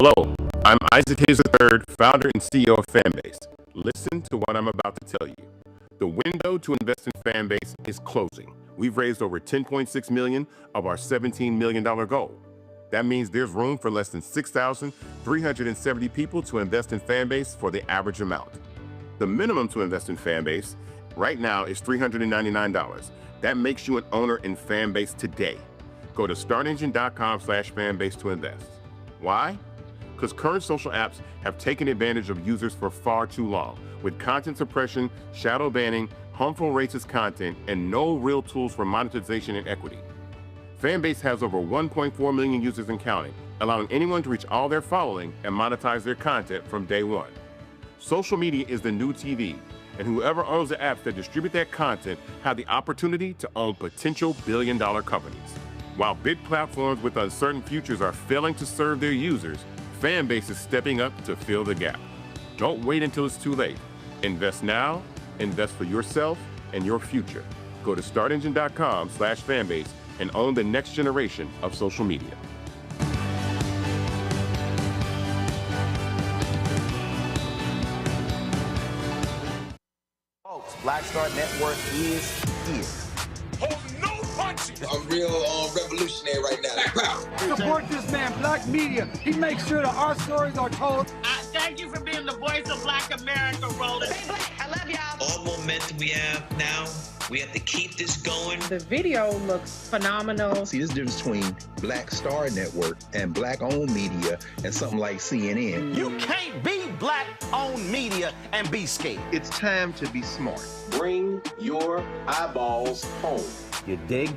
Hello, I'm Isaac Hayes III, founder and CEO of Fanbase. Listen to what I'm about to tell you. The window to invest in Fanbase is closing. We've raised over $10.6 million of our $17 million goal. That means there's room for less than 6,370 people to invest in Fanbase for the average amount. The minimum to invest in Fanbase right now is $399. That makes you an owner in Fanbase today. Go to startengine.com/fanbase to invest. Why? Because current social apps have taken advantage of users for far too long, with content suppression, shadow banning, harmful racist content, and no real tools for monetization and equity. Fanbase has over 1.4 million users and counting, allowing anyone to reach all their following and monetize their content from day one. Social media is the new TV, and whoever owns the apps that distribute that content have the opportunity to own potential billion-dollar companies. While big platforms with uncertain futures are failing to serve their users, Fanbase is stepping up to fill the gap. Don't wait until it's too late. Invest now, invest for yourself and your future. Go to startengine.com/fanbase and own the next generation of social media. Folks, Black Star Network is here. Hold no punches. I'm real revolutionary right now. Black power. Support this man, Black media. He makes sure that our stories are told. Thank you for being the voice of Black America, Roland. Stay black. I love y'all. All momentum we have now, we have to keep this going. The video looks phenomenal. See, this difference between Black Star Network and Black-owned media and something like CNN. You can't be Black-owned media and be scared. It's time to be smart. Bring your eyeballs home. You dig?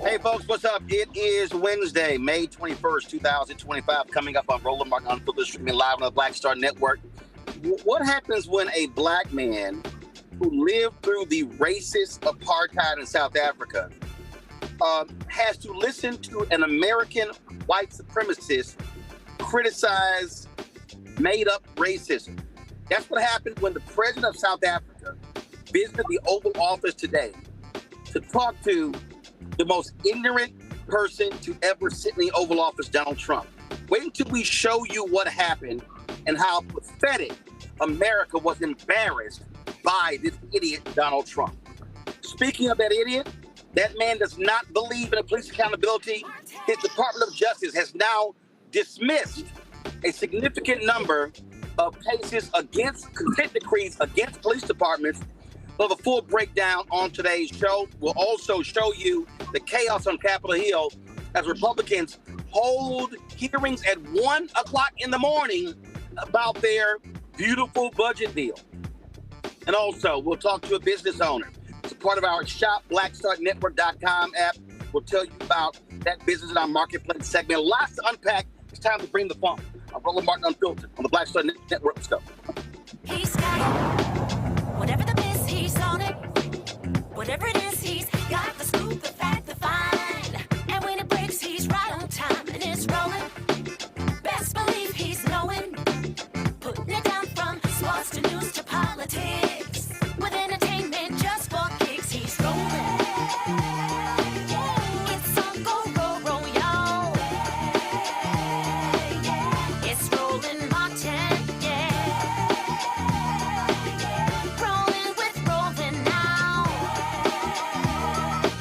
Hey, folks, what's up? It is Wednesday, May 21st, 2025, coming up on Roland Martin Unfiltered, streaming live on the Black Star Network. What happens when a Black man who lived through the racist apartheid in South Africa has to listen to an American white supremacist criticize made-up racism. That's what happened when the president of South Africa visited the Oval Office today to talk to the most ignorant person to ever sit in the Oval Office, Donald Trump. Wait until we show you what happened and how pathetic America was embarrassed by this idiot, Donald Trump. Speaking of that idiot, that man does not believe in police accountability. His Department of Justice has now dismissed a significant number of cases against consent decrees against police departments. We'll have a full breakdown on today's show. We'll also show you the chaos on Capitol Hill as Republicans hold hearings at 1 o'clock in the morning about their beautiful budget deal. And also, we'll talk to a business owner. It's a part of our Shop BlackStarNetwork.com app. We'll tell you about that business in our marketplace segment. Lots to unpack. It's time to bring the funk. I'm Roland Martin Unfiltered on the Black Star Network. Let's go. He's got it. Whatever the miss, he's on it. Whatever it is, he's got the scoop, the fact, the find. And when it breaks, he's right on time and it's rolling. Best believe he's knowing. Putting it down from sports to news to politics. With entertainment just for kicks, he's rolling. It's on go, roll, roll, y'all. It's Rolling Martin, yeah. Rolling with Rolling now.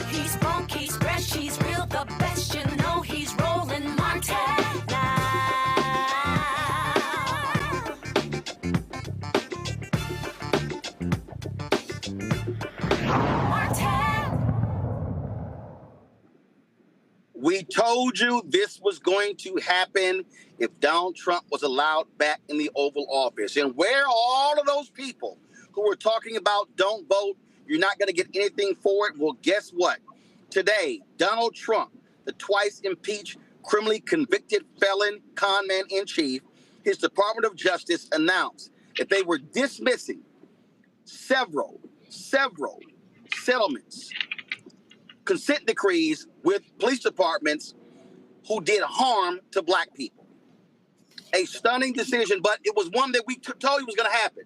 He's funk, he's fresh, he's real, the best, you know he's Rolling Martin now. We told you this was going to happen if Donald Trump was allowed back in the Oval Office. And where are all of those people who were talking about don't vote, you're not going to get anything for it? Well, guess what? Today, Donald Trump, the twice impeached, criminally convicted felon conman in chief, his Department of Justice announced that they were dismissing several settlements, consent decrees with police departments who did harm to black people. A stunning decision, but it was one that we told you was going to happen.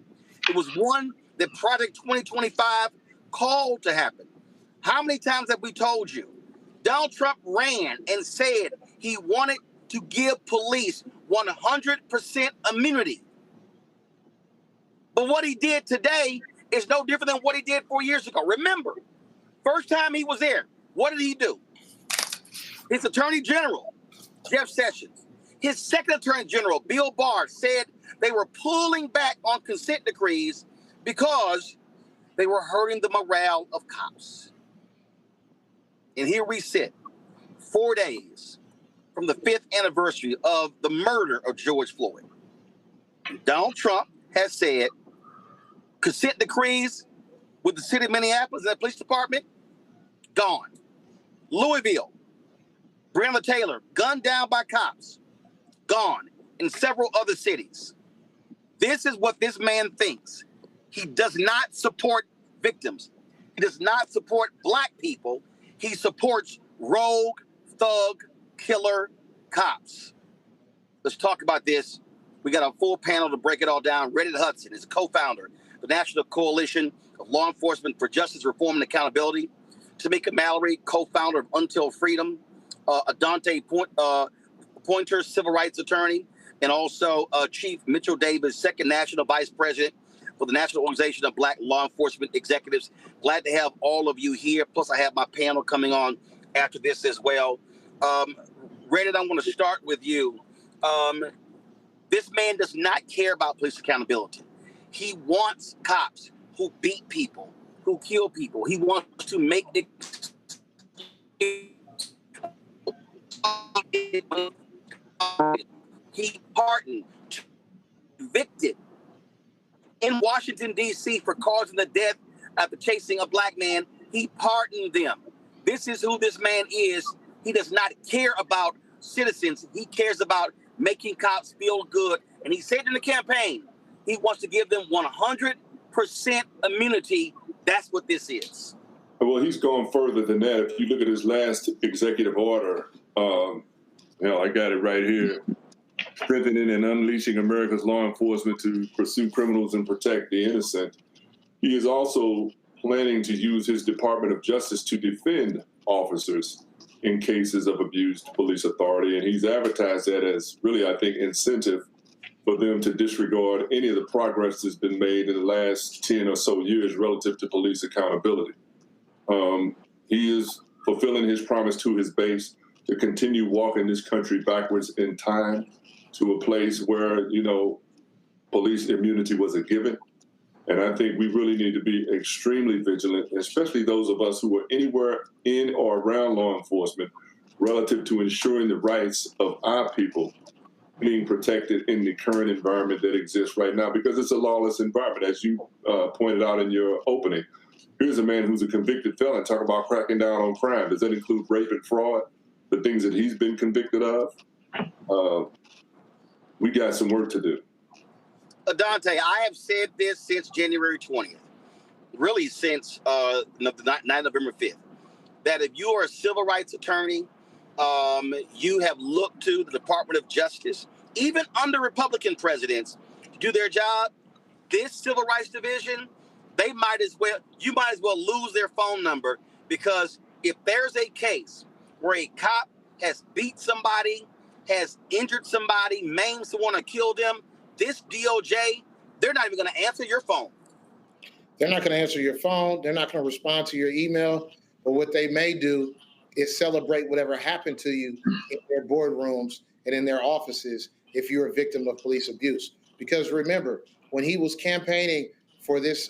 It was one that Project 2025 called to happen. How many times have we told you? Donald Trump ran and said he wanted to give police 100% immunity. But what he did today is no different than what he did 4 years ago. Remember, first time he was there, what did he do? His Attorney General, Jeff Sessions, his second Attorney General, Bill Barr, said they were pulling back on consent decrees because they were hurting the morale of cops. And here we sit, 4 days from the 5th anniversary of the murder of George Floyd. Donald Trump has said consent decrees with the city of Minneapolis and the police department, gone. Louisville, Breonna Taylor, gunned down by cops, gone. In several other cities. This is what this man thinks. He does not support victims. He does not support black people. He supports rogue, thug, killer cops. Let's talk about this. We got a full panel to break it all down. Reddit Hudson is a co-founder of the National Coalition of Law Enforcement for Justice, Reform, and Accountability. Tamika Mallory, co-founder of Until Freedom. Adante Pointer, civil rights attorney. And also Chief Mitchell Davis, second national vice president for the National Organization of Black Law Enforcement Executives. Glad to have all of you here. Plus, I have my panel coming on after this as well. Reddit, I'm going to start with you. This man does not care about police accountability. He wants cops who beat people, who kill people. He wants to make it. He pardoned, convicted in Washington, D.C. for causing the death after chasing a black man. He pardoned them. This is who this man is. He does not care about citizens. He cares about making cops feel good. And he said in the campaign, he wants to give them 100% 100% immunity. That's what this is. Well, he's gone further than that. If you look at his last executive order, I got it right here. Strengthening and unleashing America's law enforcement to pursue criminals and protect the innocent. He is also planning to use his Department of Justice to defend officers in cases of abused police authority. And he's advertised that as really, I think, incentive for them to disregard any of the progress that's been made in the last 10 or so years relative to police accountability. He is fulfilling his promise to his base to continue walking this country backwards in time to a place where, police immunity was a given. And I think we really need to be extremely vigilant, especially those of us who are anywhere in or around law enforcement, relative to ensuring the rights of our people being protected in the current environment that exists right now, because it's a lawless environment. As you pointed out in your opening, here's a man who's a convicted felon. Talk about cracking down on crime. Does that include rape and fraud, the things that he's been convicted of? We got some work to do. Dante, I have said this since January 20th, really since November 5th, that if you are a civil rights attorney, you have looked to the Department of Justice, even under Republican presidents, to do their job. This civil rights division, you might as well lose their phone number, because if there's a case where a cop has beat somebody, has injured somebody, maimed someone, or killed them, this DOJ, they're not even going to answer your phone. They're not going to answer your phone. They're not going to respond to your email. But what they may do is celebrate whatever happened to you in their boardrooms and in their offices if you're a victim of police abuse. Because remember, when he was campaigning for this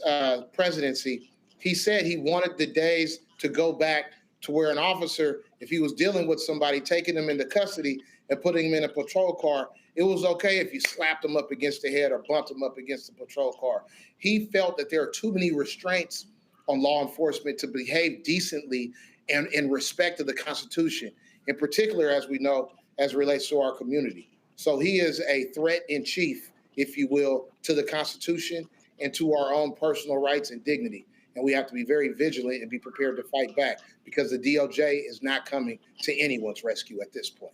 presidency, he said he wanted the days to go back to where an officer, if he was dealing with somebody, taking them into custody and putting them in a patrol car, it was okay if you slapped them up against the head or bumped them up against the patrol car. He felt that there are too many restraints on law enforcement to behave decently and in respect to the Constitution, in particular, as we know, as it relates to our community. So he is a threat in chief, if you will, to the Constitution and to our own personal rights and dignity. And we have to be very vigilant and be prepared to fight back, because the DOJ is not coming to anyone's rescue at this point.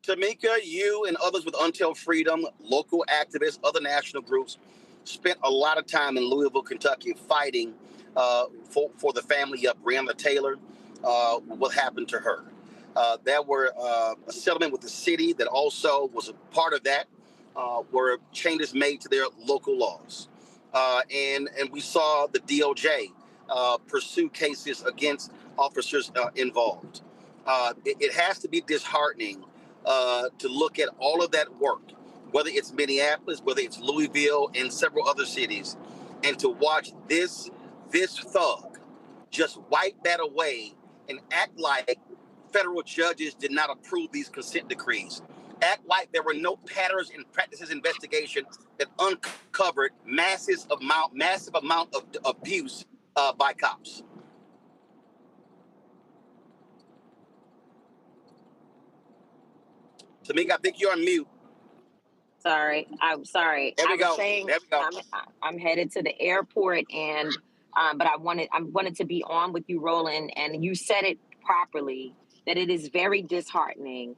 Tamika, you and others with Until Freedom, local activists, other national groups, spent a lot of time in Louisville, Kentucky, fighting for the family of Breonna Taylor, what happened to her. There were a settlement with the city that also was a part of that, where changes made to their local laws. And we saw the DOJ pursue cases against officers involved. It has to be disheartening to look at all of that work, whether it's Minneapolis, whether it's Louisville, and several other cities, and to watch this thug just wipe that away and act like federal judges did not approve these consent decrees. Act like there were no patterns and practices investigation that uncovered massive amount of abuse by cops. Tamika, I think you're on mute. Sorry, I'm sorry. There we go. I'm headed to the airport, and but I wanted to be on with you, Roland, and you said it properly, that it is very disheartening,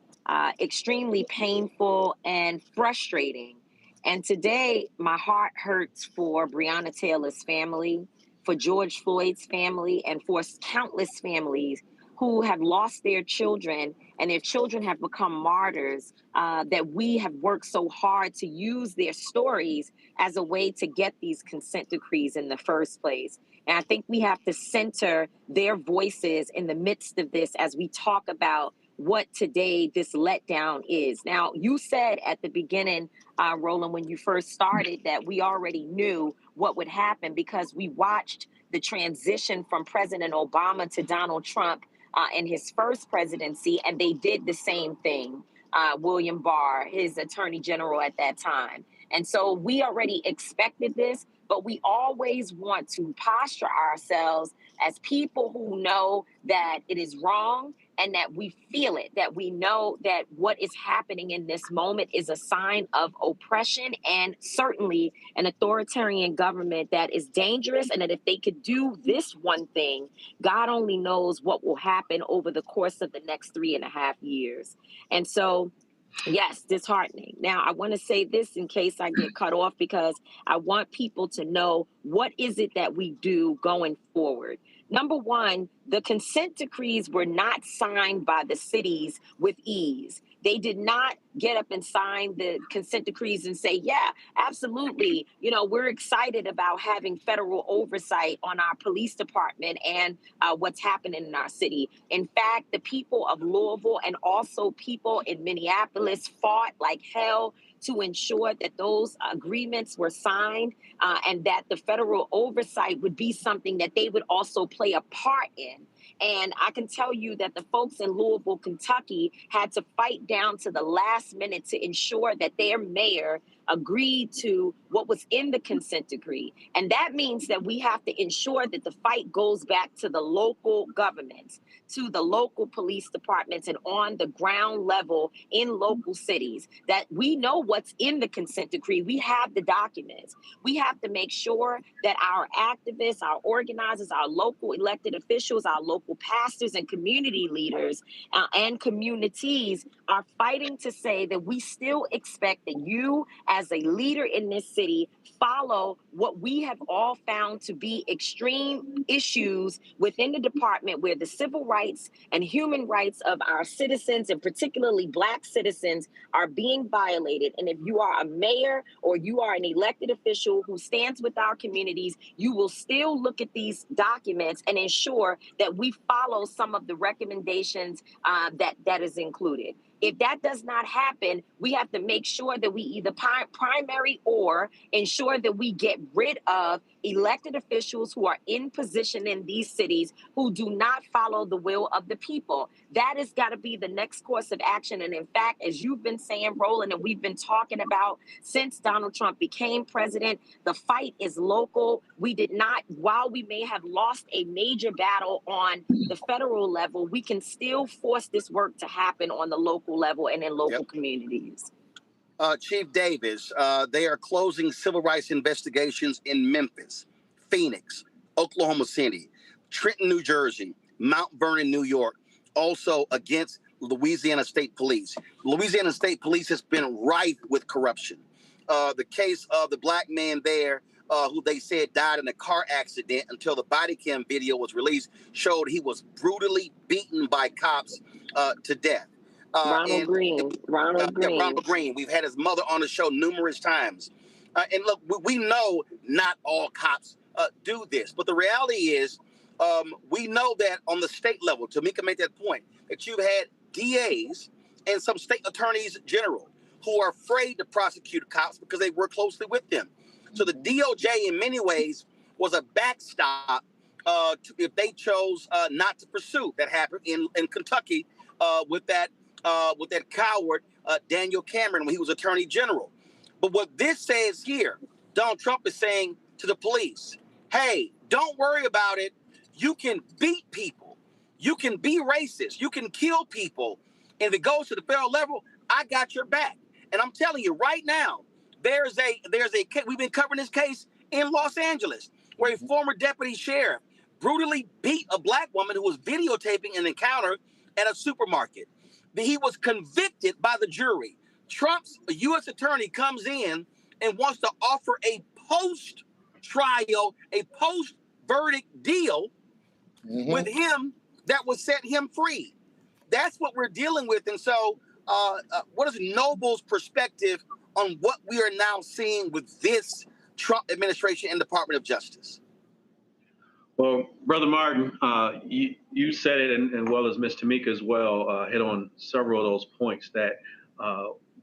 extremely painful and frustrating. And today, my heart hurts for Breonna Taylor's family, for George Floyd's family, and for countless families who have lost their children, and their children have become martyrs, that we have worked so hard to use their stories as a way to get these consent decrees in the first place. And I think we have to center their voices in the midst of this as we talk about what today this letdown is. Now, you said at the beginning, Roland, when you first started, that we already knew what would happen because we watched the transition from President Obama to Donald Trump in his first presidency, and they did the same thing. William Barr, his attorney general at that time. And so we already expected this, but we always want to posture ourselves as people who know that it is wrong and that we feel it, that we know that what is happening in this moment is a sign of oppression and certainly an authoritarian government that is dangerous, and that if they could do this one thing, God only knows what will happen over the course of the next 3.5 years. And so, yes, disheartening. Now, I want to say this in case I get cut off, because I want people to know what is it that we do going forward. Number one, the consent decrees were not signed by the cities with ease. They did not get up and sign the consent decrees and say, yeah, absolutely, we're excited about having federal oversight on our police department and what's happening in our city. In fact, the people of Louisville and also people in Minneapolis fought like hell to ensure that those agreements were signed and that the federal oversight would be something that they would also play a part in. And I can tell you that the folks in Louisville, Kentucky had to fight down to the last minute to ensure that their mayor agreed to what was in the consent decree. And that means that we have to ensure that the fight goes back to the local governments, to the local police departments, and on the ground level in local cities, that we know what's in the consent decree. We have the documents. We have to make sure that our activists, our organizers, our local elected officials, our local pastors and community leaders and communities are fighting to say that we still expect that you, as a leader in this city, follow what we have all found to be extreme issues within the department, where the civil rights and human rights of our citizens, and particularly Black citizens, are being violated. And if you are a mayor or you are an elected official who stands with our communities, you will still look at these documents and ensure that we follow some of the recommendations that is included. If that does not happen, we have to make sure that we either primary or ensure that we get rid of elected officials who are in position in these cities who do not follow the will of the people. That has got to be the next course of action. And in fact, as you've been saying, Roland, and we've been talking about since Donald Trump became president, the fight is local. We did not, while we may have lost a major battle on the federal level, we can still force this work to happen on the local level and in local communities. Chief Davis, they are closing civil rights investigations in Memphis, Phoenix, Oklahoma City, Trenton, New Jersey, Mount Vernon, New York, also against Louisiana State Police. Louisiana State Police has been rife with corruption. The case of the Black man there who they said died in a car accident, until the body cam video was released, showed he was brutally beaten by cops to death. Ronald Green. Ronald Green. We've had his mother on the show numerous times. And look, we know not all cops do this, but the reality is we know that on the state level, Tamika made that point, that you've had DAs and some state attorneys general who are afraid to prosecute cops because they work closely with them. So the DOJ in many ways was a backstop if they chose not to pursue. That happened in Kentucky with that coward Daniel Cameron when he was attorney general. But what this says here, Donald Trump is saying to the police, hey, don't worry about it. You can beat people. You can be racist. You can kill people. And if it goes to the federal level, I got your back. And I'm telling you right now, there's a we've been covering this case in Los Angeles, where a former deputy sheriff brutally beat a Black woman who was videotaping an encounter at a supermarket. He was convicted by the jury. Trump's U.S. attorney comes in and wants to offer a post-trial, a post-verdict deal with him that would set him free. That's what we're dealing with. And so what is Noble's perspective on what we are now seeing with this Trump administration and Department of Justice? Well, Brother Martin, you said it, and well as Ms. Tamika as well, hit on several of those points, that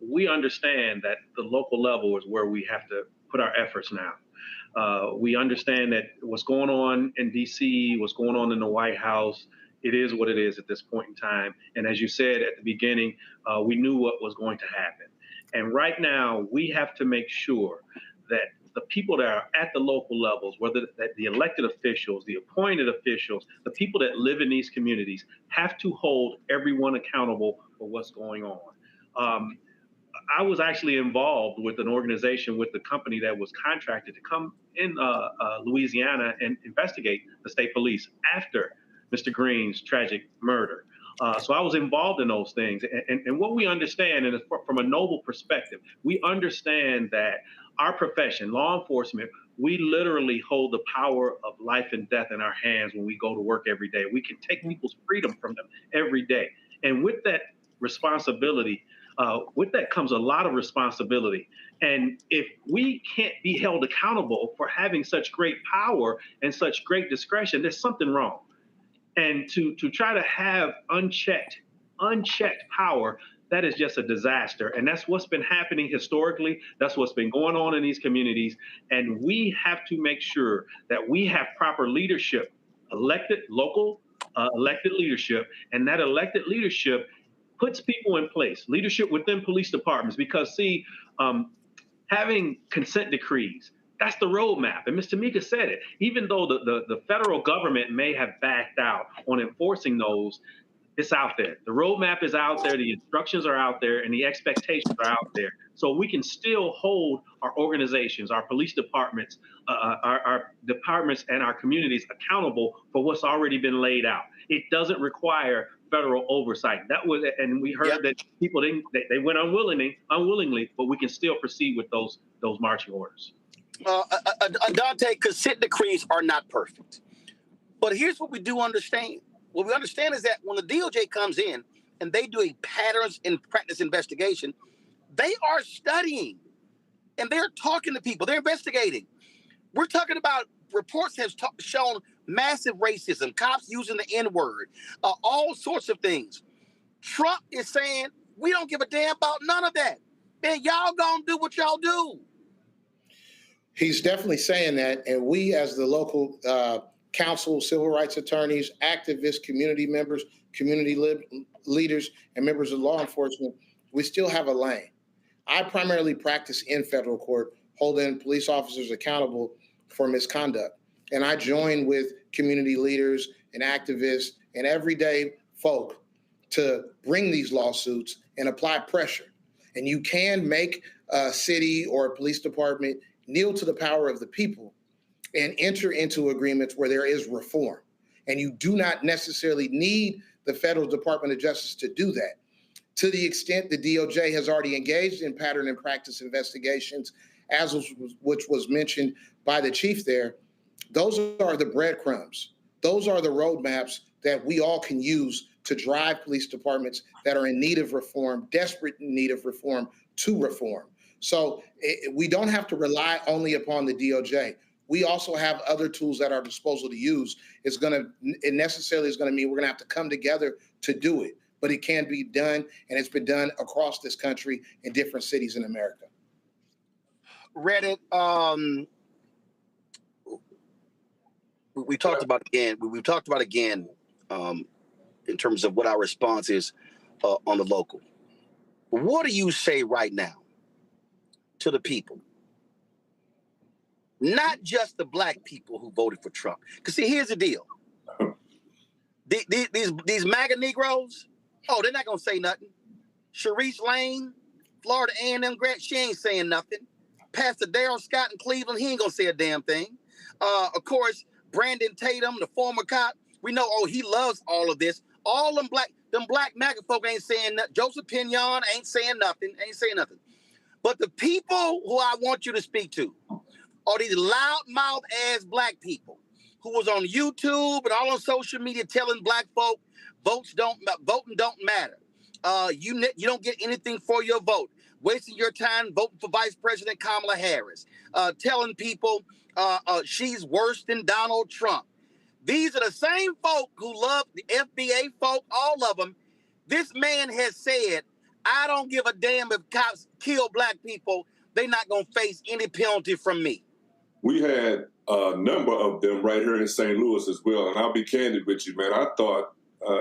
we understand that the local level is where we have to put our efforts now. We understand that what's going on in D.C., what's going on in the White House, it is what it is at this point in time. And as you said at the beginning, we knew what was going to happen. And right now, we have to make sure that the people that are at the local levels, whether that the elected officials, the appointed officials, the people that live in these communities, have to hold everyone accountable for what's going on. I was actually involved with an organization with the company that was contracted to come in Louisiana and investigate the state police after Mr. Green's tragic murder. So I was involved in those things. And what we understand, and from a noble perspective, we understand that our profession, law enforcement, we literally hold the power of life and death in our hands when we go to work every day. We can take people's freedom from them every day. And with that responsibility, with that comes a lot of responsibility. And if we can't be held accountable for having such great power and such great discretion, there's something wrong. And to try to have unchecked power, that is just a disaster. And that's what's been happening historically. That's what's been going on in these communities. And we have to make sure that we have proper leadership, elected, local elected leadership. And that elected leadership puts people in place, leadership within police departments, because see, having consent decrees, that's the roadmap. And Ms. Tamika said it, even though the federal government may have backed out on enforcing those, it's out there. The roadmap is out there, the instructions are out there, and the expectations are out there. So we can still hold our organizations, our police departments, our departments and our communities accountable for what's already been laid out. It doesn't require federal oversight. That was, and we heard that people they went unwillingly, but we can still proceed with those marching orders. Dante, consent decrees are not perfect. But here's what we do understand. What we understand is that when the DOJ comes in and they do a patterns and practice investigation, they are studying and they're talking to people. They're investigating. We're talking about reports have shown massive racism, cops using the N-word, all sorts of things. Trump is saying, we don't give a damn about none of that. Man, y'all gonna do what y'all do. He's definitely saying that, and we as the local council, civil rights attorneys, activists, community members, community leaders, and members of law enforcement, we still have a lane. I primarily practice in federal court, holding police officers accountable for misconduct. And I join with community leaders and activists and everyday folk to bring these lawsuits and apply pressure. And you can make a city or a police department kneel to the power of the people and enter into agreements where there is reform. And you do not necessarily need the Federal Department of Justice to do that. To the extent the DOJ has already engaged in pattern and practice investigations, which was mentioned by the chief there, those are the breadcrumbs. Those are the roadmaps that we all can use to drive police departments that are in need of reform, desperate in need of reform, to reform. So we don't have to rely only upon the DOJ. We also have other tools at our disposal to use. It necessarily is going to mean we're going to have to come together to do it, but it can be done, and it's been done across this country in different cities in America. Reddit, we talked about again. We've talked about again in terms of what our response is on the local. What do you say right now to the people? Not just the black people who voted for Trump. Because see, here's the deal. These MAGA Negroes, they're not gonna say nothing. Sharice Lane, Florida A&M grad, she ain't saying nothing. Pastor Darrell Scott in Cleveland, he ain't gonna say a damn thing. Of course, Brandon Tatum, the former cop, we know, he loves all of this. All them black MAGA folk ain't saying nothing. Joseph Pinion ain't saying nothing. But the people who I want you to speak to are these loudmouth ass black people who was on YouTube and all on social media telling black folk voting don't matter. You don't get anything for your vote. Wasting your time voting for Vice President Kamala Harris. Telling people she's worse than Donald Trump. These are the same folk who love the FBA folk, all of them. This man has said, I don't give a damn if cops kill black people. They're not going to face any penalty from me. We had a number of them right here in St. Louis as well. And I'll be candid with you, man. I thought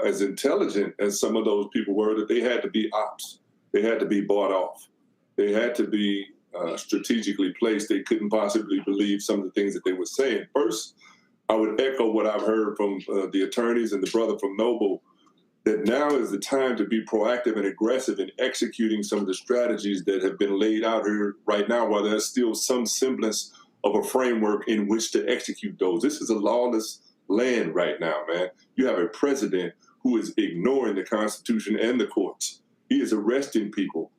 as intelligent as some of those people were, that they had to be ops. They had to be bought off. They had to be strategically placed, they couldn't possibly believe some of the things that they were saying. First, I would echo what I've heard from the attorneys and the brother from Noble, that now is the time to be proactive and aggressive in executing some of the strategies that have been laid out here right now, while there's still some semblance of a framework in which to execute those. This is a lawless land right now, man. You have a president who is ignoring the Constitution and the courts. He is arresting people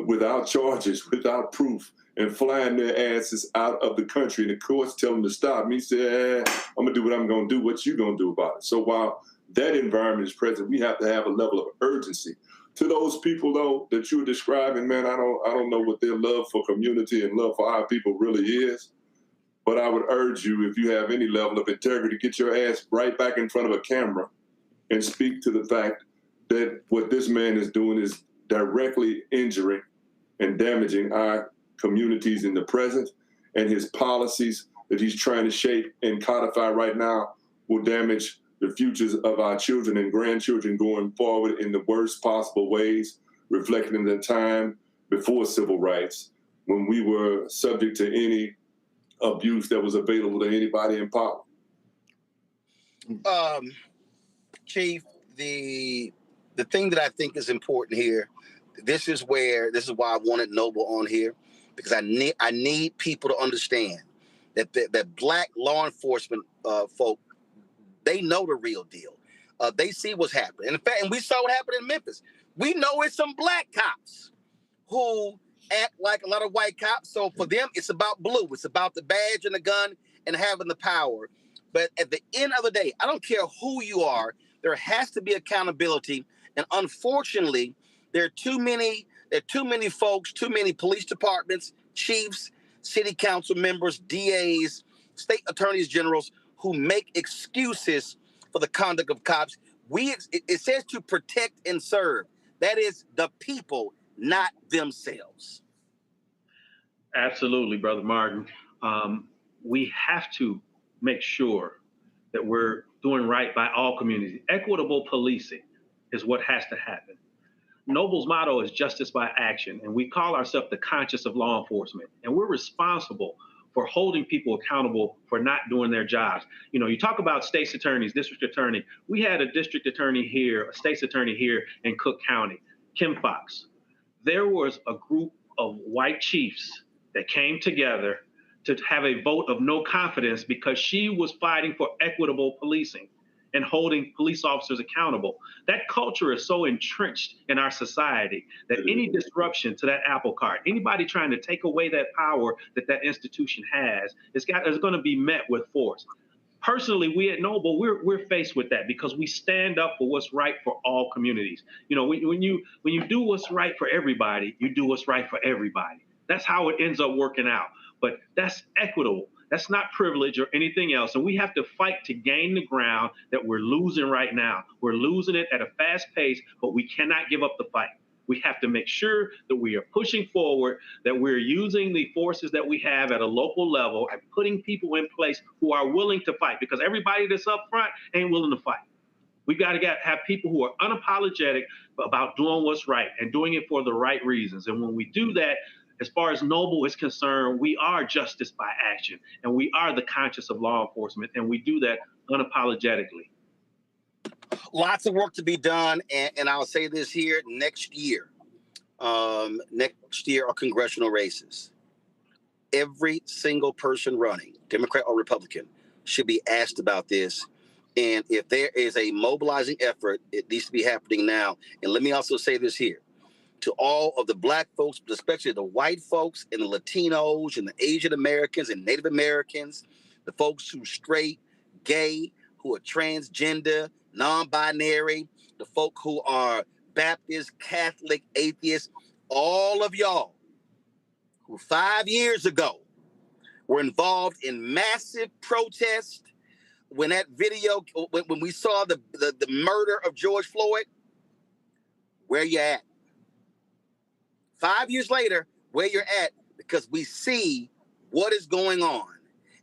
without charges, without proof, and flying their asses out of the country. And the courts tell them to stop. And he said, I'm gonna do what I'm gonna do. What you gonna do about it? So while that environment is present, we have to have a level of urgency. To those people, though, that you're describing, man, I don't know what their love for community and love for our people really is. But I would urge you, if you have any level of integrity, get your ass right back in front of a camera and speak to the fact that what this man is doing is directly injuring and damaging our communities in the present, and his policies that he's trying to shape and codify right now will damage the futures of our children and grandchildren going forward in the worst possible ways, reflecting the time before civil rights, when we were subject to any abuse that was available to anybody in power. Chief, the thing that I think is important here, this is why I wanted Noble on here, because I need people to understand that Black law enforcement folk, they know the real deal. They see what's happening. In fact, and we saw what happened in Memphis. We know it's some Black cops who act like a lot of white cops. So for them, it's about blue. It's about the badge and the gun and having the power. But at the end of the day, I don't care who you are, there has to be accountability. And unfortunately, there are too many folks, too many police departments, chiefs, city council members, DAs, state attorneys generals who make excuses for the conduct of cops. It says to protect and serve. That is the people, not themselves. Absolutely, Brother Martin. We have to make sure that we're doing right by all communities. Equitable policing is what has to happen. Noble's motto is justice by action, and we call ourselves the conscience of law enforcement, and we're responsible for holding people accountable for not doing their jobs. You know, you talk about state's attorneys, district attorney. We had a district attorney here, a state's attorney here in Cook County, Kim Fox. There was a group of white chiefs that came together to have a vote of no confidence because she was fighting for equitable policing and holding police officers accountable. That culture is so entrenched in our society that any disruption to that apple cart, anybody trying to take away that power that that institution has, is going to be met with force. Personally, we at Noble, we're faced with that because we stand up for what's right for all communities. You know, when you do what's right for everybody, you do what's right for everybody. That's how it ends up working out. But that's equitable. That's not privilege or anything else. And we have to fight to gain the ground that we're losing right now. We're losing it at a fast pace, but we cannot give up the fight. We have to make sure that we are pushing forward, that we're using the forces that we have at a local level and putting people in place who are willing to fight, because everybody that's up front ain't willing to fight. We got to have people who are unapologetic about doing what's right and doing it for the right reasons. And when we do that, as far as Noble is concerned, we are justice by action, and we are the conscience of law enforcement, and we do that unapologetically. Lots of work to be done, and I'll say this here, next year are congressional races. Every single person running, Democrat or Republican, should be asked about this. And if there is a mobilizing effort, it needs to be happening now. And let me also say this here. To all of the Black folks, but especially the white folks and the Latinos and the Asian Americans and Native Americans, the folks who are straight, gay, who are transgender, non-binary, the folk who are Baptist, Catholic, atheist, all of y'all who 5 years ago were involved in massive protest when that video, when we saw the murder of George Floyd, where you at? 5 years later, where you're at, because we see what is going on,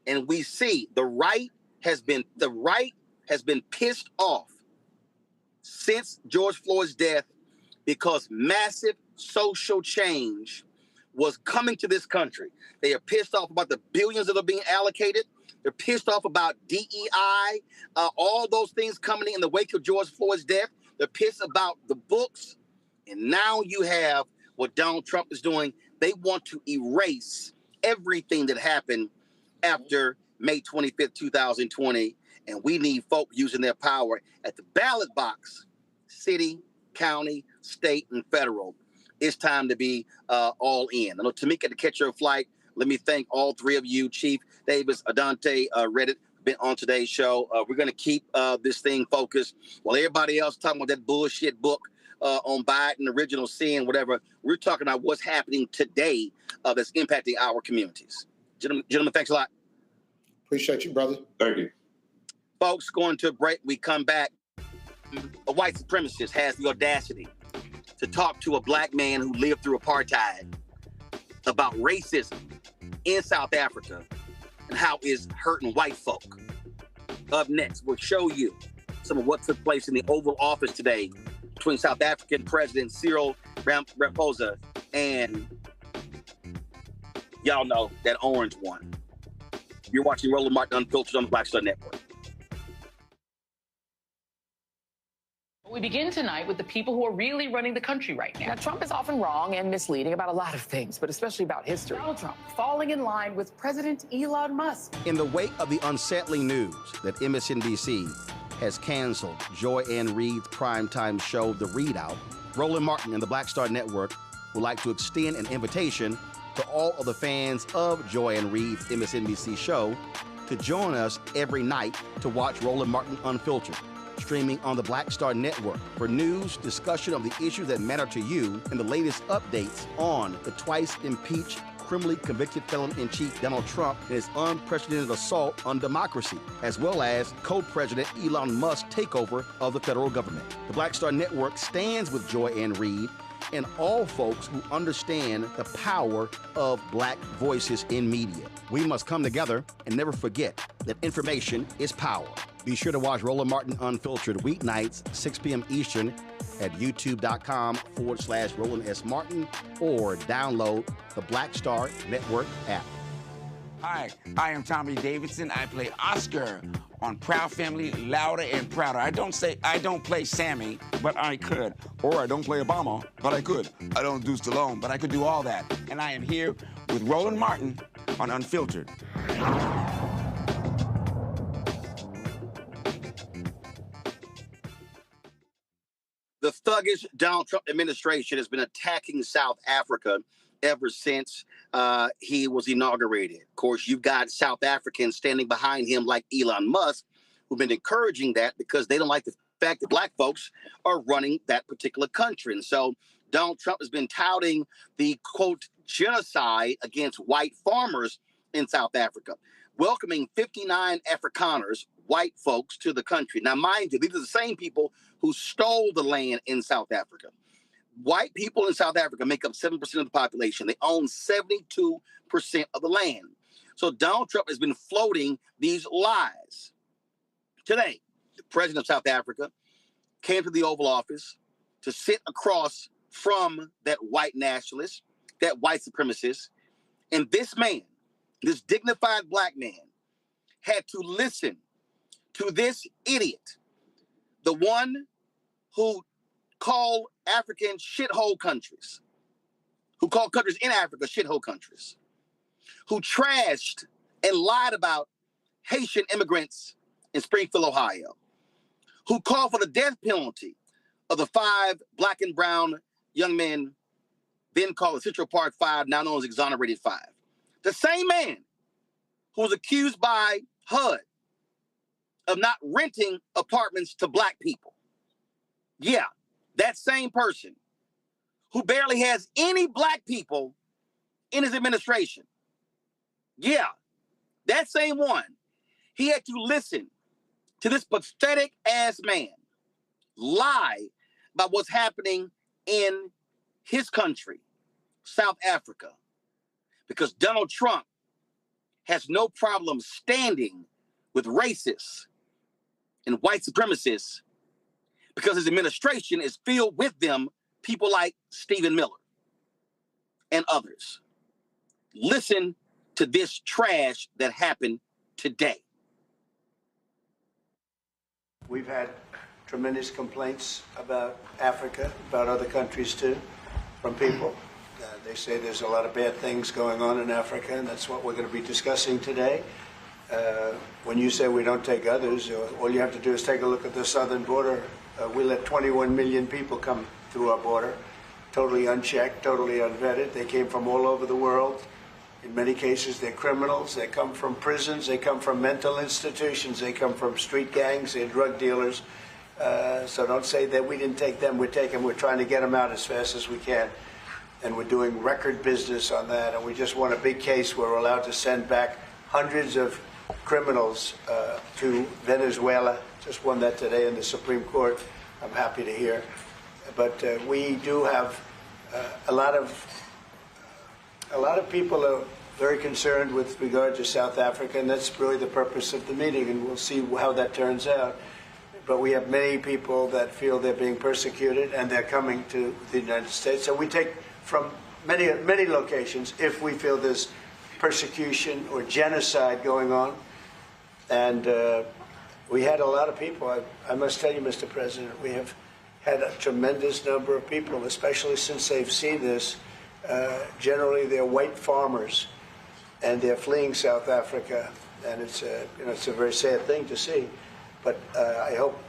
and we see the right has been pissed off since George Floyd's death, because massive social change was coming to this country. They are pissed off about the billions that are being allocated. They're pissed off about DEI, all those things coming in the wake of George Floyd's death. They're pissed about the books. And now you have what Donald Trump is doing. They want to erase everything that happened after May 25th, 2020. And we need folk using their power at the ballot box, city, county, state, and federal. It's time to be all in. I know Tamika to catch your flight. Let me thank all three of you, Chief Davis, Adante, Reddit, been on today's show. We're going to keep this thing focused while everybody else talking about that bullshit book on Biden, original sin, whatever. We're talking about what's happening today that's impacting our communities. Gentlemen, thanks a lot. Appreciate you, brother. Thank you. Folks, going to a break. We come back. A white supremacist has the audacity to talk to a black man who lived through apartheid about racism in South Africa and how it's hurting white folk. Up next, we'll show you some of what took place in the Oval Office today between South African President Cyril Ramaphosa and, y'all know, that orange one. You're watching Roland Martin Unfiltered on the Black Star Network. We begin tonight with the people who are really running the country right now. Now, Trump is often wrong and misleading about a lot of things, but especially about history. Donald Trump falling in line with President Elon Musk. In the wake of the unsettling news that MSNBC has canceled Joy Ann Reid's primetime show, The Readout, Roland Martin and the Black Star Network would like to extend an invitation to all of the fans of Joy Ann Reid's MSNBC show to join us every night to watch Roland Martin Unfiltered, streaming on the Black Star Network for news, discussion of the issues that matter to you, and the latest updates on the twice impeached, criminally convicted felon-in-chief Donald Trump and his unprecedented assault on democracy, as well as co-president Elon Musk's takeover of the federal government. The Black Star Network stands with Joy Ann Reid and all folks who understand the power of black voices in media. We must come together and never forget that information is power. Be sure to watch Roland Martin Unfiltered weeknights, 6 p.m. Eastern at youtube.com/Roland S. Martin or download the Black Star Network app. Hi, I am Tommy Davidson. I play Oscar on Proud Family, Louder and Prouder. I don't play Sammy, but I could. Or I don't play Obama, but I could. I don't do Stallone, but I could do all that. And I am here with Roland Martin on Unfiltered. The thuggish Donald Trump administration has been attacking South Africa ever since he was inaugurated. Of course, you've got South Africans standing behind him like Elon Musk, who've been encouraging that because they don't like the fact that black folks are running that particular country. And so Donald Trump has been touting the, quote, genocide against white farmers in South Africa, welcoming 59 Afrikaners, white folks, to the country. Now, mind you, these are the same people who stole the land in South Africa. White people in South Africa make up 7% of the population. They own 72% of the land. So Donald Trump has been floating these lies. Today, the president of South Africa came to the Oval Office to sit across from that white nationalist, that white supremacist. And this man, this dignified black man, had to listen to this idiot, the one who called African shithole countries, who called countries in Africa shithole countries, who trashed and lied about Haitian immigrants in Springfield, Ohio, who called for the death penalty of the 5 black and brown young men, then called the Central Park 5, now known as Exonerated 5. The same man who was accused by HUD of not renting apartments to black people. Yeah, that same person who barely has any black people in his administration. Yeah, that same one. He had to listen to this pathetic ass man lie about what's happening in his country, South Africa, because Donald Trump has no problem standing with racists and white supremacists because his administration is filled with them, people like Stephen Miller and others. Listen to this trash that happened today. We've had tremendous complaints about Africa, about other countries too, from people. They say there's a lot of bad things going on in Africa, and that's what we're going to be discussing today. When you say we don't take others, all you have to do is take a look at the southern border. We let 21 million people come through our border, totally unchecked, totally unvetted. They came from all over the world. In many cases, they're criminals. They come from prisons. They come from mental institutions. They come from street gangs. They're drug dealers. So don't say that we didn't take them. We're trying to get them out as fast as we can. And we're doing record business on that. And we just won a big case where we're allowed to send back hundreds of criminals to Venezuela. Just won that today in the Supreme Court. I'm happy to hear. But we do have a lot of people are very concerned with regard to South Africa, and that's really the purpose of the meeting, and we'll see how that turns out. But we have many people that feel they're being persecuted, and they're coming to the United States. So we take from many locations if we feel there's persecution or genocide going on. And we had a lot of people. I must tell you, Mr. President, we have had a tremendous number of people, especially since they've seen this. Generally, they're white farmers, and they're fleeing South Africa, and it's a very sad thing to see. But I hope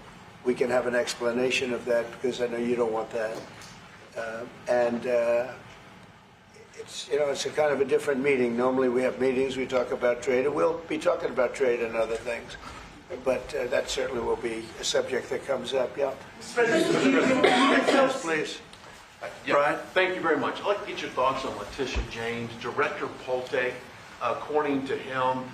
we can have an explanation of that, because I know you don't want that. It's a kind of a different meeting. Normally we have meetings, we talk about trade, and we'll be talking about trade and other things. But that certainly will be a subject that comes up. Yeah. Yes, please. Brian? Thank you very much. I'd like to get your thoughts on Letitia James. Director Polte, according to him,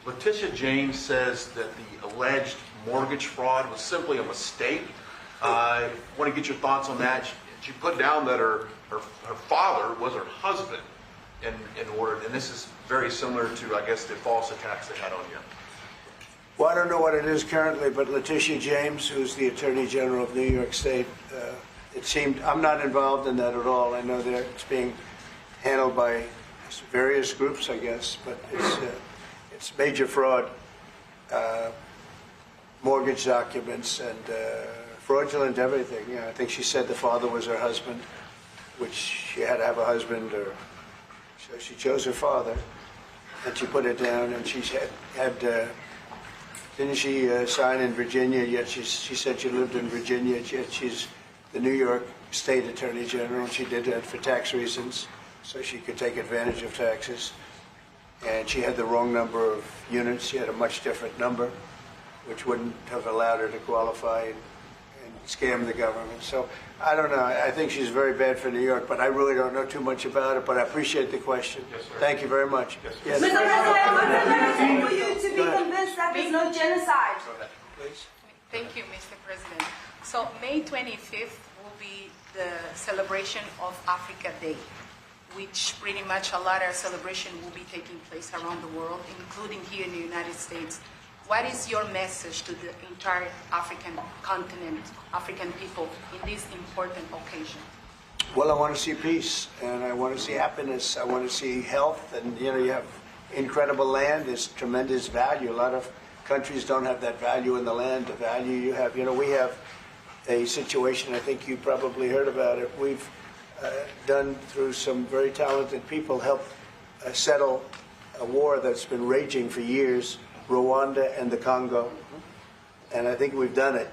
Letitia James says that the alleged mortgage fraud was simply a mistake. I want to get your thoughts on that. She put down that her father was her husband in order, and this is very similar to, I guess, the false attacks they had on you. Well, I don't know what it is currently, but Letitia James, who's the Attorney General of New York State, it seemed, I'm not involved in that at all. I know that it's being handled by various groups, I guess, but it's major fraud, mortgage documents, and fraudulent everything. Yeah, I think she said the father was her husband, which she had to have a husband, or so she chose her father, and she put it down, and she had didn't she sign in Virginia, yet she said she lived in Virginia, yet she's the New York State Attorney General, and she did that for tax reasons, so she could take advantage of taxes. And she had the wrong number of units. She had a much different number, which wouldn't have allowed her to qualify and scam the government. So I don't know. I think she's very bad for New York, but I really don't know too much about it, but I appreciate the question. Yes, thank you very much. Yes, Mr. President, for you to be convinced that there's no genocide. Go ahead, please. Thank you, Mr. President. So May 25th will be the celebration of Africa Day, which pretty much a lot of celebration will be taking place around the world, including here in the United States. What is your message to the entire African continent, African people, in this important occasion? Well, I want to see peace, and I want to see happiness. I want to see health, and you have incredible land. There's tremendous value. A lot of countries don't have that value in the land, the value you have. We have a situation, I think you probably heard about it. We've done, through some very talented people, helped settle a war that's been raging for years, Rwanda and the Congo. And I think we've done it.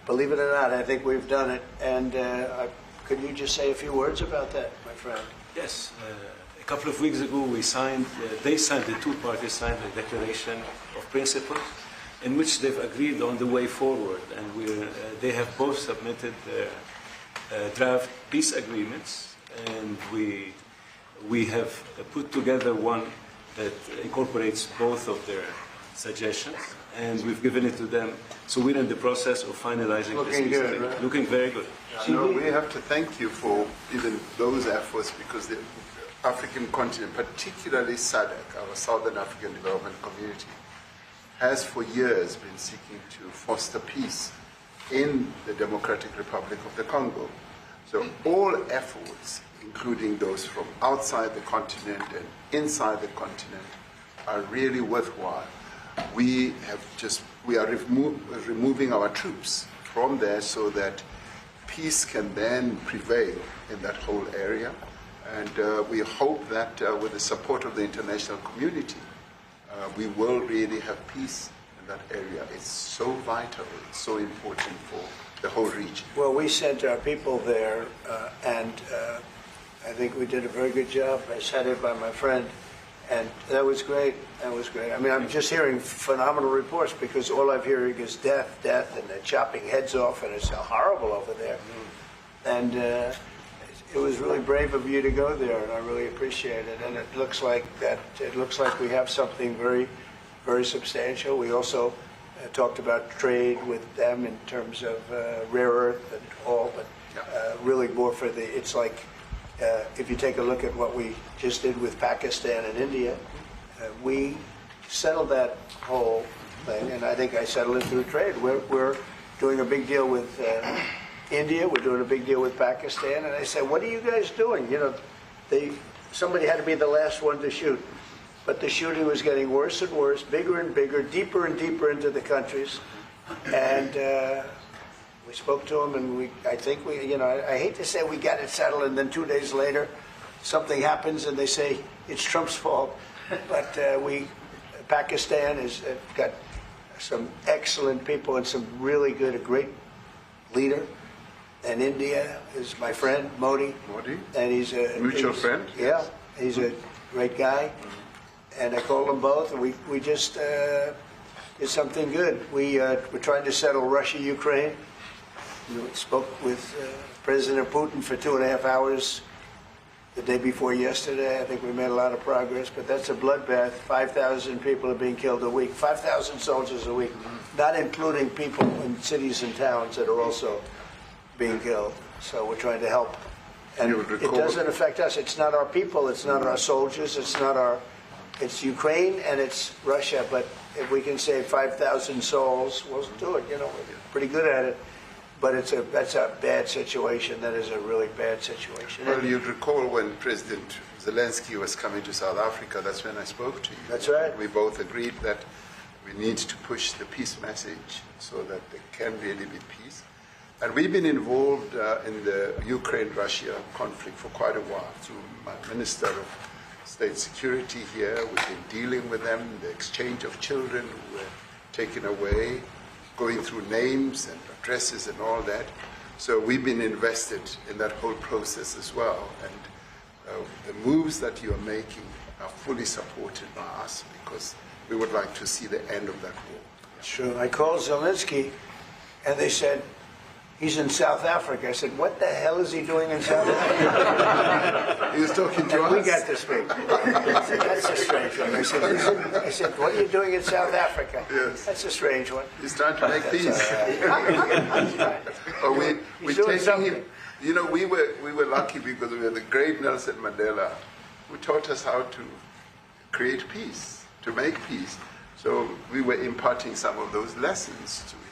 Believe it or not, I think we've done it. And could you just say a few words about that, my friend? Yes. A couple of weeks ago, the two parties signed a declaration of principles in which they've agreed on the way forward. And they have both submitted draft peace agreements, and we have put together one that incorporates both of their suggestions, and we've given it to them. So we're in the process of finalizing this. Looking good, right? Looking very good. We have to thank you for even those efforts, because the African continent, particularly SADC, our Southern African Development Community, has for years been seeking to foster peace in the Democratic Republic of the Congo. So all efforts, including those from outside the continent and inside the continent, are really worthwhile. We are removing our troops from there so that peace can then prevail in that whole area. And we hope that with the support of the international community, we will really have peace in that area. It's so vital, it's so important for the whole region. Well, we sent our people there, and I think we did a very good job. I was headed by my friend, and that was great. That was great. I mean, I'm just hearing phenomenal reports because all I'm hearing is death, and they're chopping heads off, and it's horrible over there. And it was really brave of you to go there, and I really appreciate it. And it looks like we have something very, very substantial. We also talked about trade with them in terms of rare earth and all, but really more for it's like if you take a look at what we just did with Pakistan and India, we settled that whole thing, and I think I settled it through trade. We're doing a big deal with India, we're doing a big deal with Pakistan, and I said, what are you guys doing? You know, somebody had to be the last one to shoot. But the shooting was getting worse and worse, bigger and bigger, deeper and deeper into the countries. And we spoke to them, and I think I hate to say we got it settled, and then 2 days later, something happens, and they say it's Trump's fault. But Pakistan has got some excellent people and some really good, a great leader. And India is my friend, Modi. And he's a mutual friend. Yeah, he's a great guy. And I called them both, and we just did something good. We're trying to settle Russia, Ukraine. We spoke with President Putin for 2.5 hours the day before yesterday. I think we made a lot of progress, but that's a bloodbath. 5,000 people are being killed a week, 5,000 soldiers a week, not including people in cities and towns that are also being killed. So we're trying to help. And it doesn't affect us. It's not our people. It's not our soldiers. It's Ukraine and it's Russia. But if we can save 5,000 souls, we'll do it. You know, we're pretty good at it. But that's a bad situation. That is a really bad situation. Well, you'd recall when President Zelensky was coming to South Africa, that's when I spoke to you. That's right. We both agreed that we need to push the peace message so that there can really be peace. And we've been involved in the Ukraine-Russia conflict for quite a while through my Minister of State Security here. We've been dealing with them, the exchange of children who were taken away, going through names and addresses and all that. So we've been invested in that whole process as well. And the moves that you are making are fully supported by us because we would like to see the end of that war. Sure. I called Zelensky, and they said, he's in South Africa. I said, what the hell is he doing in South Africa? He was talking to us. We got to speak. That's a strange one. I said, what are you doing in South Africa? Yes. That's a strange one. He's trying to make peace. We're taking him. You know, we were lucky because we had the great Nelson Mandela who taught us how to create peace, to make peace. So we were imparting some of those lessons to him,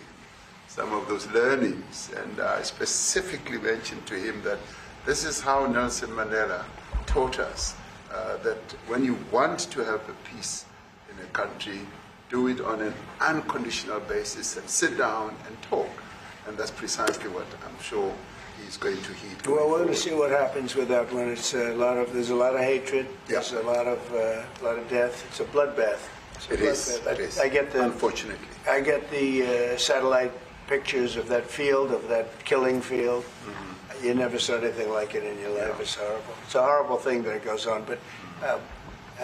some of those learnings. And I specifically mentioned to him that this is how Nelson Mandela taught us that when you want to have a peace in a country, do it on an unconditional basis and sit down and talk. And that's precisely what I'm sure he's going to heed. Well, we're going to see what happens with that one. It's there's a lot of hatred. There's a lot of death. It's a bloodbath. It is. I get unfortunately. I get the satellite pictures of that field, of that killing field. Mm-hmm. You never saw anything like it in your life. Yeah. It's horrible. It's a horrible thing that it goes on, but I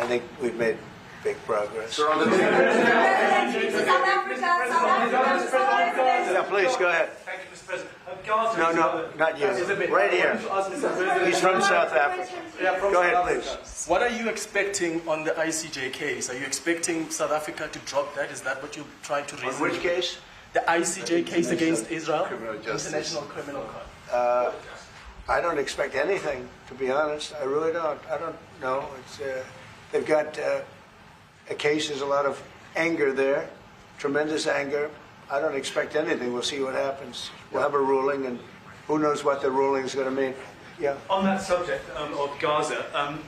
think we've made big progress. Yeah, please, go ahead. Thank you, Mr. President. No, not you. Right here. He's from South Africa. Go ahead, please. What are you expecting on the ICJ case? Are you expecting South Africa to drop that? Is that what you're trying to raise? On which case? The ICJ case against Israel, International Criminal Court. I don't expect anything, to be honest. I really don't. I don't know. They've got a case. There's a lot of anger there, tremendous anger. I don't expect anything. We'll see what happens. We'll have a ruling, and who knows what the ruling is going to mean. Yeah. On that subject of Gaza,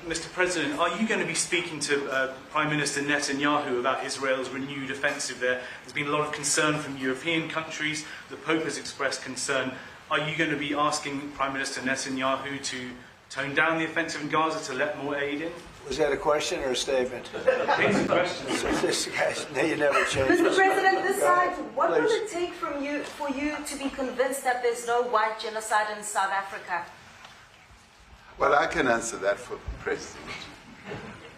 Mr. President, are you going to be speaking to Prime Minister Netanyahu about Israel's renewed offensive there? There's been a lot of concern from European countries. The Pope has expressed concern. Are you going to be asking Prime Minister Netanyahu to tone down the offensive in Gaza, to let more aid in? Was that a question or a statement? It's a question. This guy's, you never change. Mr. President, decide what will Please. it take for you to be convinced that there's no white genocide in South Africa? Well, I can answer that for the President.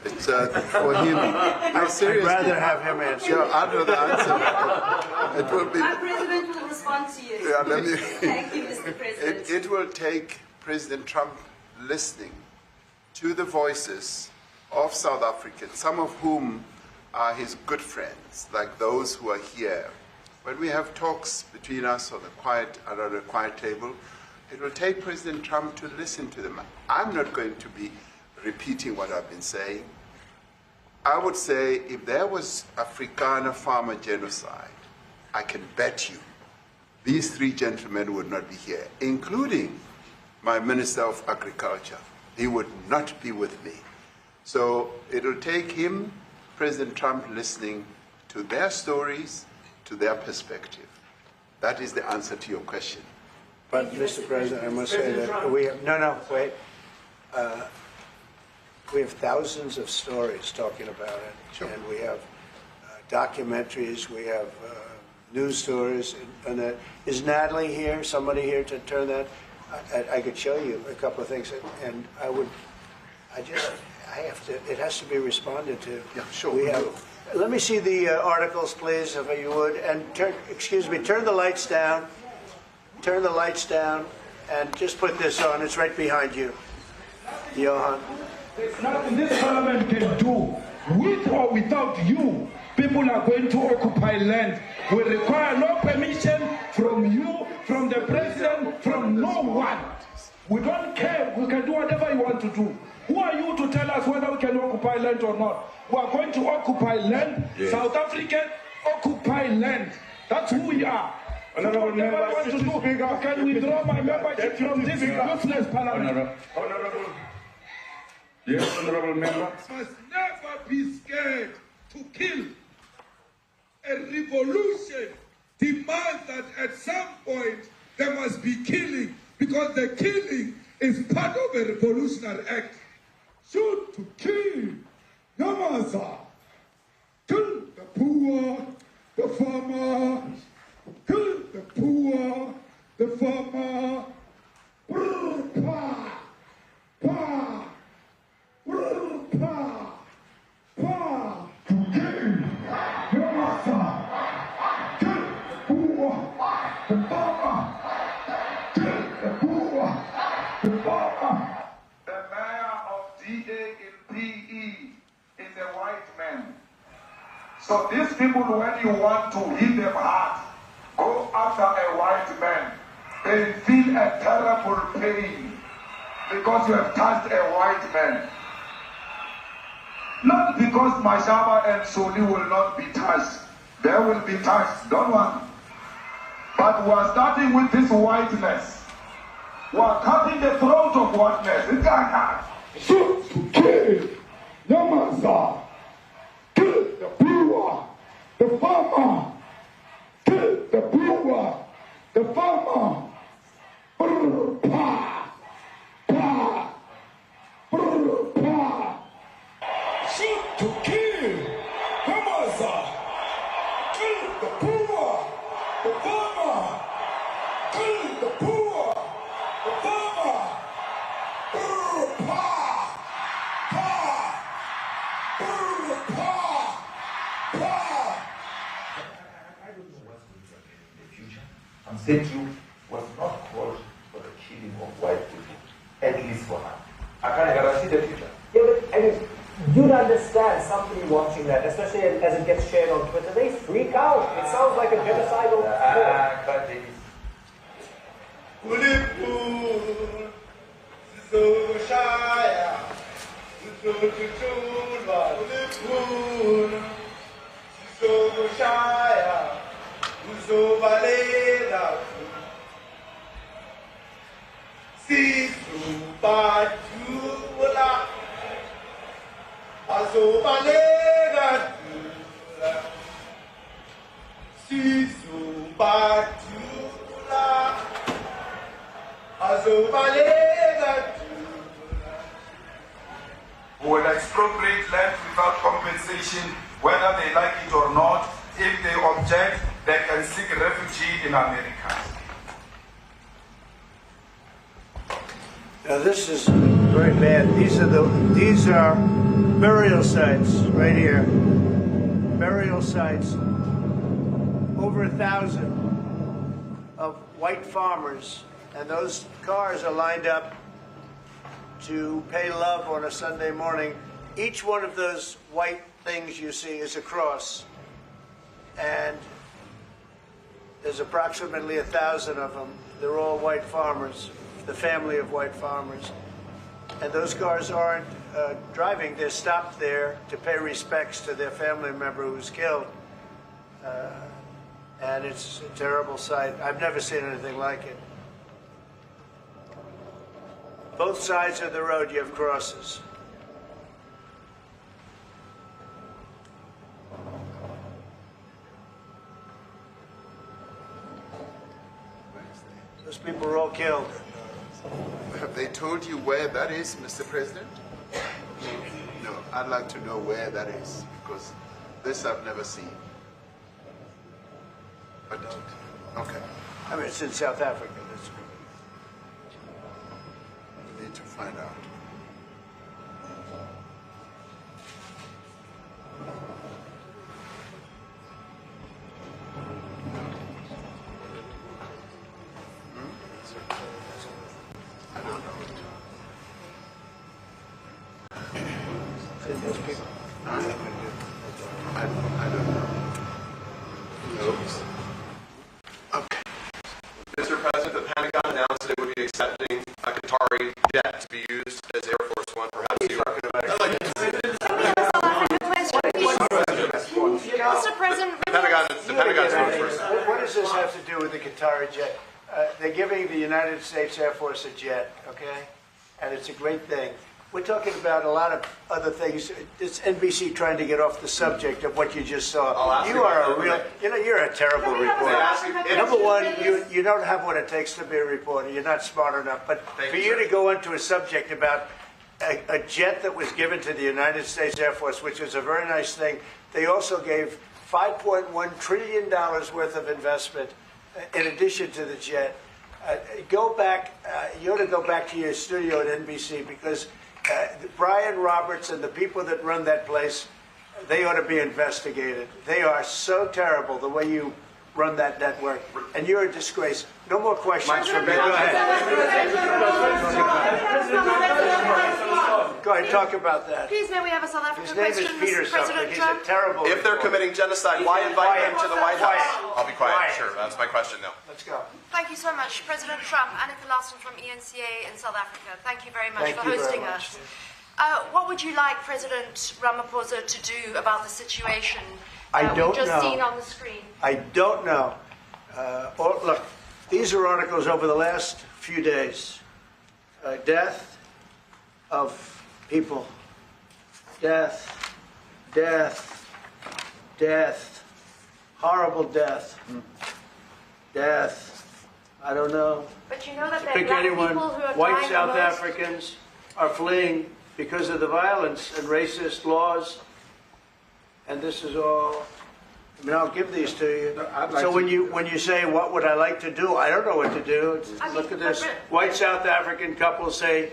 It's for him. I'd rather have him answer. Yeah, I'd rather answer that. It will be. My President will respond to you. Yeah, let me. Thank you, Mr. President. It will take President Trump listening to the voices of South Africans, some of whom are his good friends, like those who are here. When we have talks between us on around a quiet table, it will take President Trump to listen to them. I'm not going to be repeating what I've been saying. I would say if there was Afrikaner farmer genocide, I can bet you these three gentlemen would not be here, including my Minister of Agriculture. He would not be with me. So it'll take him, President Trump, listening to their stories, to their perspective. That is the answer to your question. But, Mr. President, I must say that we have, wait. We have thousands of stories talking about it. Sure. And we have documentaries, we have news stories. And that. Is Natalie here, somebody here to turn that? I could show you a couple of things. And it has to be responded to. Yeah, sure. Let me see the articles, please, if you would. And turn the lights down. Turn the lights down and just put this on. It's right behind you, Johan. There's nothing this parliament can do. With or without you, people are going to occupy land. We require no permission from you, from the president, from no one. We don't care. We can do whatever you want to do. Who are you to tell us whether we can occupy land or not? We are going to occupy land. Yes. South Africa, occupy land. That's who we are. Honorable member, can withdraw my membership from this useless parliament. Honorable. Yes, honorable member. Must never be scared to kill. A revolution demands that at some point there must be killing, because the killing is part of a revolutionary act. Shoot to kill. Yamaza. Kill the poor, the farmer. Kill the poor, the farmer. Pa, pa, pa, pa. To kill. Yamaza. Kill the poor, the farmer. Kill the poor, the farmer. The mayor of DA in PE is a white man. So these people, when you want to hit them hard, go after a white man. They feel a terrible pain because you have touched a white man. Not because Mashaba and Soli will not be touched. They will be touched, don't worry. But we are starting with this whiteness. We are cutting the throat of whiteness. It's like that. Shoot to kill. Yamaza. Kill the poor, the farmer. Kill the poor, the farmer. Pa, pa, pa. Shoot to kill. Yamaza. Kill the poor, the farmer. Kill the poor, the farmer. Pa, pa, pa, pa. I'm saying you was not called for the killing of white people, at least for now. I can't guarantee the future. Yeah, but I mean, you'd understand somebody watching that, especially as it gets shared on Twitter, they freak out. It sounds like a genocidal Sizubajula, azobalega jula. Sizubajula, azobalega jula. Who will expropriate land without compensation, whether they like it or not. If they object, they can seek refuge in America. Now this is very bad. These are burial sites right here. Burial sites. Over 1,000 of white farmers, and those cars are lined up to pay love on a Sunday morning. Each one of those white things you see is a cross, and there's approximately 1,000 of them. They're all white farmers, the family of white farmers. And those cars aren't driving, they're stopped there to pay respects to their family member who's killed. And it's a terrible sight. I've never seen anything like it. Both sides of the road you have crosses. Those people were all killed. Have they told you where that is, Mr. President? No, I'd like to know where that is, because this I've never seen. I don't. Okay. I mean, it's in South Africa. We need to find out. I don't know. I don't know. No. Okay. Mr. President, the Pentagon announced that it would be accepting a Qatari jet to be used as Air Force One. Perhaps you are Mr. President, the Pentagon's vote first. What does this have to do with the Qatari jet? They're giving the United States Air Force a jet, okay? And it's a great thing. We're talking about a lot of other things. It's NBC trying to get off the subject of what you just saw. You are a real, you're a terrible reporter. Number one, you don't have what it takes to be a reporter. You're not smart enough. But for you to go into a subject about a jet that was given to the United States Air Force, which is a very nice thing, they also gave $5.1 trillion worth of investment in addition to the jet. Go back, you ought to go back to your studio at NBC, because Brian Roberts and the people that run that place, they ought to be investigated. They are so terrible the way you run that network, and you're a disgrace. No more questions from me. Go ahead. Go ahead, talk about that. please may we have a South African His name is question, Peter Mr. something. President He's Trump? a terrible If they're reporter. committing genocide, why invite them to the White House? I'll be quiet. Quiet. Sure, that's my question now. Let's go. Thank you so much, President Trump. Annika Larson from ENCA in South Africa. Thank you very much Thank for you very hosting much. us. What would you like President Ramaphosa to do about the situation I don't we've just know. seen on the screen? I don't know. Look, these are articles over the last few days. Death of people. Death. Horrible death. Death. I don't know. But you know that there are Pick black anyone. people who are White dying South the most? Africans are fleeing because of the violence and racist laws. And this is all. I mean, I'll give these to you. So when you say, what would I like to do? I don't know what to do. Look at this. White South African couple say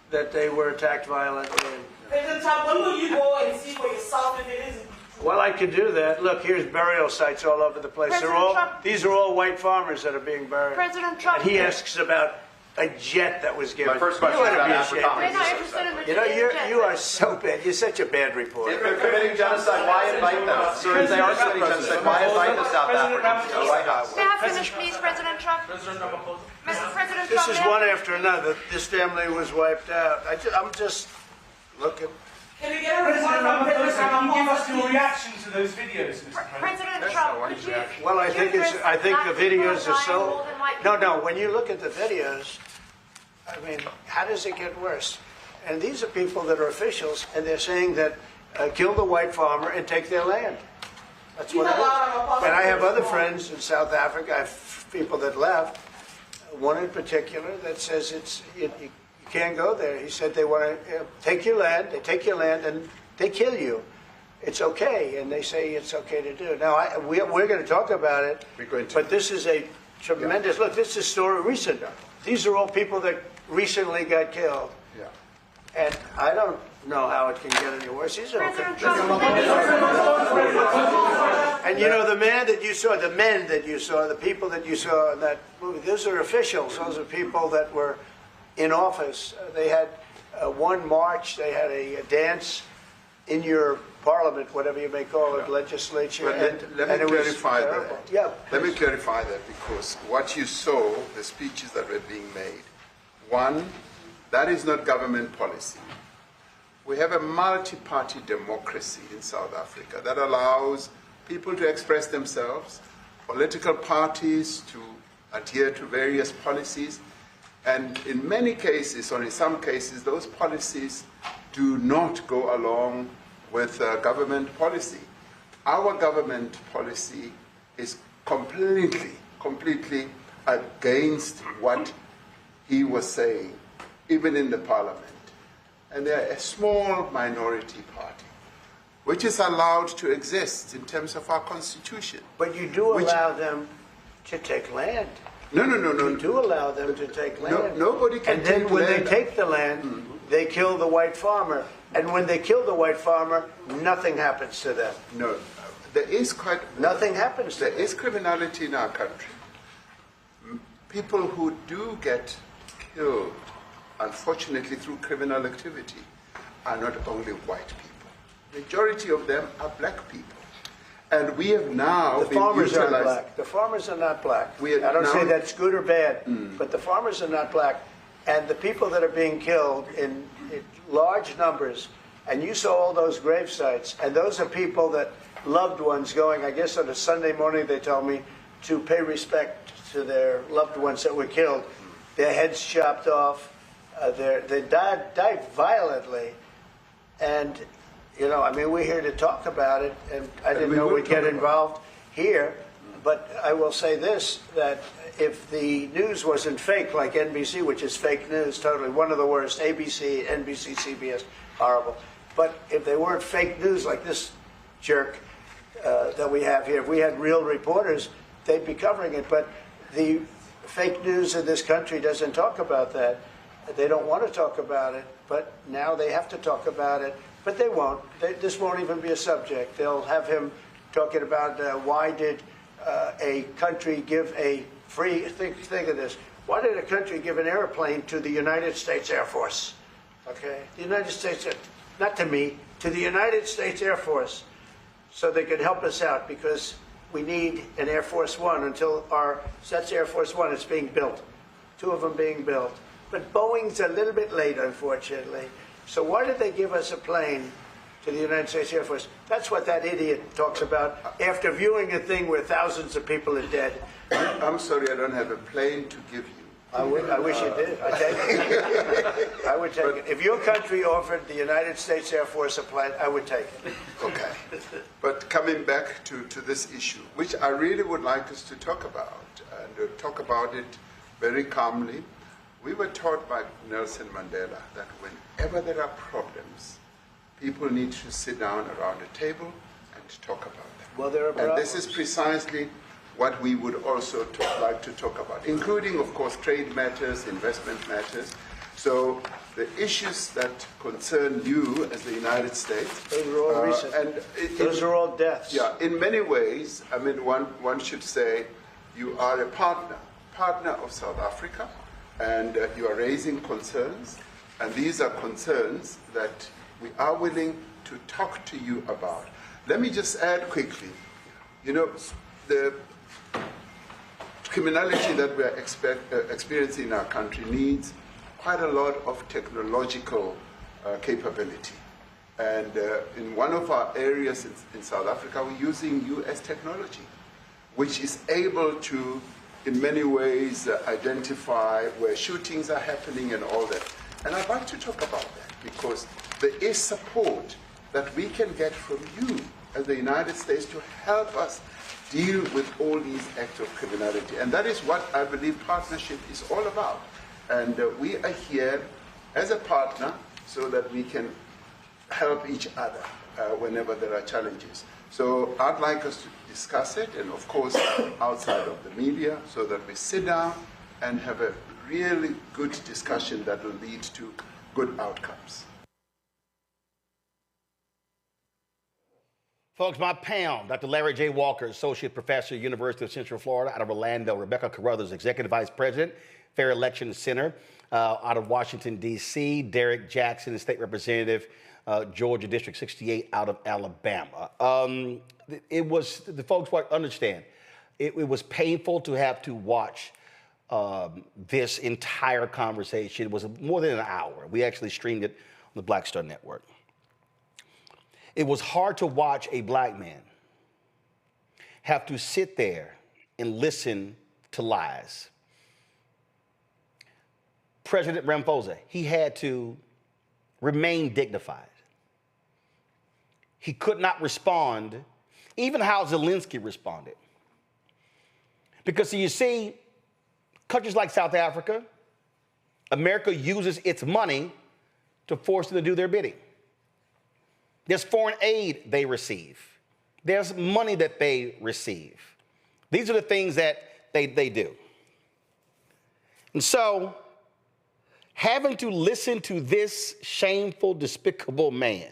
that they were attacked violently. President Trump, when will you go and see for yourself if it is? Well, I can do that. Look, here's burial sites all over the place. These are all white farmers that are being buried. President Trump. And he asks about a jet that was given. My first question You is ought to about be Africa. ashamed. We're not interested in the You are so bad. You're such a bad reporter. If they're committing genocide, why invite them? Sir, if they are committing genocide, why invite the South Africans to the White House? May I finish, please, President Trump? Mr. President This Trump, is may I one finish? after another. This family was wiped out. I'm just looking. Can we get a response from President Can you give us Ramaphosa, your please? reaction to those videos, Mr. President? President Trump, could you? Well, I think the videos are so. More than white people? No. When you look at the videos, I mean, how does it get worse? And these are people that are officials, and they're saying that kill the white farmer and take their land. That's what it is. And I have other friends in South Africa. I have people that left. One in particular that says you can't go there. He said they want to take your land. They take your land and they kill you. It's okay, and they say it's okay to do. Now we're going to talk about it. But this is a tremendous look. This is a story recent. These are all people that recently got killed. Yeah. And I don't know how it can get any worse. These are and you know, the men that you saw, the people that you saw in that movie, those are officials. Those are people that were in office. They had one march. They had a dance in your parliament, whatever you may call it, legislature. Let me clarify that. Yeah. Let me clarify that, because what you saw, the speeches that were being made, one, that is not government policy. We have a multi-party democracy in South Africa that allows people to express themselves, political parties to adhere to various policies, and in many cases, or in some cases, those policies do not go along with government policy. Our government policy is completely against what he was saying, even in the parliament. And they're a small minority party, which is allowed to exist in terms of our constitution. But you do allow them to take land. No. You do allow them to take land. Nobody can take land. And then when they take the land, they kill the white farmer. And when they kill the white farmer, nothing happens to them. No, there is nothing happens to them. There is criminality in our country. People who do get killed, unfortunately, through criminal activity, are not only white people. Majority of them are black people. And we have now the farmers are black. The farmers are not black. I don't say that's good or bad, but the farmers are not black. And the people that are being killed in large numbers, and you saw all those grave sites, and those are people that loved ones going, I guess on a Sunday morning, they told me, to pay respect to their loved ones that were killed. Their heads chopped off. They died violently. And, you know, I mean, we're here to talk about it, and I didn't know we'd get involved here. But I will say this, that if the news wasn't fake, like NBC, which is fake news, totally, one of the worst, ABC, NBC, CBS, horrible. But if they weren't fake news like this jerk that we have here, if we had real reporters, they'd be covering it. But the fake news in this country doesn't talk about that. They don't want to talk about it, but now they have to talk about it. But they won't. This won't even be a subject. They'll have him talking about why did a country give a free, think of this, why did a country give an airplane to the United States Air Force? Okay, the United States, not to me, to the United States Air Force, so they could help us out, because we need an Air Force One until that's Air Force One, it's being built. 2 of them being built. But Boeing's a little bit late, unfortunately. So why did they give us a plane to the United States Air Force? That's what that idiot talks about after viewing a thing where thousands of people are dead. I'm sorry, I don't have a plane to give you. I wish you did. I'd take it. I would take it. If your country offered the United States Air Force a plane, I would take it. Okay. But coming back to this issue, which I really would like us to talk about, and talk about it very calmly. We were taught by Nelson Mandela that whenever there are problems, people need to sit down around a table and talk about them. Well, there are problems. And this is precisely what we would also like to talk about, including, of course, trade matters, investment matters. So the issues that concern you as the United States. Those are all recent. And those are all deaths. Yeah, in many ways, I mean, one should say you are a partner of South Africa, and you are raising concerns, and these are concerns that we are willing to talk to you about. Let me just add quickly, you know, the criminality that we are experiencing in our country needs quite a lot of technological capability. And in one of our areas in South Africa, we're using US technology, which is able to in many ways identify where shootings are happening and all that. And I'd like to talk about that because there is support that we can get from you as the United States to help us deal with all these acts of criminality. And that is what I believe partnership is all about. And we are here as a partner so that we can help each other whenever there are challenges. So I'd like us to discuss it, and of course outside of the media, so that we sit down and have a really good discussion that will lead to good outcomes. Folks, my pound, Dr. Larry J. Walker, Associate Professor, University of Central Florida, out of Orlando. Rebecca Carruthers, Executive Vice President, Fair Election Center, out of Washington, D.C. Derek Jackson, State Representative, Georgia District 68, out of Alabama. It was, the folks understand, it was painful to have to watch this entire conversation. It was more than an hour. We actually streamed it on the Black Star Network. It was hard to watch a black man have to sit there and listen to lies. President Ramaphosa, he had to remain dignified. He could not respond, even how Zelensky responded. Because you see, countries like South Africa, America uses its money to force them to do their bidding. There's foreign aid they receive. There's money that they receive. These are the things that they do. And so, having to listen to this shameful, despicable man,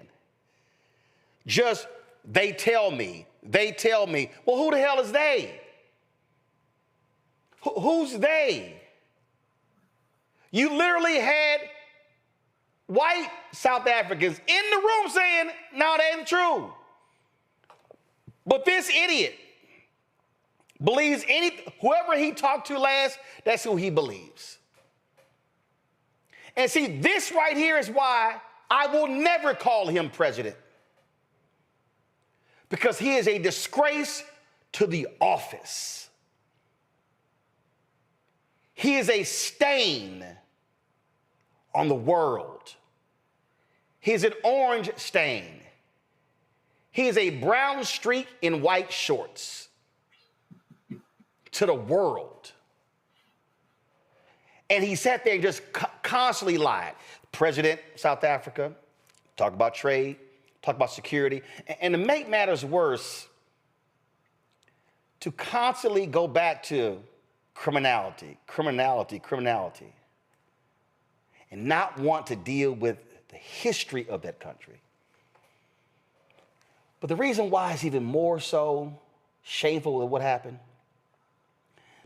just, they tell me, well, who the hell is they? Who's they? You literally had white South Africans in the room saying, no, that ain't true. But this idiot believes whoever he talked to last, that's who he believes. And see, this right here is why I will never call him president. Because he is a disgrace to the office. He is a stain on the world. He is an orange stain. He is a brown streak in white shorts to the world. And he sat there and just constantly lied. President South Africa, talk about trade, talk about security. And to make matters worse, to constantly go back to criminality, and not want to deal with the history of that country. But the reason why it's even more so shameful with what happened,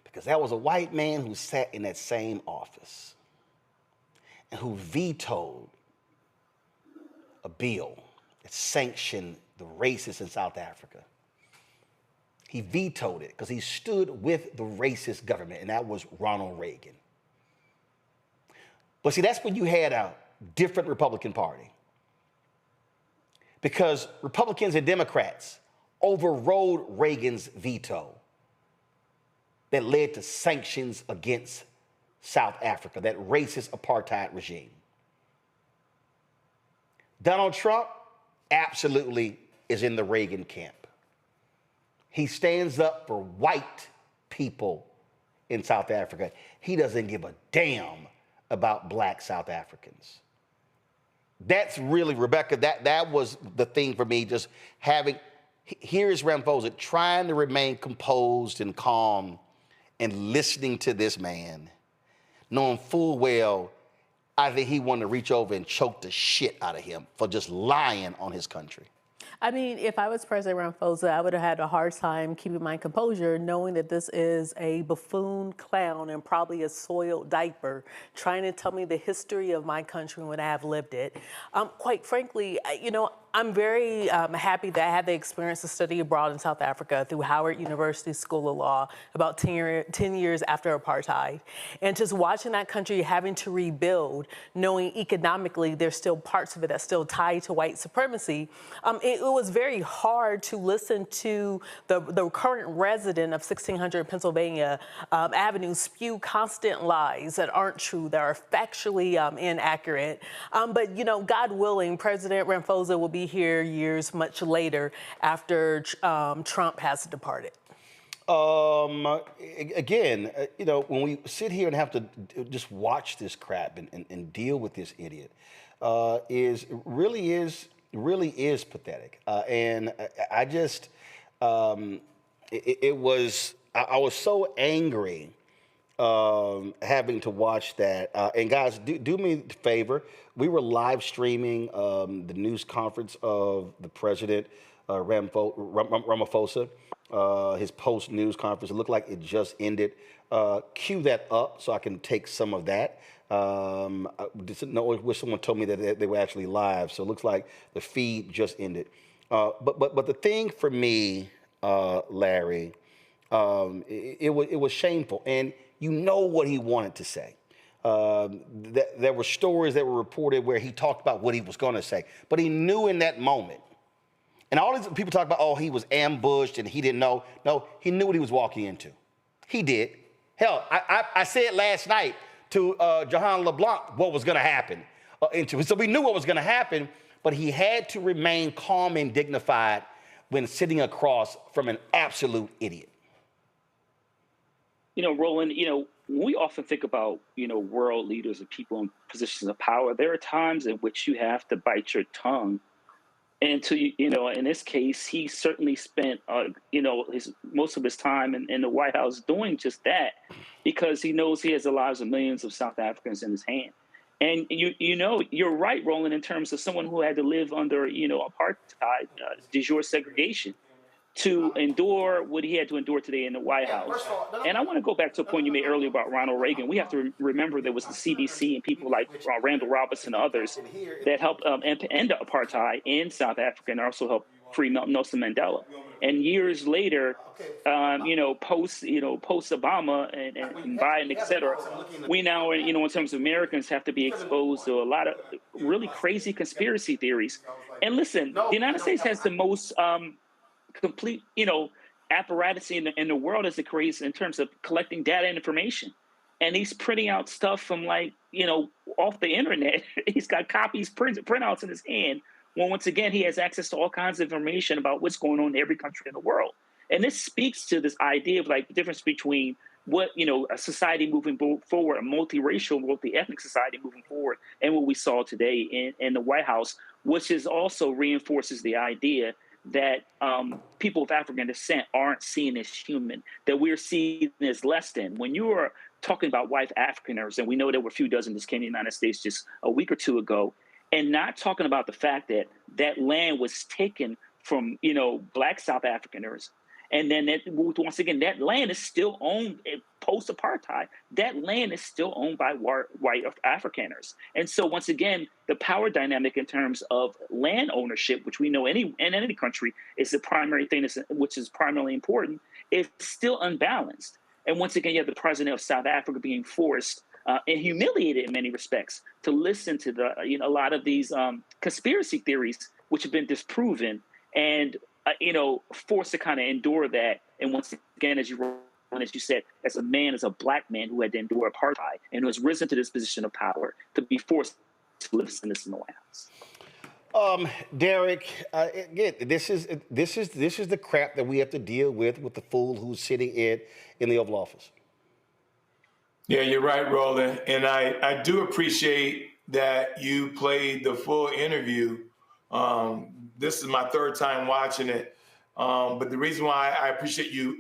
because that was a white man who sat in that same office and who vetoed a bill that sanctioned the racists in South Africa. He vetoed it because he stood with the racist government, and that was Ronald Reagan. But see, that's when you had a different Republican Party. Because Republicans and Democrats overrode Reagan's veto that led to sanctions against South Africa, that racist apartheid regime. Donald Trump absolutely is in the Reagan camp. He stands up for white people in South Africa. He doesn't give a damn about black South Africans. That's really, Rebecca, that was the thing for me, just having, here is Ramaphosa trying to remain composed and calm and listening to this man, knowing full well, I think he wanted to reach over and choke the shit out of him for just lying on his country. I mean, if I was President Ramaphosa, I would have had a hard time keeping my composure, knowing that this is a buffoon clown and probably a soiled diaper trying to tell me the history of my country when I have lived it. Quite frankly, you know, I'm very happy that I had the experience to study abroad in South Africa through Howard University School of Law about 10 years after apartheid. And just watching that country having to rebuild, knowing economically there's still parts of it that's still tied to white supremacy, it was very hard to listen to the current resident of 1600 Pennsylvania Avenue spew constant lies that aren't true, that are factually inaccurate. But, you know, God willing, President Ramaphosa will be here years much later after Trump has departed. Again, you know, when we sit here and have to just watch this crap and deal with this idiot, really is pathetic. And I just, I was so angry having to watch that. And guys, do me a favor. We were live streaming the news conference of the president, Ramaphosa, his post news conference. It looked like it just ended. Cue that up so I can take some of that. I wish someone told me that they were actually live. So it looks like the feed just ended. But the thing for me, Larry, it was shameful. And you know what he wanted to say. There were stories that were reported where he talked about what he was going to say, but he knew in that moment. And all these people talk about, oh, he was ambushed and he didn't know. No, he knew what he was walking into. He did. Hell, I said last night to Jahan LeBlanc what was going to happen. So we knew what was going to happen, but he had to remain calm and dignified when sitting across from an absolute idiot. You know, Roland, you know, when we often think about, you know, world leaders and people in positions of power, there are times in which you have to bite your tongue. And you know, in this case, he certainly spent, you know, most of his time in the White House doing just that, because he knows he has the lives of millions of South Africans in his hand. And you know, you're right, Roland, in terms of someone who had to live under, you know, apartheid, de jure segregation, to endure what he had to endure today in the White House. And I want to go back to a point you made earlier about Ronald Reagan. We have to remember there was the CDC and people like Randall Robinson and others that helped end apartheid in South Africa and also helped free Nelson Mandela. And years later, you know, post Obama and Biden, et cetera, we now, you know, in terms of Americans, have to be exposed to a lot of really crazy conspiracy theories. And listen, the United States has the most complete, you know, apparatus in the world as it creates in terms of collecting data and information. And he's printing out stuff from, like, you know, off the internet. He's got copies, printouts in his hand. When once again, he has access to all kinds of information about what's going on in every country in the world. And this speaks to this idea of, like, the difference between what, you know, a society moving forward, a multiracial, multi-ethnic society moving forward, and what we saw today in the White House, which is also reinforces the idea that people of African descent aren't seen as human, that we're seen as less than. When you are talking about white Afrikaners, and we know there were a few dozen that came to the United States just a week or two ago, and not talking about the fact that that land was taken from, you know, black South Afrikaners. And then once again, that land is still owned post-apartheid. That land is still owned by white Afrikaners. And so once again, the power dynamic in terms of land ownership, which we know in any country is the primary thing which is primarily important, is still unbalanced. And once again, you have the president of South Africa being forced and humiliated in many respects to listen to a lot of these conspiracy theories, which have been disproven, and you know, forced to kind of endure that. And once again, as you said, as a black man who had to endure apartheid and who has risen to this position of power, to be forced to listen to this in the White House. Derek, again, this is the crap that we have to deal with the fool who's sitting in the Oval Office. Yeah, you're right, Roland. And I do appreciate that you played the full interview. This is my third time watching it. But the reason why I appreciate you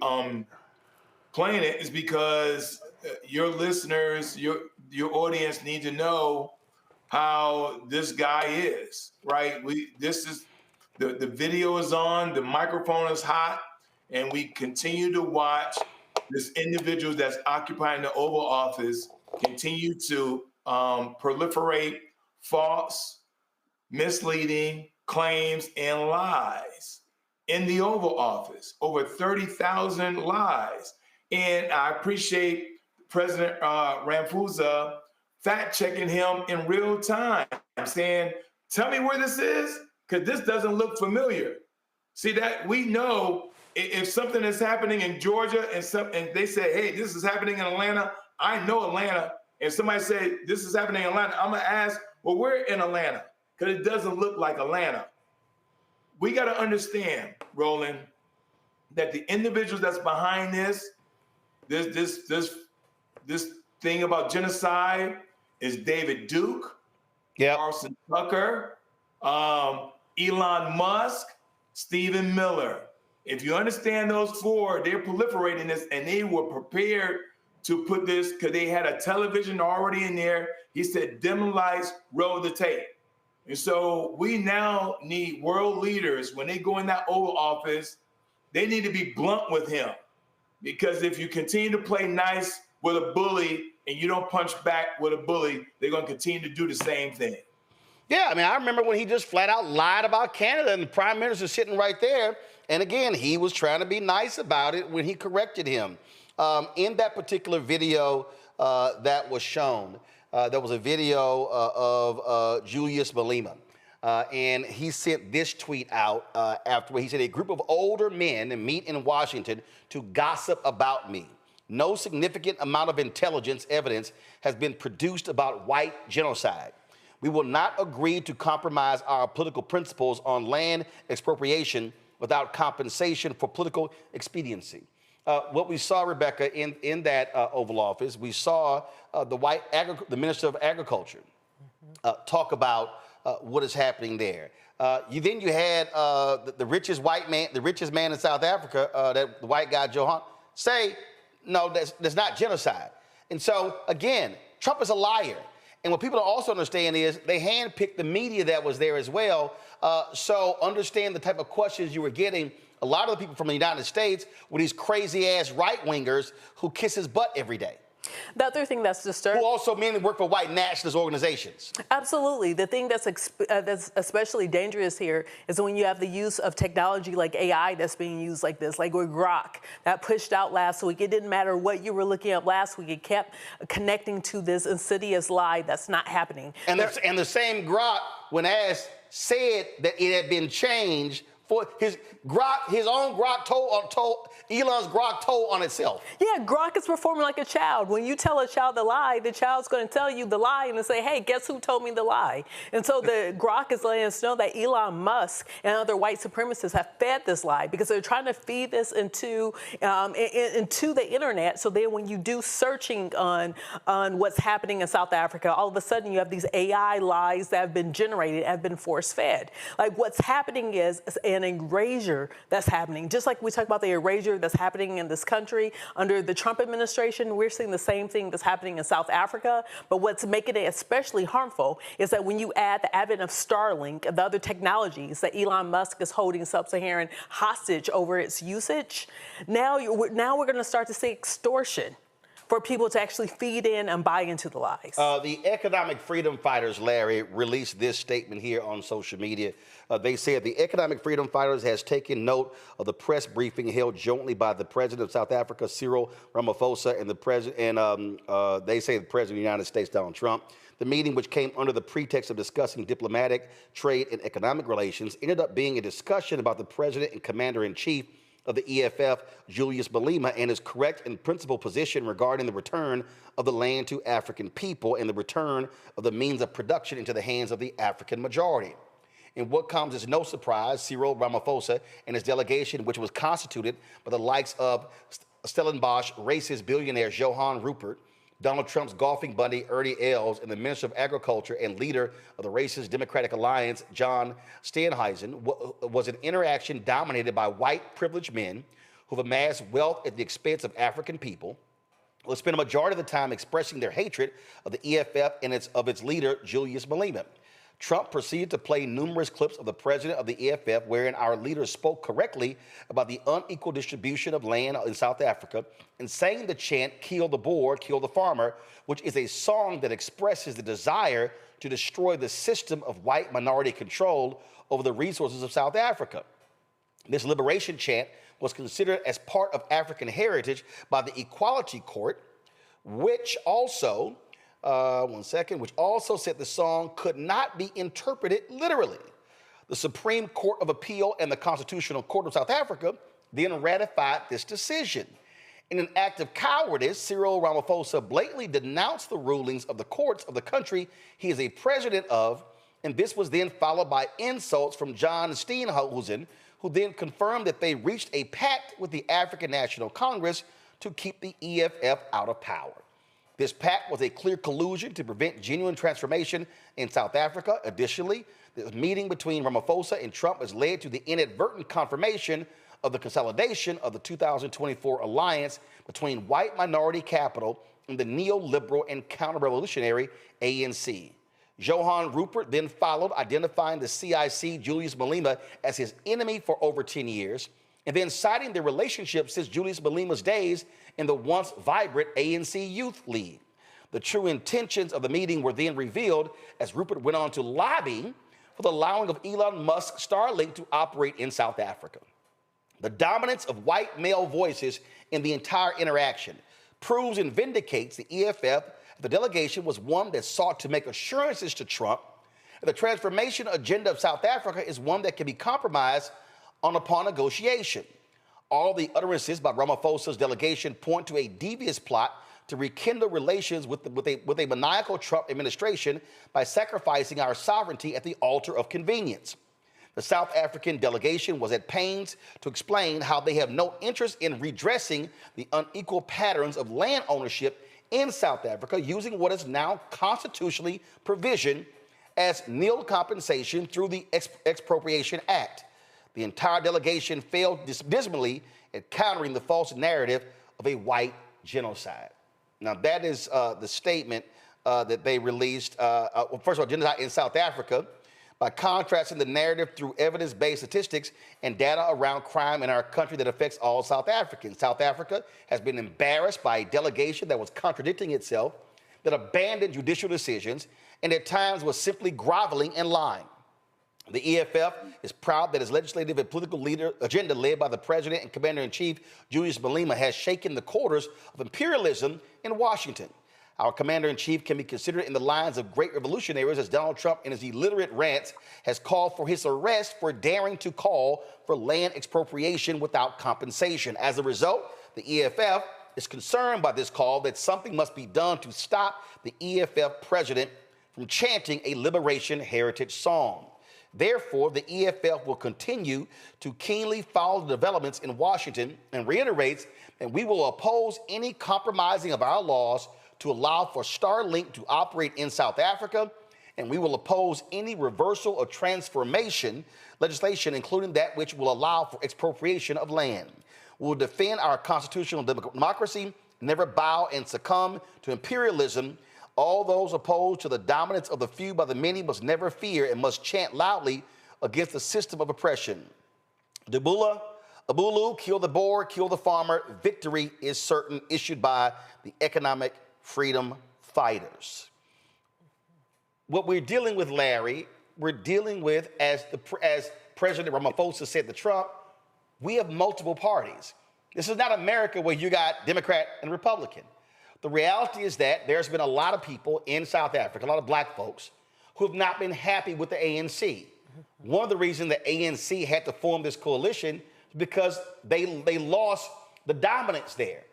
playing it is because your listeners, your audience need to know how this guy is, right? The video is on, the microphone is hot, and we continue to watch this individual that's occupying the Oval Office continue to proliferate false, misleading, claims and lies in the Oval Office, over 30,000 lies. And I appreciate President Ramaphosa fact-checking him in real time, saying, tell me where this is, because this doesn't look familiar. See, that we know if something is happening in Georgia and they say, hey, this is happening in Atlanta, I know Atlanta. If somebody say this is happening in Atlanta, I'm gonna ask, well, where in Atlanta? Because it doesn't look like Atlanta. We gotta understand, Roland, that the individuals that's behind this thing about genocide is David Duke, Carson Tucker, Elon Musk, Stephen Miller. If you understand those four, they're proliferating this, and they were prepared to put this because they had a television already in there. He said, dim lights, roll the tape. And so we now need world leaders, when they go in that Oval Office, they need to be blunt with him. Because if you continue to play nice with a bully and you don't punch back with a bully, they're going to continue to do the same thing. Yeah, I mean, I remember when he just flat out lied about Canada and the prime minister's sitting right there. And again, he was trying to be nice about it when he corrected him. In that particular video that was shown, there was a video of Julius Malema. And he sent this tweet out after he said, a group of older men meet in Washington to gossip about me. No significant amount of intelligence evidence has been produced about white genocide. We will not agree to compromise our political principles on land expropriation without compensation for political expediency. What we saw, Rebecca, in that Oval Office, we saw the Minister of Agriculture talk about what is happening there. Then you had the richest man in South Africa, the white guy, Johan, say, no, that's not genocide. And so, again, Trump is a liar. And what people don't also understand is they handpicked the media that was there as well. So understand the type of questions you were getting. A lot of the people from the United States were these crazy-ass right-wingers who kiss his butt every day. The other thing that's disturbing... Who also mainly work for white nationalist organizations. Absolutely. The thing that's especially dangerous here is when you have the use of technology like AI that's being used like this, like with Grok, that pushed out last week. It didn't matter what you were looking up last week. It kept connecting to this insidious lie that's not happening. And the same Grok, when asked, said that it had been changed for his own Grok told Elon's Grok told on itself. Yeah, Grok is performing like a child. When you tell a child the lie, the child's going to tell you the lie and say, hey, guess who told me the lie? And so the Grok is letting us know that Elon Musk and other white supremacists have fed this lie because they're trying to feed this into the internet. So then when you do searching on what's happening in South Africa, all of a sudden you have these AI lies that have been generated, have been force-fed. Like what's happening is an erasure that's happening. Just like we talk about the erasure that's happening in this country under the Trump administration, we're seeing the same thing that's happening in South Africa. But what's making it especially harmful is that when you add the advent of Starlink and the other technologies that Elon Musk is holding sub-Saharan hostage over its usage, now we're going to start to see extortion for people to actually feed in and buy into the lies. The economic freedom fighters, Larry, released this statement here on social media. They said the economic freedom fighters has taken note of the press briefing held jointly by the president of South Africa, Cyril Ramaphosa, and they say the president of the United States, Donald Trump. The meeting, which came under the pretext of discussing diplomatic, trade, and economic relations, ended up being a discussion about the president and commander-in-chief of the EFF, Julius Malema, and his correct and principled position regarding the return of the land to African people and the return of the means of production into the hands of the African majority. And what comes as no surprise, Cyril Ramaphosa and his delegation, which was constituted by the likes of Stellenbosch racist billionaire Johan Rupert, Donald Trump's golfing buddy Ernie Els, and the Minister of Agriculture and leader of the racist Democratic Alliance, John Steenhuisen, was an interaction dominated by white privileged men who've amassed wealth at the expense of African people, who spent a majority of the time expressing their hatred of the EFF and of its leader, Julius Malema. Trump proceeded to play numerous clips of the president of the EFF wherein our leader spoke correctly about the unequal distribution of land in South Africa and sang the chant, "Kill the Boer, kill the farmer," which is a song that expresses the desire to destroy the system of white minority control over the resources of South Africa. This liberation chant was considered as part of African heritage by the Equality Court, which also, which also said the song could not be interpreted literally. The Supreme Court of Appeal and the Constitutional Court of South Africa then ratified this decision. In an act of cowardice, Cyril Ramaphosa blatantly denounced the rulings of the courts of the country he is a president of, and this was then followed by insults from John Steenhuisen, who then confirmed that they reached a pact with the African National Congress to keep the EFF out of power. This pact was a clear collusion to prevent genuine transformation in South Africa. Additionally, the meeting between Ramaphosa and Trump has led to the inadvertent confirmation of the consolidation of the 2024 alliance between white minority capital and the neoliberal and counter-revolutionary ANC. Johann Rupert then followed, identifying the CIC Julius Malema as his enemy for over 10 years, and then citing their relationship since Julius Malema's days in the once vibrant ANC Youth League. The true intentions of the meeting were then revealed as Rupert went on to lobby for the allowing of Elon Musk's Starlink to operate in South Africa. The dominance of white male voices in the entire interaction proves and vindicates the EFF. The delegation was one that sought to make assurances to Trump that the transformation agenda of South Africa is one that can be compromised upon negotiation. All the utterances by Ramaphosa's delegation point to a devious plot to rekindle relations with a maniacal Trump administration by sacrificing our sovereignty at the altar of convenience. The South African delegation was at pains to explain how they have no interest in redressing the unequal patterns of land ownership in South Africa using what is now constitutionally provisioned as nil compensation through the Expropriation Act. The entire delegation failed dismally at countering the false narrative of a white genocide. Now, that is the statement that they released, first of all, genocide in South Africa, by contrasting the narrative through evidence-based statistics and data around crime in our country that affects all South Africans. South Africa has been embarrassed by a delegation that was contradicting itself, that abandoned judicial decisions, and at times was simply groveling and lying. The EFF is proud that its legislative and political agenda led by the President and Commander-in-Chief Julius Malema has shaken the quarters of imperialism in Washington. Our Commander-in-Chief can be considered in the lines of great revolutionaries, as Donald Trump in his illiterate rants has called for his arrest for daring to call for land expropriation without compensation. As a result, the EFF is concerned by this call that something must be done to stop the EFF president from chanting a liberation heritage song. Therefore, the EFF will continue to keenly follow the developments in Washington and reiterates that we will oppose any compromising of our laws to allow for Starlink to operate in South Africa, and we will oppose any reversal or transformation legislation, including that which will allow for expropriation of land. We will defend our constitutional democracy, never bow and succumb to imperialism. All those opposed to the dominance of the few by the many must never fear and must chant loudly against the system of oppression. Abulu, kill the boer, kill the farmer, victory is certain, issued by the economic freedom fighters. What we're dealing with, Larry, we're dealing with, as President Ramaphosa said to Trump, we have multiple parties. This is not America where you got Democrat and Republican. The reality is that there's been a lot of people in South Africa, a lot of black folks, who have not been happy with the ANC. One of the reasons the ANC had to form this coalition is because they lost the dominance there.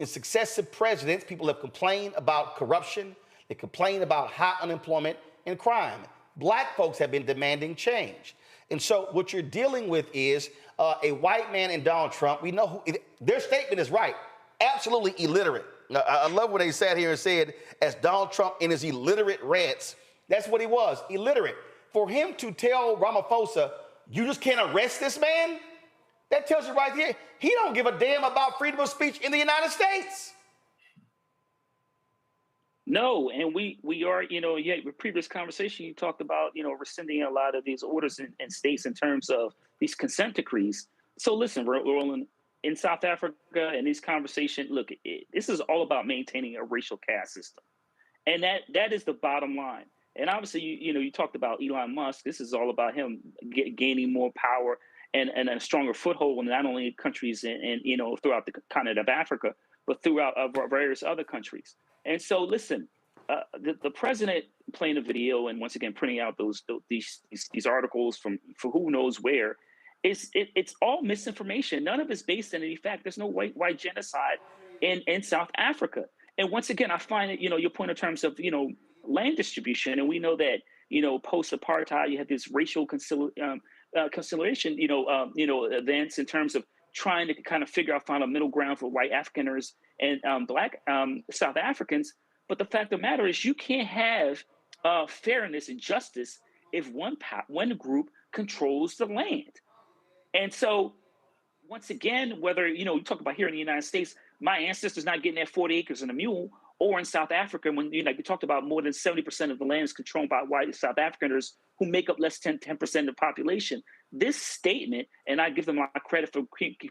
In successive presidents, people have complained about corruption, they complain about high unemployment and crime. Black folks have been demanding change. And so what you're dealing with is a white man in Donald Trump. We know their statement is right, absolutely illiterate. I love when they sat here and said, as Donald Trump in his illiterate rants, that's what he was, illiterate. For him to tell Ramaphosa, you just can't arrest this man, that tells you right here, he don't give a damn about freedom of speech in the United States. No, and we are, with previous conversation, you talked about, rescinding a lot of these orders in states in terms of these consent decrees. So listen, Roland, in South Africa, in these conversations, look, this is all about maintaining a racial caste system. And that is the bottom line. And obviously, you talked about Elon Musk. This is all about him gaining more power and a stronger foothold in not only countries and throughout the continent of Africa, but throughout various other countries. And so, listen, the president playing a video and once again printing out these articles from who knows where, it's all misinformation. None of it's based on any fact. There's no white genocide in South Africa. And once again, I find that your point in terms of land distribution, and we know that post-apartheid you had this racial conciliation events in terms of trying to kind of find a middle ground for white Afrikaners and black South Africans. But the fact of the matter is, you can't have fairness and justice if one group controls the land. And so, once again, whether you talk about here in the United States, my ancestors not getting that 40 acres and a mule, or in South Africa, when we talked about more than 70% of the land is controlled by white South Afrikaners who make up less than 10% of the population. This statement, and I give them a lot of credit for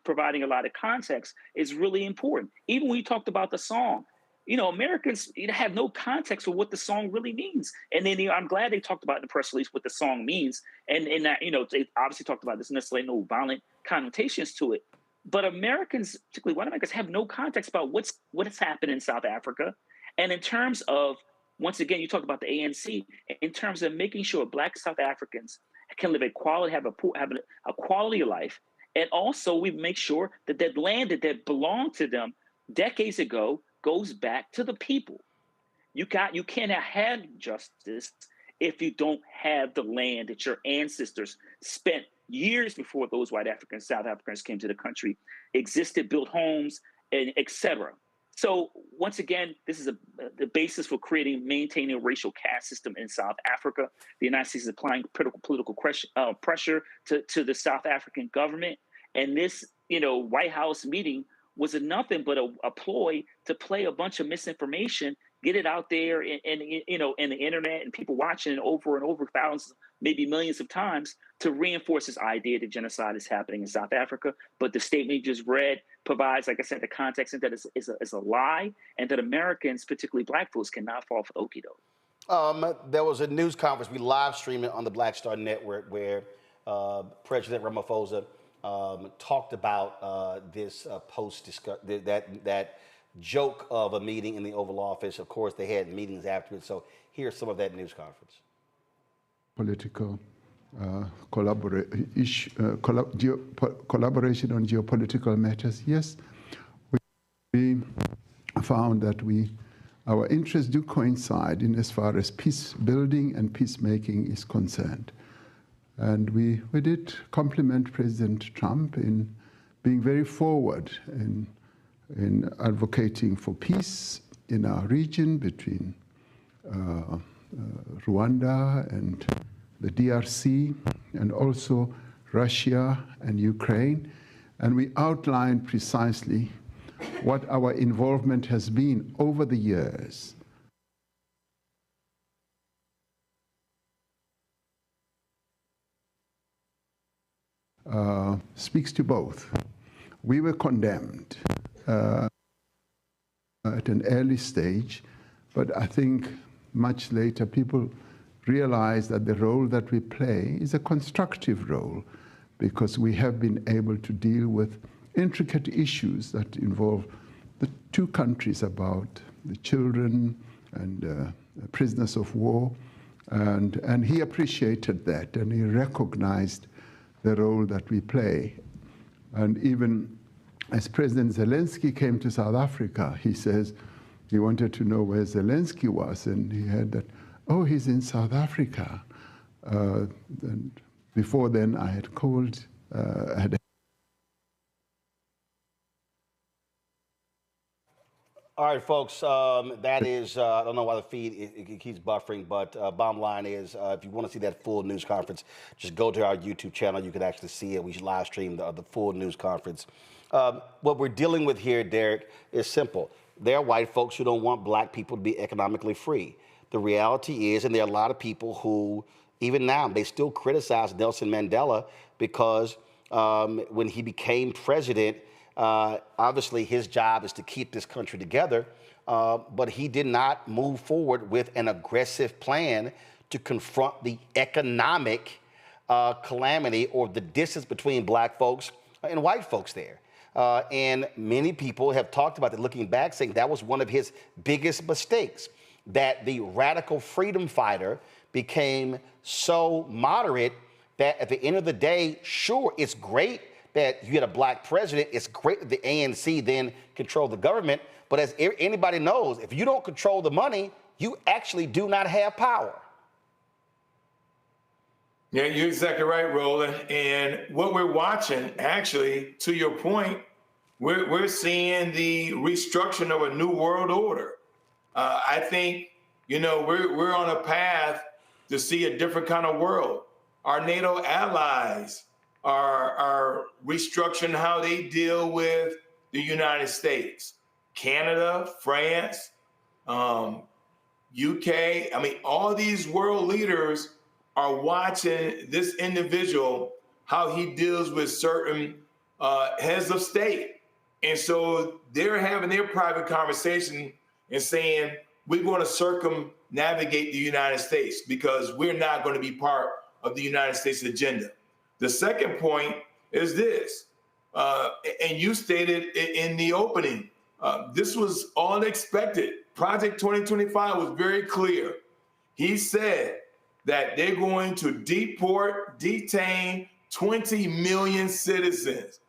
providing a lot of context, is really important. Even when you talked about the song, Americans have no context for what the song really means. And then I'm glad they talked about in the press release what the song means, and that they obviously talked about this necessarily no violent connotations to it. But Americans, particularly white Americans, have no context about what has happened in South Africa. And in terms of, once again, you talked about the ANC, in terms of making sure black South Africans can live have a quality of life. And also we make sure that that land that belonged to them decades ago goes back to the people. You cannot have justice if you don't have the land that your ancestors spent years before those white South Africans came to the country, existed, built homes, and etc. So once again, this is the basis for maintaining a racial caste system in South Africa. The United States is applying political pressure to the South African government. And this, White House meeting was nothing but a ploy to play a bunch of misinformation, get it out there in the internet and people watching it over and over thousands, maybe millions of times to reinforce this idea that genocide is happening in South Africa. But the statement you just read provides, like I said, the context that is a lie, and that Americans, particularly black folks, cannot fall for the okie doke. There was a news conference, we live streamed it on the Black Star Network, where President Ramaphosa talked about this that joke of a meeting in the Oval Office. Of course, they had meetings afterwards. So here's some of that news conference. Political collaboration on geopolitical matters. Yes, we found that our interests do coincide in as far as peace building and peacemaking is concerned. And we did compliment President Trump in being very forward in advocating for peace in our region between Rwanda and the DRC, and also Russia and Ukraine. And we outlined precisely what our involvement has been over the years. Speaks to both. We were condemned at an early stage, but I think much later people realize that the role that we play is a constructive role, because we have been able to deal with intricate issues that involve the two countries, about the children and prisoners of war, and he appreciated that, and he recognized the role that we play. And even as President Zelensky came to South Africa, he says he wanted to know where Zelensky was, and he heard that, oh, he's in South Africa. And before then, I had called, All right, folks, that is, I don't know why the feed it keeps buffering, but bottom line is, if you want to see that full news conference, just go to our YouTube channel. You can actually see it. We should live stream the full news conference. What we're dealing with here, Derek, is simple. There are white folks who don't want black people to be economically free. The reality is, and there are a lot of people who, even now, they still criticize Nelson Mandela because when he became president, obviously his job is to keep this country together, but he did not move forward with an aggressive plan to confront the economic calamity or the distance between black folks and white folks there. And many people have talked about that, looking back, saying that was one of his biggest mistakes, that the radical freedom fighter became so moderate that at the end of the day, sure, it's great that you had a black president. It's great that the ANC then controlled the government. But as anybody knows, if you don't control the money, you actually do not have power. Yeah, you're exactly right, Roland. And what we're watching, actually, to your point, we're seeing the restructuring of a new world order. I think, you know, we're on a path to see a different kind of world. Our NATO allies are restructuring how they deal with the United States, Canada, France, UK. I mean, all these world leaders are watching this individual, how he deals with certain heads of state. And so they're having their private conversation and saying, we're going to circumnavigate the United States because we're not going to be part of the United States agenda. The second point is this, and you stated in the opening, this was all expected. Project 2025 was very clear. He said that they're going to deport, detain 20 million citizens.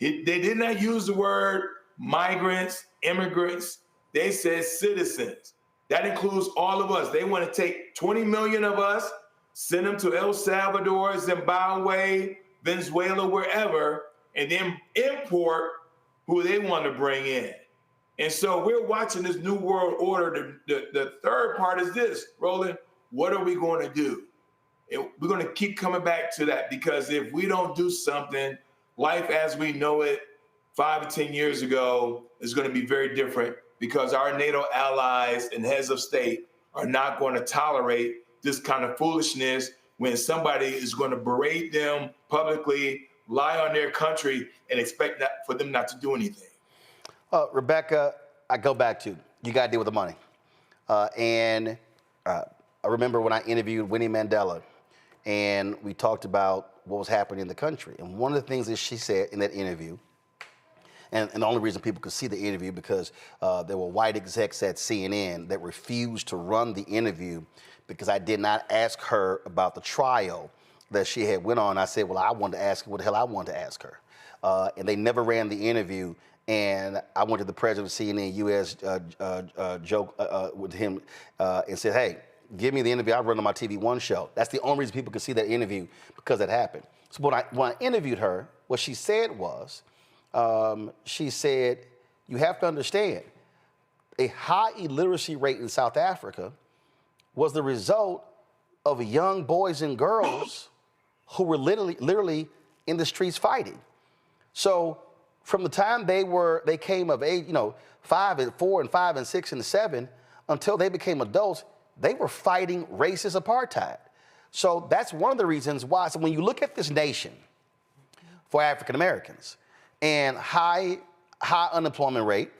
They did not use the word migrants, immigrants. They said citizens. That includes all of us. They want to take 20 million of us, send them to El Salvador, Zimbabwe, Venezuela, wherever, and then import who they want to bring in. And so we're watching this new world order. The third part is this, Roland, what are we going to do? We're going to keep coming back to that, because if we don't do something, life as we know it 5 to 10 years ago is going to be very different, because our NATO allies and heads of state are not going to tolerate this kind of foolishness when somebody is going to berate them publicly, lie on their country, and expect that for them not to do anything. Rebecca, I go back to, you got to deal with the money. I remember when I interviewed Winnie Mandela, and we talked about what was happening in the country. And one of the things that she said in that interview, and the only reason people could see the interview because there were white execs at CNN that refused to run the interview because I did not ask her about the trial that she had went on. I said, well, I wanted to ask her what the hell I wanted to ask her. And they never ran the interview. And I went to the president of CNN US joke with him and said, hey, give me the interview. I run on my TV One show. That's the only reason people could see that interview, because that happened. So when I interviewed her, what she said was, she said, you have to understand, a high illiteracy rate in South Africa was the result of young boys and girls who were literally in the streets fighting. So from the time they came of age, 4 and 5 and 6 and 7, until they became adults, they were fighting racist apartheid. So that's one of the reasons why. So when you look at this nation for African Americans, and high unemployment rate,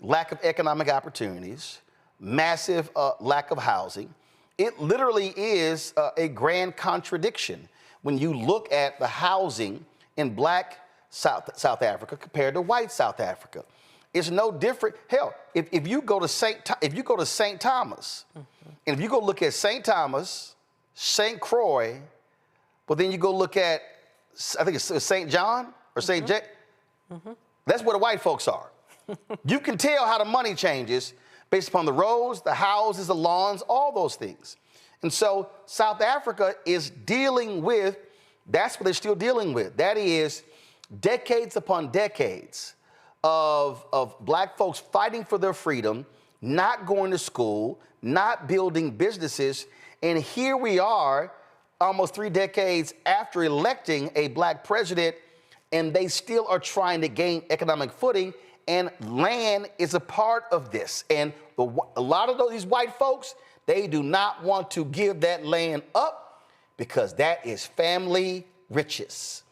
lack of economic opportunities, massive lack of housing, it literally is a grand contradiction when you look at the housing in black South Africa compared to white South Africa. It's no different. Hell, if you go to St. Thomas, and if you go look at St. Thomas, St. Croix, but then you go look at, I think it's St. John or St. James, that's where the white folks are. You can tell how the money changes based upon the roads, the houses, the lawns, all those things. And so South Africa is dealing with, that's what they're still dealing with. That is decades upon decades of black folks fighting for their freedom, not going to school, not building businesses. And here we are almost 3 decades after electing a black president, and they still are trying to gain economic footing, and land is a part of this. And a lot of these white folks, they do not want to give that land up because that is family riches.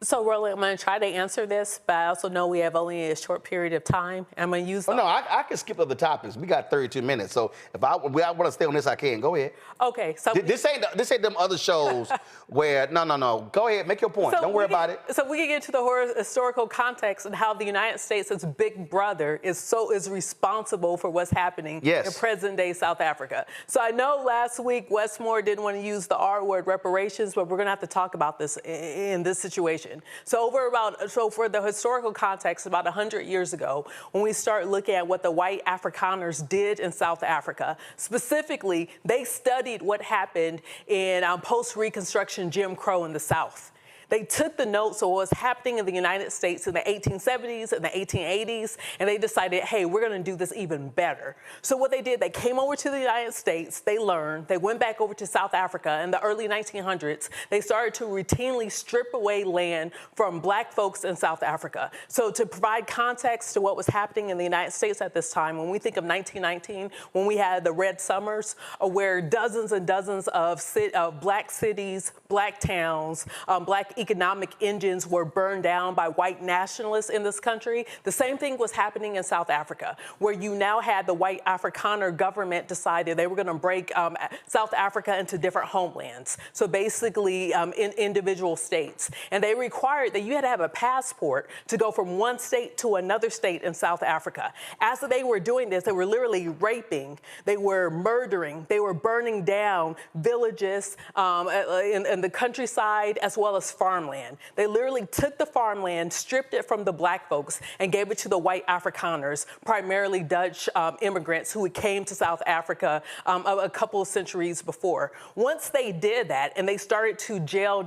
So, Roland, I'm going to try to answer this, but I also know we have only a short period of time. I'm going to use. Oh, no, I can skip other topics. We got 32 minutes, so if I want to stay on this, I can. Go ahead. Okay, so this ain't them other shows where no. Go ahead, make your point. Don't worry about it. So we can get to the historical context and how the United States, as big brother, is responsible for what's happening in present-day South Africa. So I know last week Westmore didn't want to use the R word, reparations, but we're going to have to talk about this in this situation. So for the historical context, about 100 years ago, when we start looking at what the white Afrikaners did in South Africa, specifically, they studied what happened in post-Reconstruction Jim Crow in the South. They took the notes of what was happening in the United States in the 1870s and the 1880s, and they decided, hey, we're going to do this even better. So what they did, they came over to the United States, they learned, they went back over to South Africa in the early 1900s. They started to routinely strip away land from black folks in South Africa. So to provide context to what was happening in the United States at this time, when we think of 1919, when we had the Red Summers, where dozens and dozens of black cities, black towns, black economic engines were burned down by white nationalists in this country. The same thing was happening in South Africa, where you now had the white Afrikaner government decided they were going to break South Africa into different homelands. So basically in individual states. And they required that you had to have a passport to go from one state to another state in South Africa. As they were doing this, they were literally raping, they were murdering, they were burning down villages in the countryside as well as farmland. They literally took the farmland, stripped it from the black folks, and gave it to the white Afrikaners, primarily Dutch immigrants who came to South Africa a couple of centuries before. Once they did that and they started to jail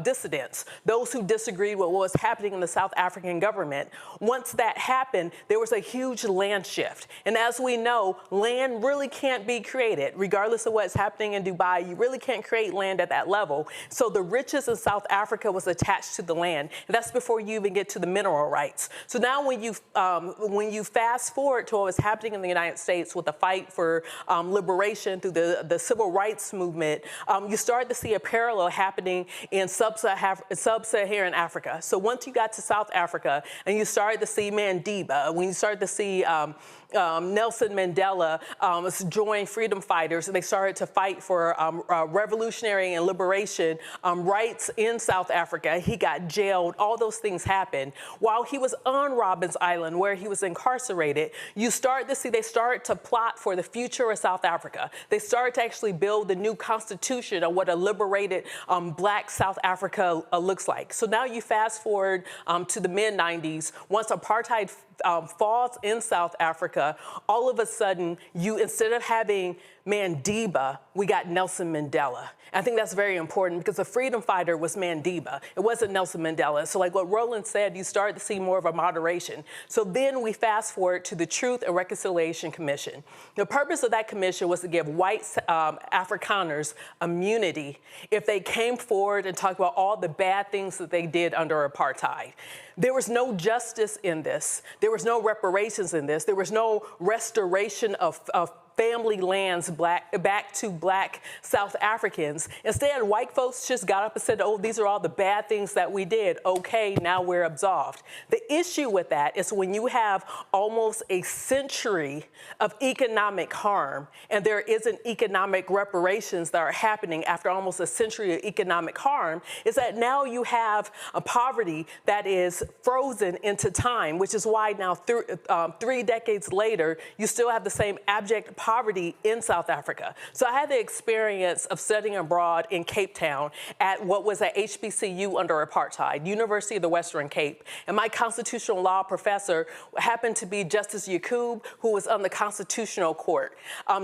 dissidents, those who disagreed with what was happening in the South African government, once that happened, there was a huge land shift. And as we know, land really can't be created. Regardless of what's happening in Dubai, you really can't create land at that level. So the riches in South Africa was attached to the land. And that's before you even get to the mineral rights. So now when you fast forward to what was happening in the United States with the fight for liberation through the civil rights movement, you start to see a parallel happening in sub-Saharan Africa. So once you got to South Africa and you started to see Mandela, when you started to see Nelson Mandela joined freedom fighters, and they started to fight for revolutionary and liberation rights in South Africa. He got jailed. All those things happened. While he was on Robben Island, where he was incarcerated, you start to see they started to plot for the future of South Africa. They started to actually build the new constitution of what a liberated black South Africa looks like. So now you fast forward to the mid-90s. Once apartheid falls in South Africa, all of a sudden, instead of having Mandela, we got Nelson Mandela. I think that's very important because the freedom fighter was Mandela. It wasn't Nelson Mandela. So like what Roland said, you start to see more of a moderation. So then we fast forward to the Truth and Reconciliation Commission. The purpose of that commission was to give white Afrikaners immunity if they came forward and talked about all the bad things that they did under apartheid. There was no justice in this. There was no reparations in this. There was no restoration of family lands back to black South Africans. Instead, white folks just got up and said, oh, these are all the bad things that we did. Okay, now we're absolved. The issue with that is when you have almost a century of economic harm and there isn't economic reparations that are happening after almost a century of economic harm, is that now you have a poverty that is frozen into time, which is why now 3 decades later, you still have the same abject poverty in South Africa. So I had the experience of studying abroad in Cape Town at what was at HBCU under apartheid, University of the Western Cape. And my constitutional law professor happened to be Justice Yaqub, who was on the Constitutional Court.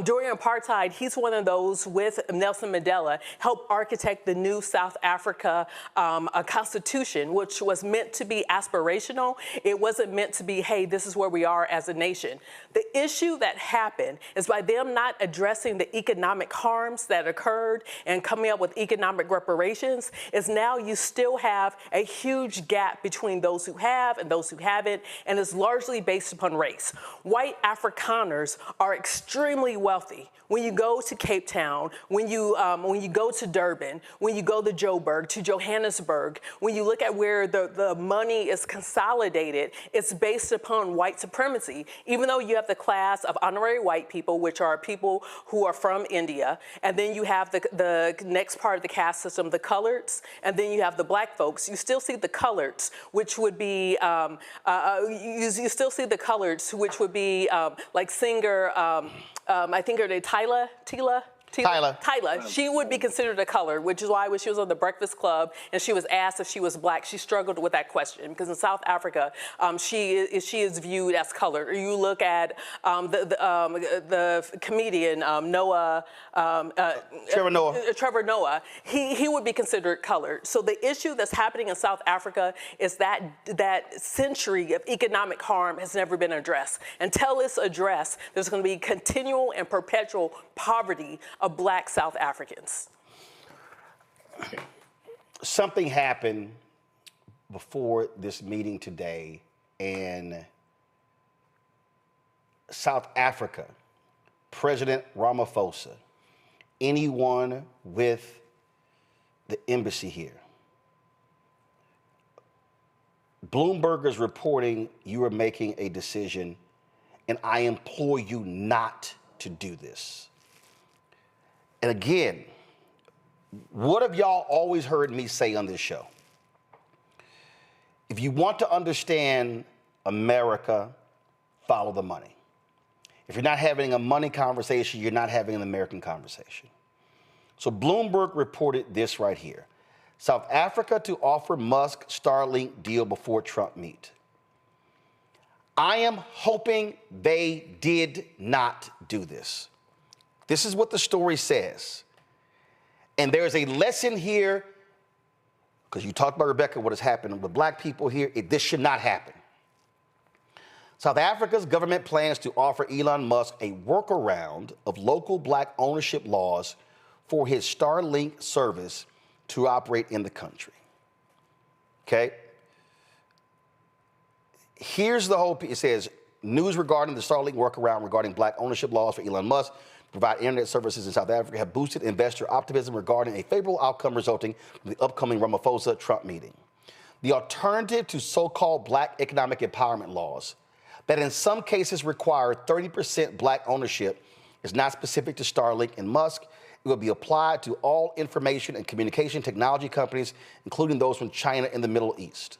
During apartheid, he's one of those with Nelson Mandela, helped architect the new South Africa constitution, which was meant to be aspirational. It wasn't meant to be, hey, this is where we are as a nation. The issue that happened is by them not addressing the economic harms that occurred and coming up with economic reparations is now you still have a huge gap between those who have and those who haven't, and it's largely based upon race. White Afrikaners are extremely wealthy. When you go to Cape Town, when you go to Durban, when you go to Joburg, to Johannesburg, when you look at where the money is consolidated, it's based upon white supremacy. Even though you have the class of honorary white people, which are people who are from India, and then you have the next part of the caste system, the coloreds, and then you have the black folks, you still see the coloreds, which would be, you still see the coloreds, which would be like singer, I think her name Tyla, she would be considered a colored, which is why when she was on the Breakfast Club and she was asked if she was black, she struggled with that question because in South Africa, she is viewed as colored. Or you look at the comedian Trevor Noah, he would be considered colored. So the issue that's happening in South Africa is that century of economic harm has never been addressed. Until it's addressed, there's going to be continual and perpetual poverty of black South Africans. Something happened before this meeting today, and South Africa, President Ramaphosa, anyone with the embassy here, Bloomberg is reporting you are making a decision, and I implore you not to do this. And again, what have y'all always heard me say on this show? If you want to understand America, follow the money. If you're not having a money conversation, you're not having an American conversation. So Bloomberg reported this right here. South Africa to offer Musk Starlink deal before Trump meet. I am hoping they did not do this. This is what the story says. And there's a lesson here, because you talked about, Rebecca, what has happened with black people here. This should not happen. South Africa's government plans to offer Elon Musk a workaround of local black ownership laws for his Starlink service to operate in the country. Okay? Here's the whole piece. It says, news regarding the Starlink workaround regarding black ownership laws for Elon Musk to provide internet services in South Africa have boosted investor optimism regarding a favorable outcome resulting from the upcoming Ramaphosa-Trump meeting. The alternative to so-called black economic empowerment laws that in some cases require 30% black ownership is not specific to Starlink and Musk. It will be applied to all information and communication technology companies, including those from China and the Middle East.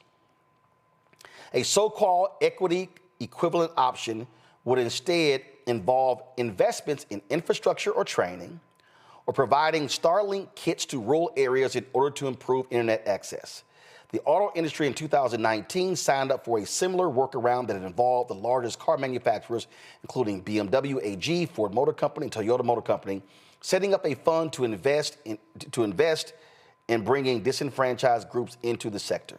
A so-called equity equivalent option would instead involve investments in infrastructure or training, or providing Starlink kits to rural areas in order to improve internet access. The auto industry in 2019 signed up for a similar workaround that involved the largest car manufacturers, including BMW AG, Ford Motor Company, and Toyota Motor Company, setting up a fund to invest in bringing disenfranchised groups into the sector.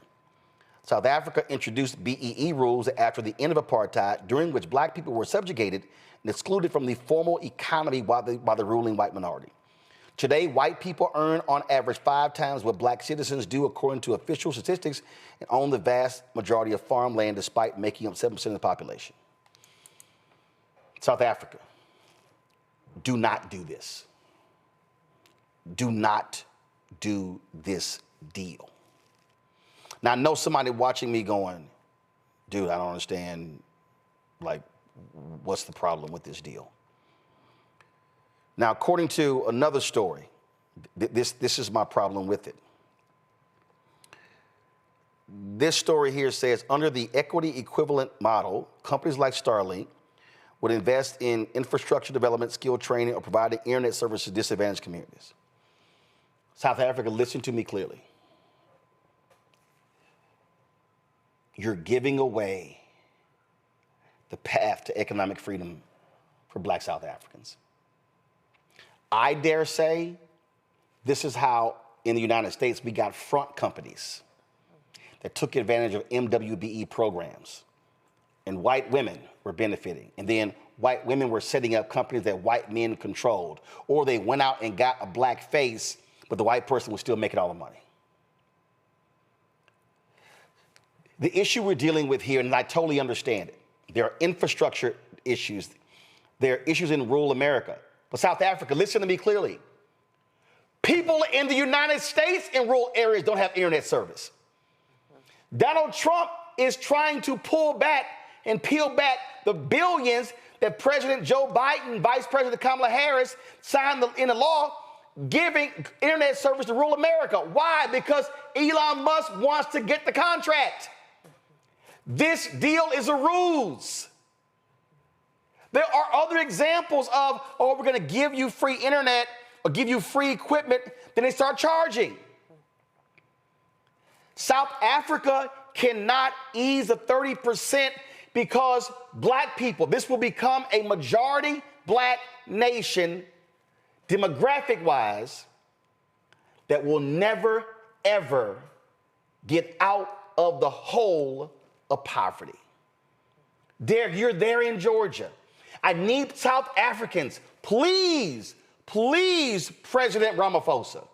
South Africa introduced BEE rules after the end of apartheid, during which black people were subjugated and excluded from the formal economy by the ruling white minority. Today, white people earn on average 5 times what black citizens do according to official statistics and own the vast majority of farmland despite making up 7% of the population. South Africa, do not do this. Do not do this deal. Now, I know somebody watching me going, dude, I don't understand, like, what's the problem with this deal? Now, according to another story, this is my problem with it. This story here says, under the equity equivalent model, companies like Starlink would invest in infrastructure development, skill training, or providing internet services to disadvantaged communities. South Africa, listen to me clearly. You're giving away the path to economic freedom for black South Africans. I dare say this is how, in the United States, we got front companies that took advantage of MWBE programs, and white women were benefiting, and then white women were setting up companies that white men controlled, or they went out and got a black face, but the white person was still making all the money. The issue we're dealing with here, and I totally understand it, there are infrastructure issues. There are issues in rural America. But South Africa, listen to me clearly. People in the United States in rural areas don't have internet service. Donald Trump is trying to pull back and peel back the billions that President Joe Biden, Vice President Kamala Harris signed into law, giving internet service to rural America. Why? Because Elon Musk wants to get the contract. This deal is a ruse. There are other examples of, oh, we're going to give you free internet or give you free equipment, then they start charging. South Africa cannot ease the 30% because black people, this will become a majority black nation, demographic-wise, that will never, ever get out of the hole of poverty. Derek, you're there in Georgia. I need South Africans, please, please, President Ramaphosa,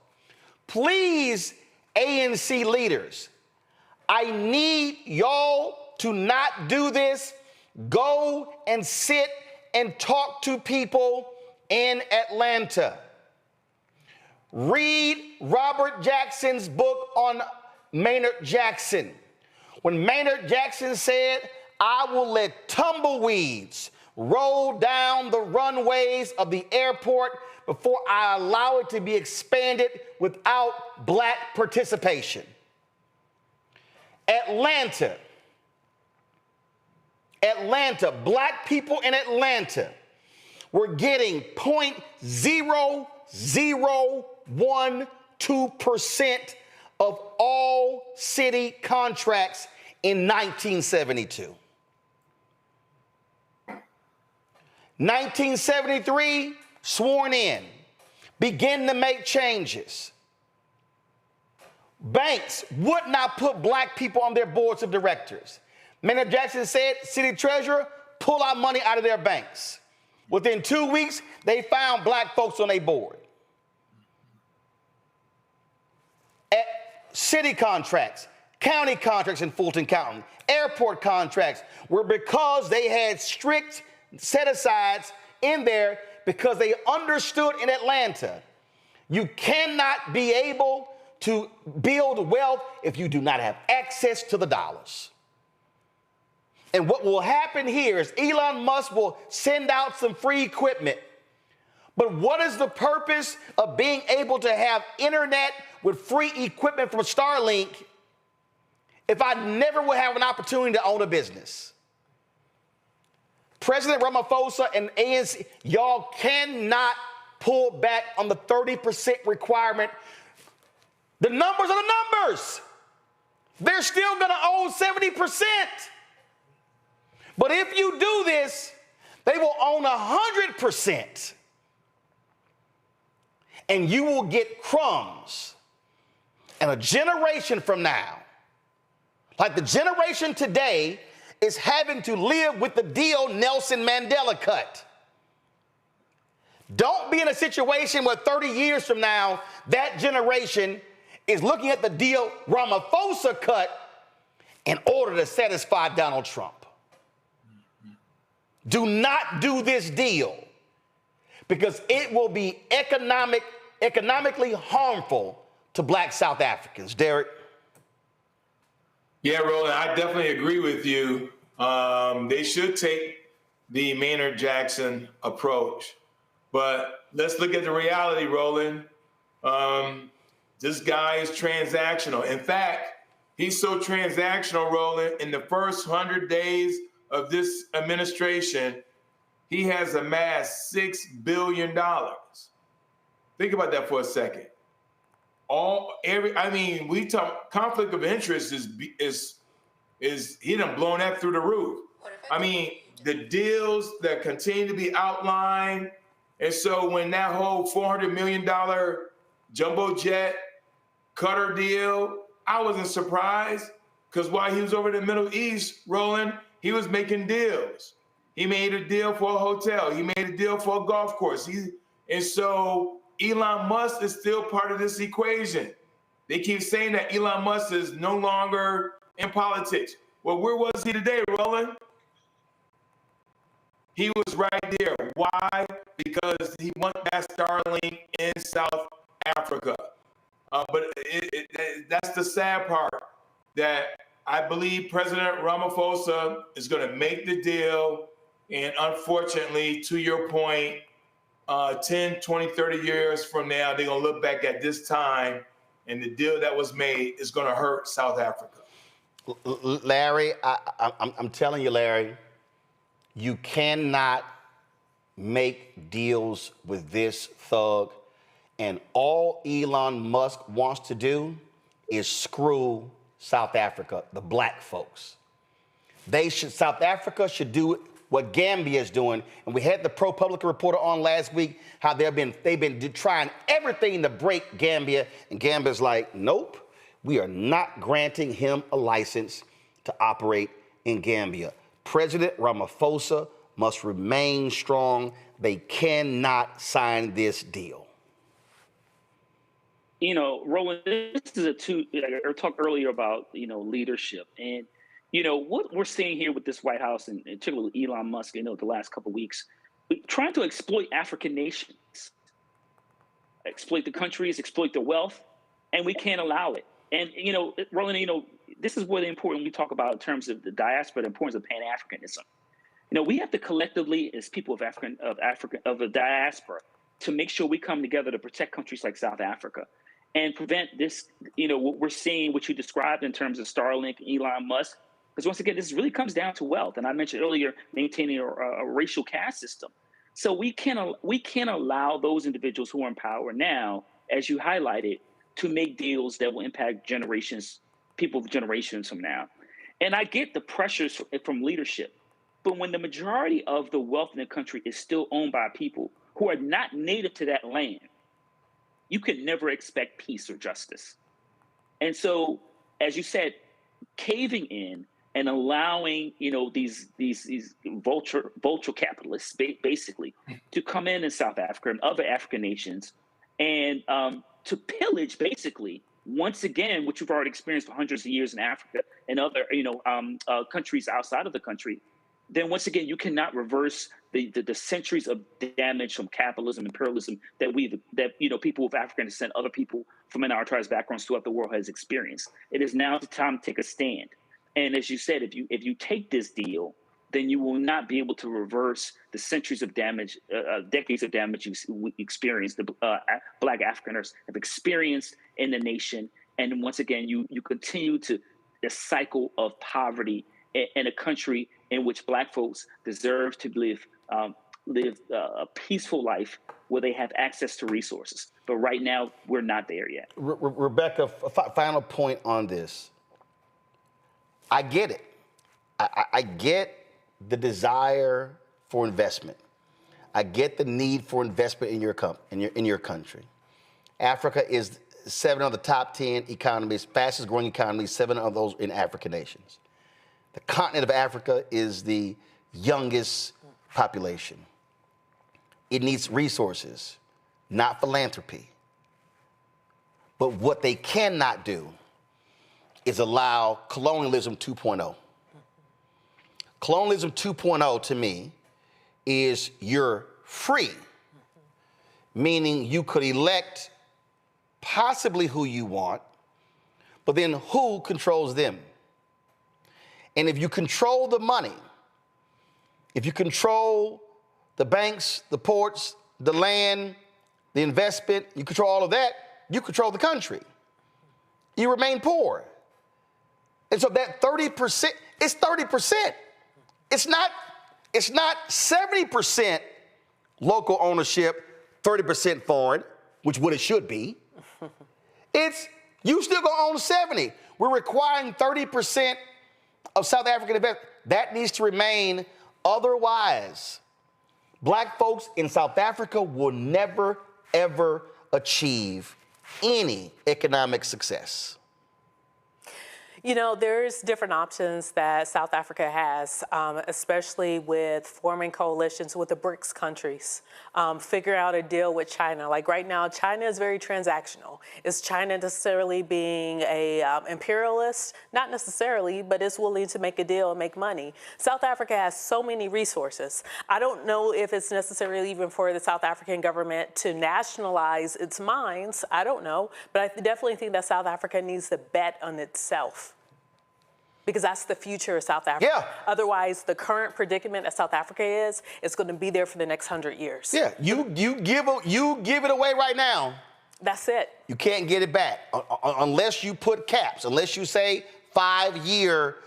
please, ANC leaders, I need y'all to not do this. Go and sit and talk to people in Atlanta. Read Robert Jackson's book on Maynard Jackson. When Maynard Jackson said, I will let tumbleweeds roll down the runways of the airport before I allow it to be expanded without black participation. Atlanta, black people in Atlanta were getting 0.0012% of all city contracts in 1972. 1973, sworn in, begin to make changes. Banks would not put black people on their boards of directors. Maynard Jackson said, city treasurer, pull our money out of their banks. Within 2 weeks, they found black folks on their board. At city contracts, county contracts in Fulton County, airport contracts were because they had strict set-asides in there because they understood in Atlanta, you cannot be able to build wealth if you do not have access to the dollars. And what will happen here is Elon Musk will send out some free equipment. But what is the purpose of being able to have internet with free equipment from Starlink if I never will have an opportunity to own a business? President Ramaphosa and ANC, y'all cannot pull back on the 30% requirement. The numbers are the numbers. They're still going to own 70%. But if you do this, they will own 100%. And you will get crumbs. And a generation from now, like the generation today, is having to live with the deal Nelson Mandela cut. Don't be in a situation where 30 years from now, that generation is looking at the deal Ramaphosa cut in order to satisfy Donald Trump. Do not do this deal because it will be economically harmful to black South Africans. Derek? Yeah, Roland, I definitely agree with you. They should take the Maynard Jackson approach. But let's look at the reality, Roland. This guy is transactional. In fact, he's so transactional, Roland, in the first 100 days of this administration, he has amassed $6 billion. Think about that for a second. We talk conflict of interest is he done blown that through the roof. I mean, the deals that continue to be outlined, and so when that whole $400 million jumbo jet Qatar deal, I wasn't surprised because while he was over in the Middle East, Roland, he was making deals. He made a deal for a hotel. He made a deal for a golf course. And so Elon Musk is still part of this equation. They keep saying that Elon Musk is no longer in politics. Well, where was he today, Roland? He was right there. Why? Because he won that Starlink in South Africa. But that's the sad part, that I believe President Ramaphosa is going to make the deal. And unfortunately, to your point, 10, 20, 30 years from now, they're going to look back at this time, and the deal that was made is going to hurt South Africa. Larry, I'm telling you, Larry, you cannot make deals with this thug. And all Elon Musk wants to do is screw South Africa, the black folks. South Africa should do what Gambia is doing. And we had the ProPublica reporter on last week, how they've been trying everything to break Gambia. And Gambia's like, nope, we are not granting him a license to operate in Gambia. President Ramaphosa must remain strong. They cannot sign this deal. You know, Roland, this is I talked earlier about, leadership. And, what we're seeing here with this White House, and particularly Elon Musk, the last couple of weeks, trying to exploit African nations, exploit the countries, exploit their wealth, and we can't allow it. And, Roland, this is really important when we talk about in terms of the diaspora, the importance of Pan-Africanism. We have to collectively, as people of the diaspora, to make sure we come together to protect countries like South Africa and prevent this, what we're seeing, what you described in terms of Starlink, Elon Musk, because once again, this really comes down to wealth. And I mentioned earlier, maintaining a racial caste system. So we can't allow those individuals who are in power now, as you highlighted, to make deals that will impact people generations from now. And I get the pressures from leadership, but when the majority of the wealth in the country is still owned by people who are not native to that land, you can never expect peace or justice. And so, as you said, caving in and allowing, these vulture capitalists basically to come in South Africa and other African nations and to pillage basically, once again, what you've already experienced for hundreds of years in Africa and other, countries outside of the country, then once again, you cannot reverse the centuries of damage from capitalism, imperialism that people with African descent, other people from minoritized backgrounds throughout the world has experienced. It is now the time to take a stand. And as you said, if you take this deal, then you will not be able to reverse the centuries of damage, decades of damage you experienced, the Black Afrikaners have experienced in the nation. And once again, you continue to the cycle of poverty in a country in which Black folks deserve to live a peaceful life where they have access to resources. But right now, we're not there yet. Rebecca, final point on this. I get it. I get the desire for investment. I get the need for investment in your country. Africa is 7 of the top 10 economies, fastest growing economies, 7 of those in African nations. The continent of Africa is the youngest population. It needs resources, not philanthropy. But what they cannot do is allow colonialism 2.0. Colonialism 2.0 to me is you're free, meaning you could elect possibly who you want, but then who controls them? And if you control the money, if you control the banks, the ports, the land, the investment, you control all of that, you control the country. You remain poor. And so that 30%, it's 30%. It's not 70% local ownership, 30% foreign, which what it should be. It's, you still gonna own 70. We're requiring 30% of South African investment. That needs to remain. Otherwise, Black folks in South Africa will never, ever achieve any economic success. You know, there's different options that South Africa has, especially with forming coalitions with the BRICS countries, figure out a deal with China. Like right now, China is very transactional. Is China necessarily being a imperialist? Not necessarily, but it's willing to make a deal and make money. South Africa has so many resources. I don't know if it's necessarily even for the South African government to nationalize its mines. I don't know, but I definitely think that South Africa needs to bet on itself. Because that's the future of South Africa. Yeah. Otherwise, the current predicament that South Africa is going to be there for the next 100 years. Yeah, you give it away right now. That's it. You can't get it back unless you put caps, unless you say 5-year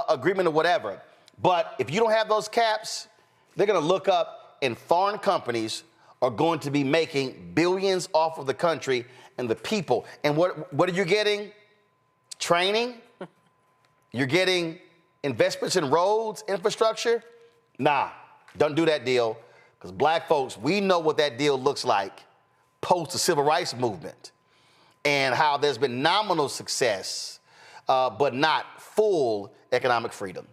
agreement or whatever. But if you don't have those caps, they're going to look up and foreign companies are going to be making billions off of the country and the people. And what are you getting? Training? You're getting investments in roads, infrastructure? Nah, don't do that deal. Because black folks, we know what that deal looks like post the civil rights movement and how there's been nominal success, but not full economic freedom.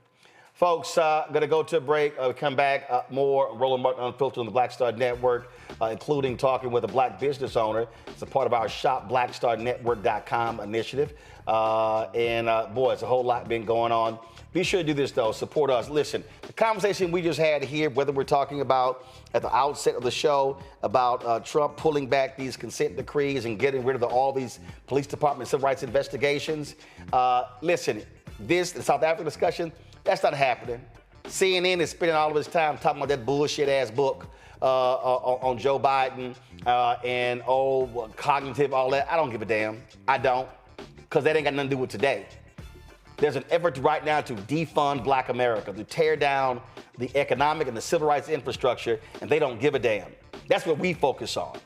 Folks, going to go to a break. Come back, more Roland Martin Unfiltered on the Black Star Network, including talking with a black business owner. It's a part of our shopblackstarnetwork.com initiative. Boy, it's a whole lot been going on. Be sure to do this, though. Support us. Listen, the conversation we just had here, whether we're talking about at the outset of the show about Trump pulling back these consent decrees and getting rid of all these police department civil rights investigations. Listen, this South Africa discussion, that's not happening. CNN is spending all of its time talking about that bullshit-ass book on Joe Biden and cognitive, all that. I don't give a damn. I don't. Because that ain't got nothing to do with today. There's an effort right now to defund Black America, to tear down the economic and the civil rights infrastructure, and they don't give a damn. That's what we focus on.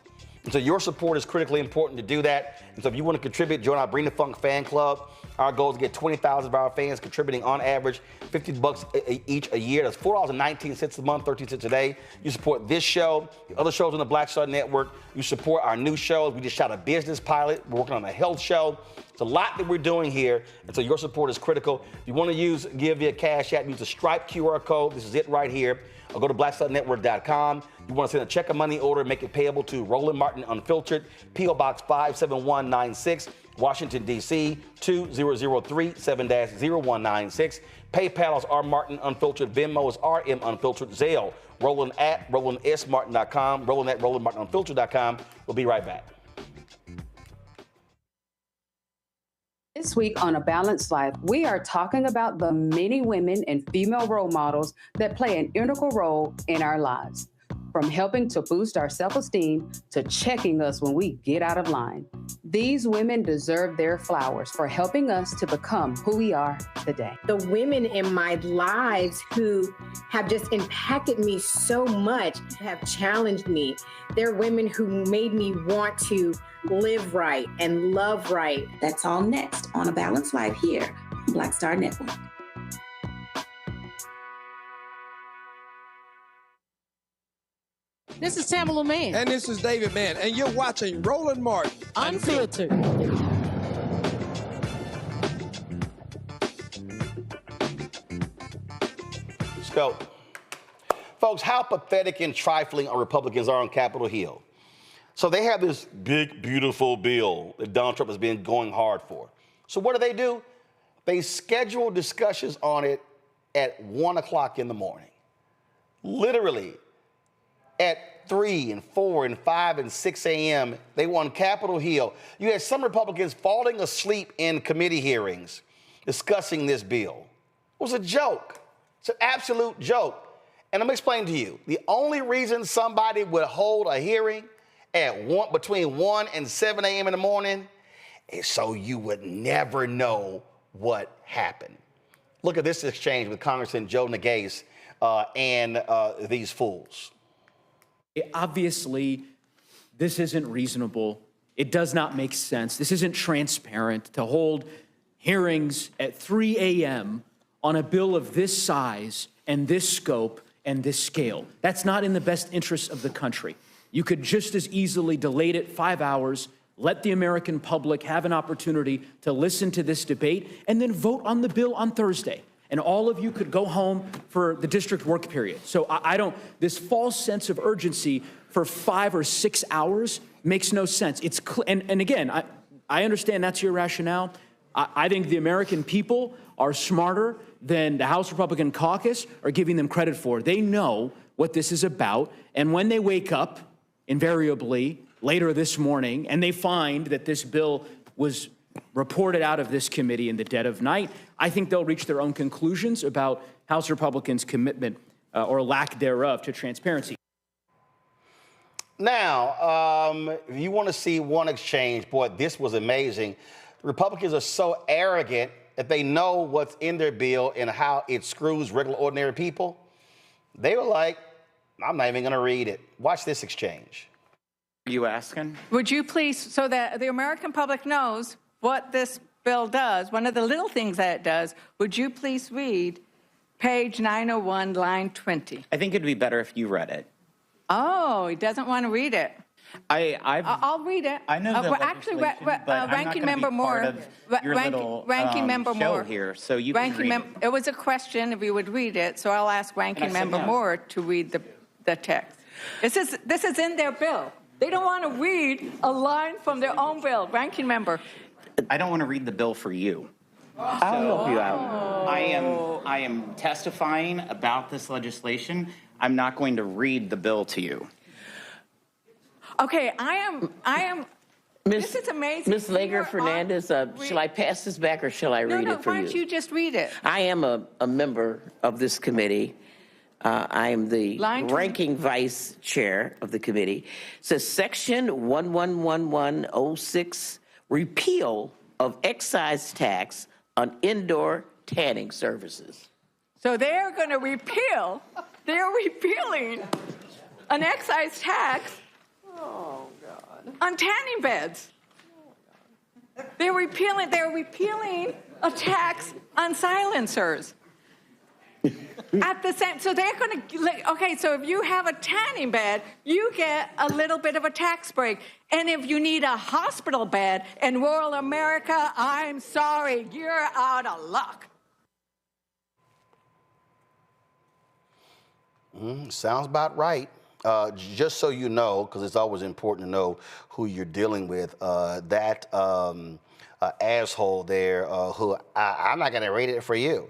And so your support is critically important to do that. And so if you want to contribute, join our Bring the Funk fan club. Our goal is to get 20,000 of our fans contributing on average $50 each a year. That's $4.19 a month, 13 cents a day. You support this show, the other shows on the Black Star Network. You support our new shows. We just shot a business pilot. We're working on a health show. It's a lot that we're doing here, and so your support is critical. If you want to give via Cash App, use the Stripe QR code. This is it right here. Or go to blackstarnetwork.com. You want to send a check or money order, make it payable to Roland Martin Unfiltered, P.O. Box 57196, Washington, D.C., 20037-0196. PayPal is R Martin Unfiltered. Venmo is RM Unfiltered. Zelle, Roland at RolandSMartin.com, Roland at RolandMartinUnfiltered.com. We'll be right back. This week on A Balanced Life, we are talking about the many women and female role models that play an integral role in our lives, from helping to boost our self-esteem to checking us when we get out of line. These women deserve their flowers for helping us to become who we are today. The women in my lives who have just impacted me so much have challenged me. They're women who made me want to live right and love right. That's all next on A Balanced Life here on Black Star Network. This is Tamala Mann. And this is David Mann. And you're watching Roland Martin Unfiltered. Let's go. Folks, how pathetic and trifling our Republicans are on Capitol Hill. So they have this big, beautiful bill that Donald Trump has been going hard for. So what do? They schedule discussions on it at 1 o'clock in the morning. Literally, at 3 and 4 and 5 and 6 a.m., they were on Capitol Hill. You had some Republicans falling asleep in committee hearings discussing this bill. It was a joke. It's an absolute joke. And I'm going to explain to you. The only reason somebody would hold a hearing at between 1 and 7 a.m. in the morning is so you would never know what happened. Look at this exchange with Congressman Joe Nagase and these fools. Obviously, this isn't reasonable. It does not make sense. This isn't transparent to hold hearings at 3 a.m. on a bill of this size and this scope and this scale. That's not in the best interest of the country. You could just as easily delay it 5 hours, Let the American public have an opportunity to listen to this debate and then vote on the bill on Thursday. And all of you could go home for the district work period. So I don't, this false sense of urgency for 5 or 6 hours makes no sense. It's and again, I understand that's your rationale. I think the American people are smarter than the House Republican caucus are giving them credit for. They know what this is about. And when they wake up, invariably, later this morning, and they find that this bill was reported out of this committee in the dead of night, I think they'll reach their own conclusions about House Republicans' commitment or lack thereof to transparency. Now, if you want to see one exchange, boy, this was amazing. Republicans are so arrogant that they know what's in their bill and how it screws regular, ordinary people. They were like, I'm not even going to read it. Watch this exchange. Are you asking? Would you please, so that the American public knows what this bill does, one of the little things that it does, would you please read page 901, line 20? I think it'd be better if you read it. Oh, he doesn't want to read it. I'll read it. I know the actually, but Ranking Member Moore, Ranking Member Moore here, so you can read it. It was a question if you would read it, so I'll ask Ranking Member Moore to read the text. This is in their bill. They don't want to read a line from their own bill. Ranking Member. I don't want to read the bill for you. I'll help you out. I am testifying about this legislation. I'm not going to read the bill to you. Okay, I am. This is amazing. Ms. Lager-Fernandez, shall I pass this back or shall I read it for you? Why don't you just read it? I am a member of this committee. I am the ranking vice chair of the committee. It says Section 111106, repeal of excise tax on indoor tanning services. So they're going to repeal, they're repealing an excise tax on tanning beds. They're repealing a tax on silencers. At the same, so they're going to, okay, so if you have a tanning bed, you get a little bit of a tax break. And if you need a hospital bed in rural America, I'm sorry, you're out of luck. Sounds about right. Just so you know, because it's always important to know who you're dealing with, that asshole there, who I'm not going to read it for you,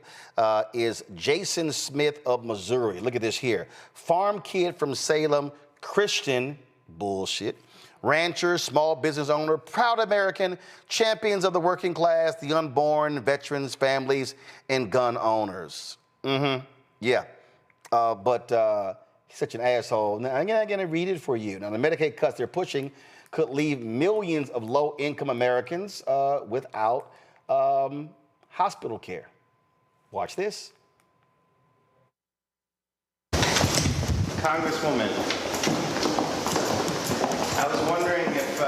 is Jason Smith of Missouri. Look at this here. Farm kid from Salem, Christian, bullshit, rancher, small business owner, proud American, champions of the working class, the unborn, veterans, families, and gun owners. Yeah. But he's such an asshole. Now, I'm not going to read it for you. Now, the Medicaid cuts they're pushing could leave millions of low-income Americans without hospital care. Watch this. Congresswoman, I was wondering if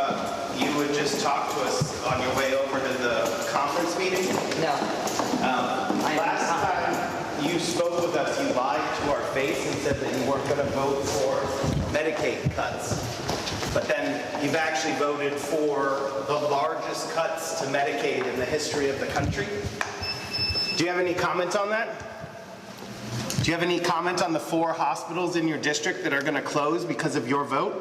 you would just talk to us on your way over to the conference meeting. No. Last time you spoke with us, you lied to our face and said that you weren't going to vote for Medicaid cuts. But then you've actually voted for the largest cuts to Medicaid in the history of the country. Do you have any comment on that? Do you have any comment on the 4 hospitals in your district that are going to close because of your vote?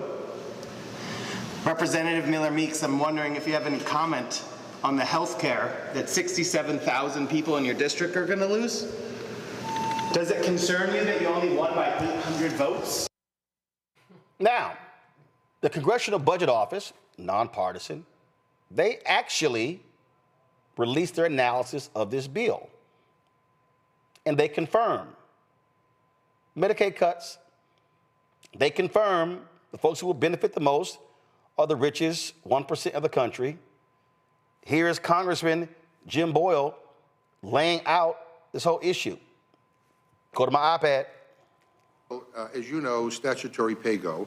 Representative Miller-Meeks, I'm wondering if you have any comment on the health care that 67,000 people in your district are going to lose? Does it concern you that you only won by 800 votes? Now, the Congressional Budget Office, nonpartisan, they actually released their analysis of this bill. And they confirm Medicaid cuts. They confirm the folks who will benefit the most are the richest 1% of the country. Here is Congressman Jim Boyle laying out this whole issue. Go to my iPad. As you know, statutory pay-go,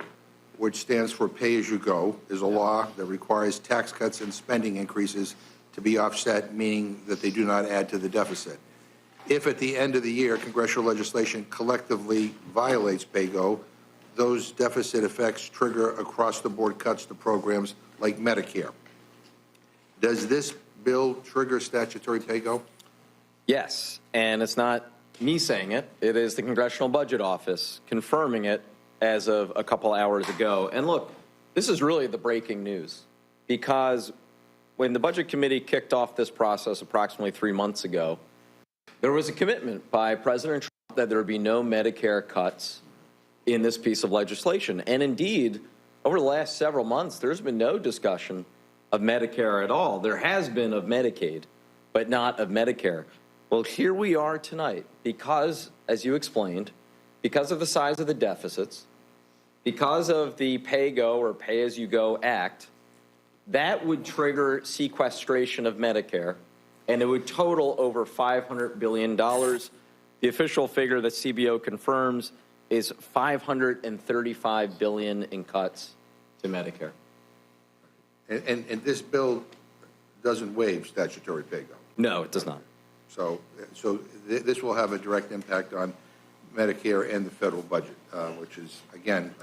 which stands for pay-as-you-go, is a law that requires tax cuts and spending increases to be offset, meaning that they do not add to the deficit. If at the end of the year congressional legislation collectively violates pay-go, those deficit effects trigger across-the-board cuts to programs like Medicare. Does this bill trigger statutory pay-go? Yes, and it's not me saying it. It is the Congressional Budget Office confirming it as of a couple hours ago. And look, this is really the breaking news, because when the Budget Committee kicked off this process approximately 3 months ago, there was a commitment by President Trump that there would be no Medicare cuts in this piece of legislation. And indeed, over the last several months, there's been no discussion of Medicare at all. There has been of Medicaid, but not of Medicare. Well, here we are tonight because, as you explained, because of the size of the deficits, because of the pay-go or pay-as-you-go act, that would trigger sequestration of Medicare, and it would total over $500 billion. The official figure that CBO confirms is $535 billion in cuts to Medicare. And this bill doesn't waive statutory pay-go? No, it does not. So this will have a direct impact on Medicare and the federal budget, which is, again,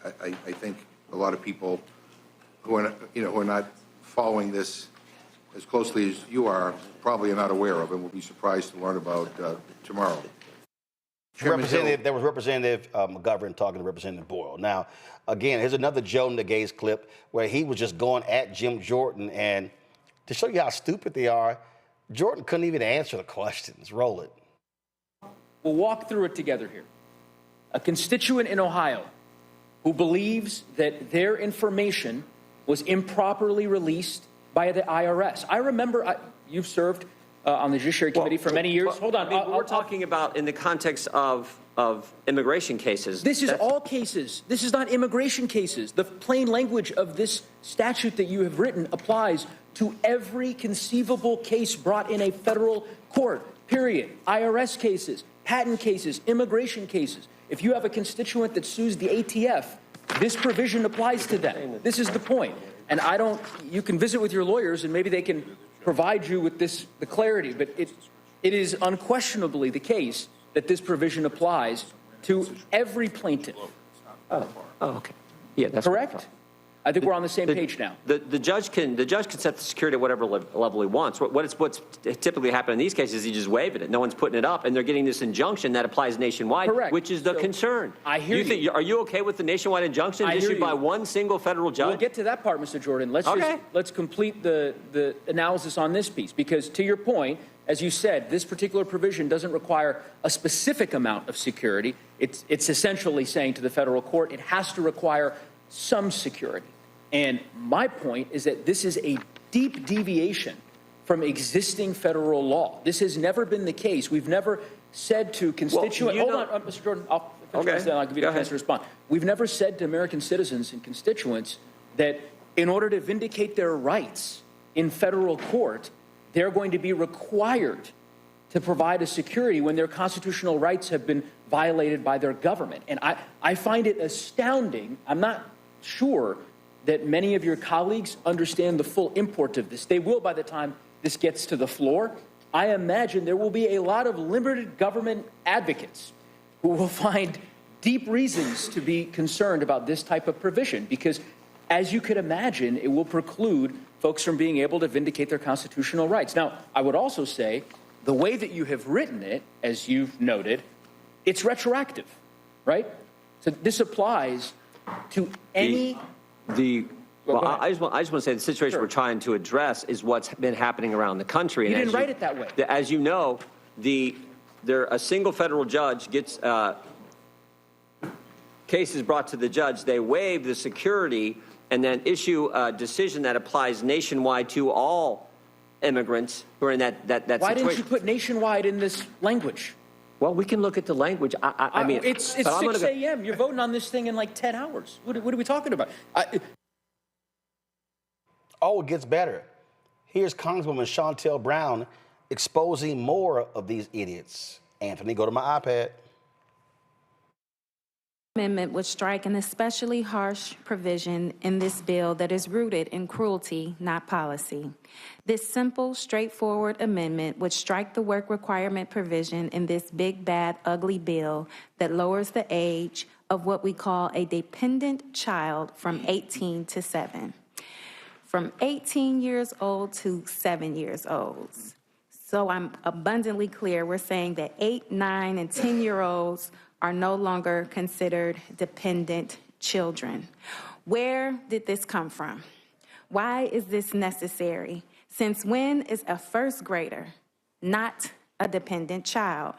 I think a lot of people who are not following this as closely as you are probably are not aware of and will be surprised to learn about tomorrow. There was Representative McGovern talking to Representative Boyle. Now, again, here's another Joe Nagay's clip where he was just going at Jim Jordan, and to show you how stupid they are, Jordan couldn't even answer the questions. Roll it. We'll walk through it together here. A constituent in Ohio who believes that their information was improperly released by the IRS. I remember you've served on the Judiciary Committee for many years. Hold on. We're talking about in the context of immigration cases. This is all cases. This is not immigration cases. The plain language of this statute that you have written applies to every conceivable case brought in a federal court, period. IRS cases, patent cases, immigration cases. If you have a constituent that sues the ATF, this provision applies to them. This is the point. And you can visit with your lawyers and maybe they can provide you with the clarity, but it is unquestionably the case that this provision applies to every plaintiff. Oh, okay. Yeah, that's correct. I think we're on the same page now. The judge can set the security at whatever level he wants. What's typically happened in these cases is he just waived it. No one's putting it up, and they're getting this injunction that applies nationwide, correct. Which is the concern. I hear you. Are you okay with the nationwide injunction issued by one single federal judge? We'll get to that part, Mr. Jordan. Let's complete the analysis on this piece, because to your point, as you said, this particular provision doesn't require a specific amount of security. It's essentially saying to the federal court it has to require some security. And my point is that this is a deep deviation from existing federal law. This has never been the case. We've never said to constituents, hold on, Mr. Jordan, I'll give you the chance to respond. We've never said to American citizens and constituents that in order to vindicate their rights in federal court, they're going to be required to provide a security when their constitutional rights have been violated by their government. And I find it astounding. I'm not sure that many of your colleagues understand the full import of this. They will by the time this gets to the floor. I imagine there will be a lot of limited government advocates who will find deep reasons to be concerned about this type of provision, because as you could imagine, it will preclude folks from being able to vindicate their constitutional rights. Now, I would also say the way that you have written it, as you've noted, it's retroactive, right? So this applies to any... I just want to say the situation we're trying to address is what's been happening around the country. You didn't write it that way. As you know, a single federal judge gets cases brought to the judge. They waive the security and then issue a decision that applies nationwide to all immigrants who are in that situation. Why didn't you put nationwide in this language? Well, we can look at the language. I mean, it's 6 a.m. You're voting on this thing in like 10 hours. What are we talking about? It gets better. Here's Congresswoman Shontel Brown exposing more of these idiots. Anthony, go to my iPad. Amendment would strike an especially harsh provision in this bill that is rooted in cruelty, not policy. This simple, straightforward amendment would strike the work requirement provision in this big, bad, ugly bill that lowers the age of what we call a dependent child from 18 to 7. from 18 years old to 7 years old. So I'm abundantly clear. We're saying that 8, 9, and 10-year-olds are no longer considered dependent children. Where did this come from? Why is this necessary? Since when is a first grader not a dependent child?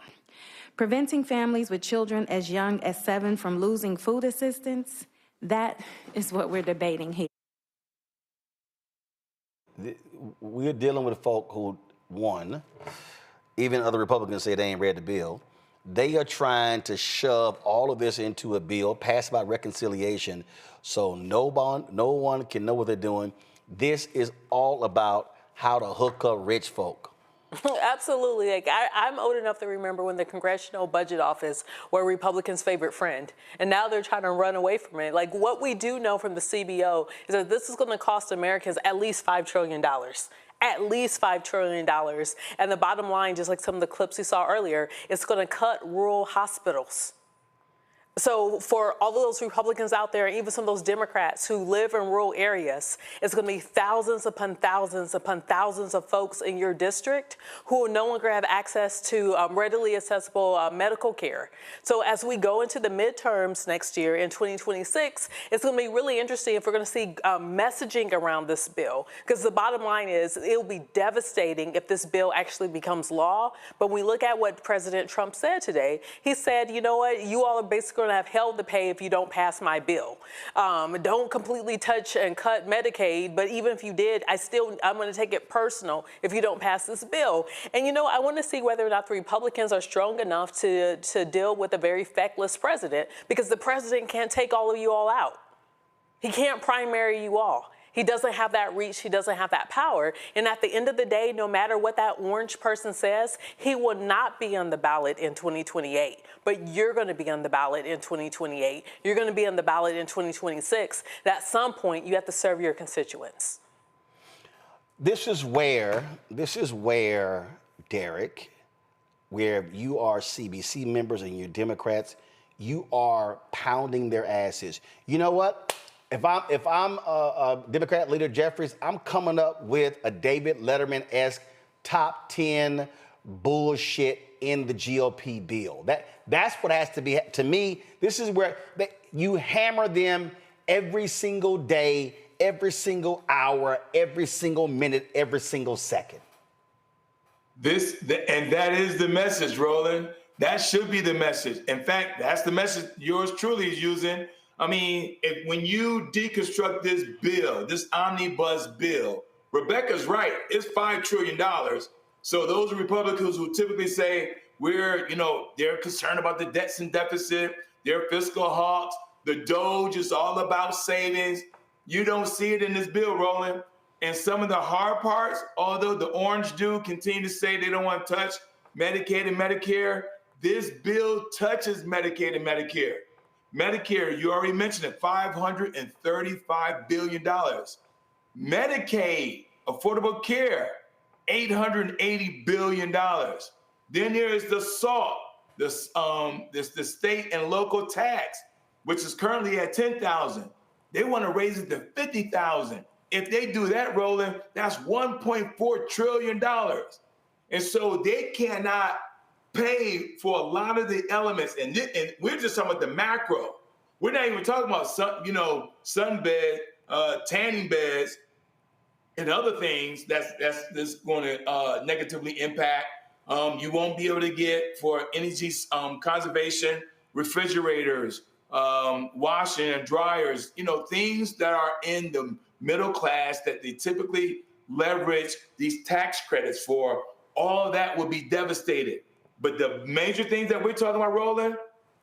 Preventing families with children as young as 7 from losing food assistance, that is what we're debating here. We're dealing with folk who, one, even other Republicans say they ain't read the bill. They are trying to shove all of this into a bill passed by reconciliation so no one can know what they're doing. This is all about how to hook up rich folk. Absolutely. Like I'm old enough to remember when the Congressional Budget Office were Republicans' favorite friend, and now they're trying to run away from it. Like what we do know from the CBO is that this is going to cost Americans at least $5 trillion. At least $5 trillion. And the bottom line, just like some of the clips we saw earlier, it's going to cut rural hospitals. So for all of those Republicans out there, even some of those Democrats who live in rural areas, it's going to be thousands upon thousands upon thousands of folks in your district who will no longer have access to readily accessible medical care. So as we go into the midterms next year in 2026, it's going to be really interesting if we're going to see messaging around this bill. Because the bottom line is it will be devastating if this bill actually becomes law. But when we look at what President Trump said today, he said, you know what, you all are basically going to have hell to pay if you don't pass my bill. Don't completely touch and cut Medicaid, but even if you did, I'm going to take it personal if you don't pass this bill. And you know, I want to see whether or not the Republicans are strong enough to deal with a very feckless president, because the president can't take all of you all out. He can't primary you all. He doesn't have that reach. He doesn't have that power. And at the end of the day, no matter what that orange person says, he will not be on the ballot in 2028. But you're going to be on the ballot in 2028. You're going to be on the ballot in 2026. At some point, you have to serve your constituents. This is where, Derek, where you are CBC members and you're Democrats, you are pounding their asses. You know what? If I'm Democrat leader Jeffries, I'm coming up with a David Letterman-esque top 10 bullshit in the GOP bill. That's what has to be. To me, this is where you hammer them every single day, every single hour, every single minute, every single second. And that is the message, Roland. That should be the message. In fact, that's the message yours truly is using. I mean, when you deconstruct this bill, this omnibus bill, Rebecca's right. It's $5 trillion. So those are Republicans who typically say they're concerned about the debts and deficit. They're fiscal hawks. The DOJ is all about savings. You don't see it in this bill, Roland. And some of the hard parts, although the orange dude continue to say they don't want to touch Medicaid and Medicare, this bill touches Medicaid and Medicare. Medicare, you already mentioned it, $535 billion. Medicaid, affordable care, $880 billion. Then there is the SALT, the state and local tax, which is currently at $10,000. They want to raise it to $50,000. If they do that, Roland, that's $1.4 trillion. And so they cannot pay for a lot of the elements, and we're just talking about the macro. We're not even talking about sunbed, tanning beds, and other things that's going to negatively impact. You won't be able to get for energy conservation, refrigerators, washing and dryers. Things that are in the middle class that they typically leverage these tax credits for. All that will be devastated. But the major things that we're talking about, Roland,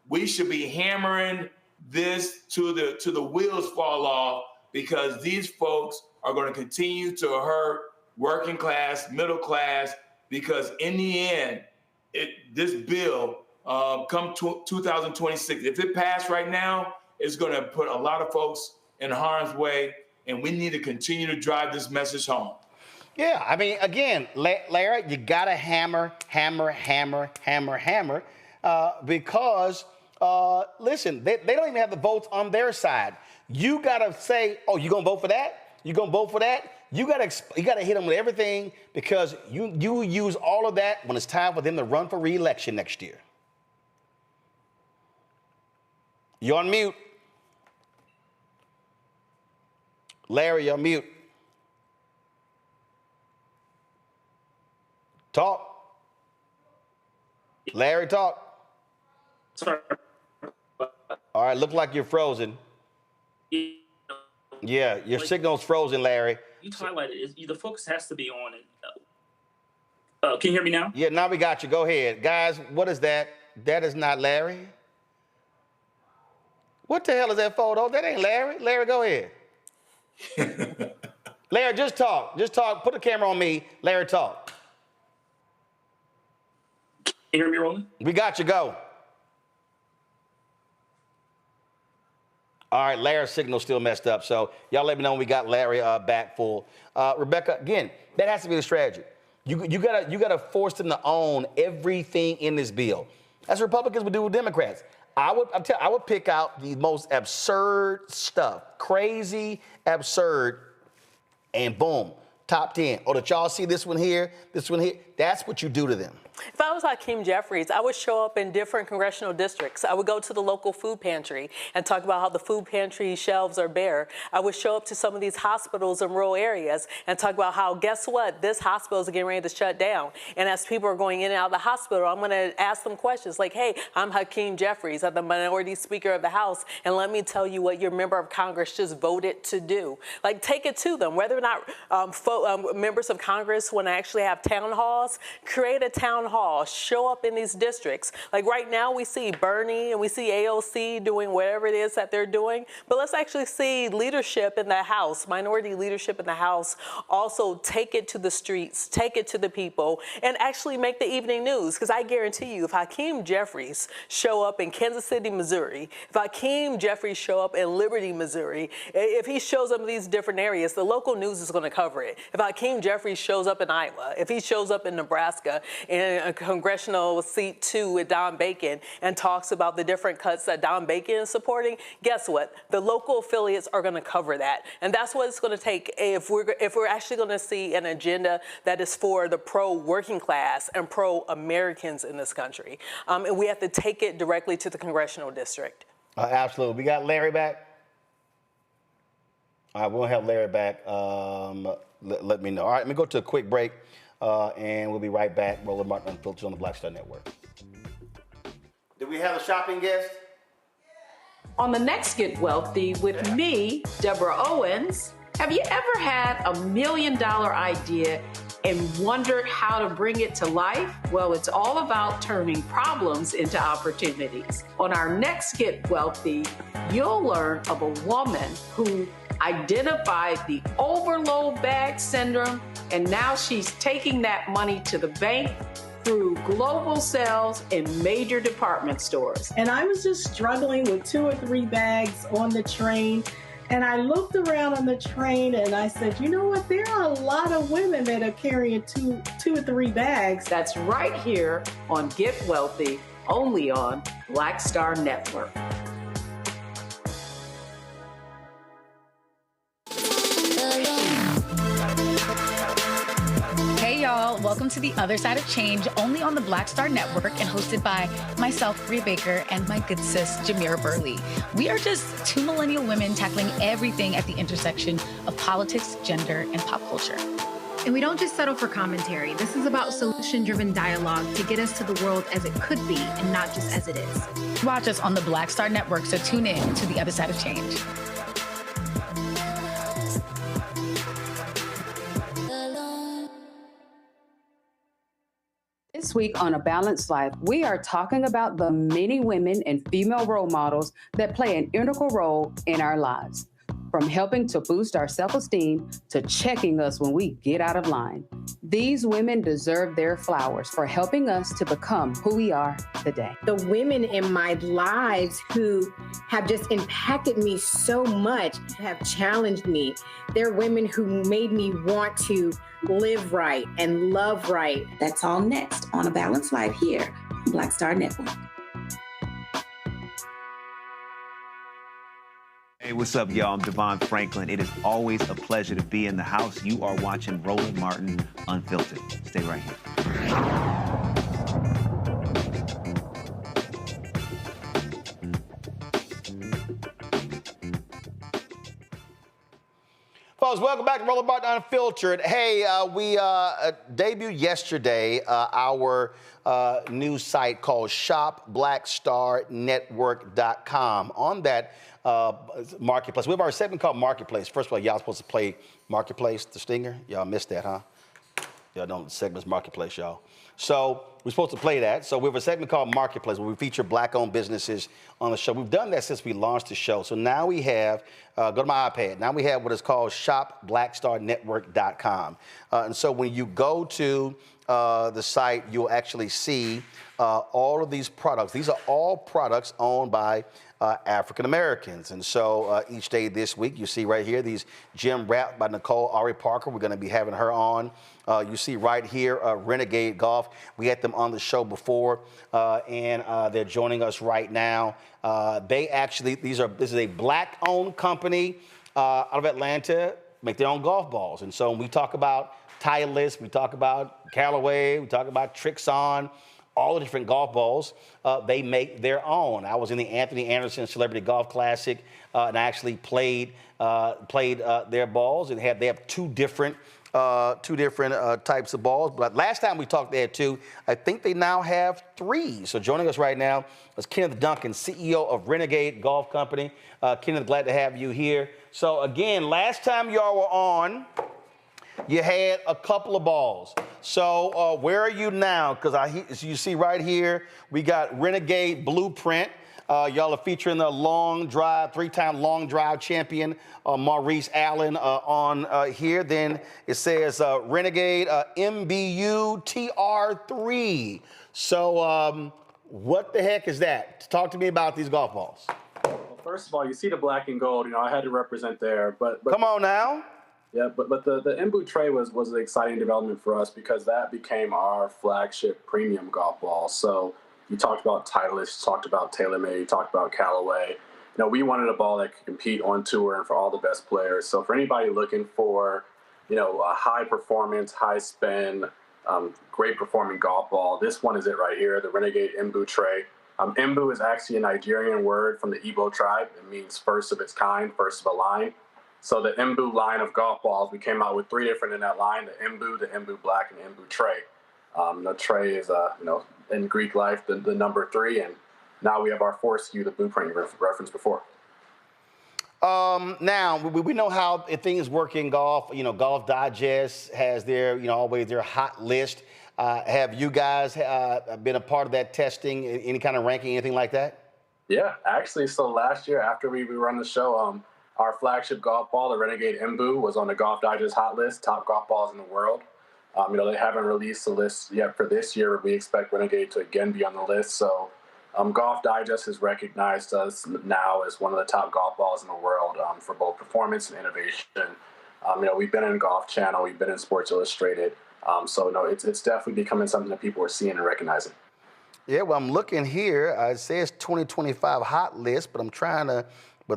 we should be hammering this to the wheels fall off, because these folks are going to continue to hurt working class, middle class, because in the end, this bill, come 2026, if it passed right now, it's going to put a lot of folks in harm's way, and we need to continue to drive this message home. Yeah, I mean, again, Larry, you got to hammer, because, listen, they don't even have the votes on their side. You got to say, oh, you going to vote for that? You gonna vote for that? You gotta hit them with everything, because you use all of that when it's time for them to run for re-election next year. You're on mute. Larry, you're on mute. Talk. Larry, talk. Sorry. All right, look like you're frozen. Yeah, your signal's frozen, Larry. You highlighted it. The focus has to be on it. Can you hear me now? Yeah, now we got you. Go ahead. Guys, what is that? That is not Larry. What the hell is that photo? That ain't Larry. Larry, go ahead. Larry, just talk. Just talk. Put the camera on me. Larry, talk. Can you hear me, Roland? We got you. Go. All right, Larry's signal's still messed up, so y'all let me know when we got Larry back full. Rebecca, again, that has to be the strategy. You gotta force them to own everything in this bill, as Republicans would do with Democrats. I would pick out the most absurd stuff, crazy, absurd, and boom, top 10. Oh, did y'all see this one here? This one here? That's what you do to them. If I was Hakeem Jeffries, I would show up in different congressional districts. I would go to the local food pantry and talk about how the food pantry shelves are bare. I would show up to some of these hospitals in rural areas and talk about how, guess what, this hospital is getting ready to shut down. And as people are going in and out of the hospital, I'm going to ask them questions like, hey, I'm Hakeem Jeffries, I'm the minority speaker of the House, and let me tell you what your member of Congress just voted to do. Like, take it to them. Whether or not members of Congress want to actually have town halls, create a town hall, show up in these districts. Like right now we see Bernie and we see AOC doing whatever it is that they're doing, but let's actually see leadership in the House, minority leadership in the House, also take it to the streets, take it to the people, and actually make the evening news. Because I guarantee you, if Hakeem Jeffries show up in Kansas City, Missouri, if Hakeem Jeffries show up in Liberty, Missouri, if he shows up in these different areas, the local news is going to cover it. If Hakeem Jeffries shows up in Iowa, if he shows up in Nebraska, in a congressional seat 2 with Don Bacon, and talks about the different cuts that Don Bacon is supporting, guess what? The local affiliates are going to cover that. And that's what it's going to take if we're actually going to see an agenda that is for the pro-working class and pro-Americans in this country. And we have to take it directly to the congressional district. Absolutely. We got Larry back. All right, we'll have Larry back. Let me know. All right, let me go to a quick break. And we'll be right back. Roland Martin Unfiltered on the Black Star Network. Did we have a shopping guest? On the next Get Wealthy with me, Deborah Owens, have you ever had $1 million idea and wondered how to bring it to life? Well, it's all about turning problems into opportunities. On our next Get Wealthy, you'll learn of a woman who identified the overload bag syndrome, and now she's taking that money to the bank through global sales in major department stores. And I was just struggling with 2 or 3 bags on the train. And I looked around on the train and I said, you know what? There are a lot of women that are carrying two or 3 bags. That's right here on Get Wealthy, only on Black Star Network. Hey y'all, welcome to The Other Side of Change, only on the Black Star Network and hosted by myself, Rhea Baker, and my good sis, Jamira Burley. We are just 2 millennial women tackling everything at the intersection of politics, gender, and pop culture. And we don't just settle for commentary. This is about solution-driven dialogue to get us to the world as it could be and not just as it is. Watch us on the Black Star Network, so tune in to The Other Side of Change. This week on A Balanced Life, we are talking about the many women and female role models that play an integral role in our lives. From helping to boost our self-esteem to checking us when we get out of line. These women deserve their flowers for helping us to become who we are today. The women in my lives who have just impacted me so much, have challenged me. They're women who made me want to live right and love right. That's all next on A Balanced Life here on Black Star Network. Hey, what's up, y'all? I'm Devon Franklin. It is always a pleasure to be in the house. You are watching Roland Martin Unfiltered. Stay right here. Folks, welcome back to Roland Martin Unfiltered. Hey, we debuted yesterday our new site called shopblackstarnetwork.com. On that marketplace, we have our segment called Marketplace. First of all, y'all supposed to play Marketplace, the stinger. Y'all missed that, huh? Y'all don't, the segment's Marketplace, y'all. So we're supposed to play that. So we have a segment called Marketplace where we feature black-owned businesses on the show. We've done that since we launched the show. So now we have, go to my iPad, now we have what is called shopblackstarnetwork.com. And so when you go to the site, you'll actually see all of these products. These are all products owned by African Americans. And so each day this week, you see right here, these gym wrap by Nicole Ari Parker. We're going to be having her on. You see right here, Renegade Golf. We had them on the show before, and they're joining us right now. They actually, this is a black-owned company out of Atlanta, make their own golf balls. And so when we talk about Titleist, we talk about Callaway, we talk about Trixon, all the different golf balls, they make their own. I was in the Anthony Anderson Celebrity Golf Classic, and I actually played their balls, and they have two different types of balls. But last time we talked, they had two. I think they now have three. So joining us right now is Kenneth Duncan, CEO of Renegade Golf Company. Kenneth, glad to have you here. So again, last time y'all were on, you had a couple of balls. So where are you now? Because you see right here, we got Renegade Blueprint. Y'all are featuring the long drive, three-time long drive champion, Maurice Allen, on here. Then it says Renegade MBU TR3. So what the heck is that? Talk to me about these golf balls. Well, first of all, you see the black and gold. You know, I had to represent there. But come on now. Yeah, but the Embu tray was an exciting development for us because that became our flagship premium golf ball. So you talked about Titleist, talked about TaylorMade, talked about Callaway. You know, we wanted a ball that could compete on tour and for all the best players. So for anybody looking for, you know, a high performance, high spin, great performing golf ball, this one is it right here, the Renegade Embu tray. Embu is actually a Nigerian word from the Igbo tribe. It means first of its kind, first of a line. So the Embu line of golf balls, we came out with three different in that line, the Embu Black, and the Embu Tray. The tray is, you know, in Greek life, the number 3, and now we have our 4th SKU, the Blueprint you referenced before. Now, we know how things work in golf. You know, Golf Digest has their, you know, always their hot list. Have you guys been a part of that testing, any kind of ranking, anything like that? Yeah, actually, so last year after we run the show, our flagship golf ball, the Renegade Embu, was on the Golf Digest hot list, top golf balls in the world. You know, they haven't released the list yet for this year, but we expect Renegade to again be on the list. So Golf Digest has recognized us now as one of the top golf balls in the world for both performance and innovation. You know, we've been in Golf Channel, we've been in Sports Illustrated. So, no, it's definitely becoming something that people are seeing and recognizing. Yeah, well, I'm looking here. It says 2025 hot list, but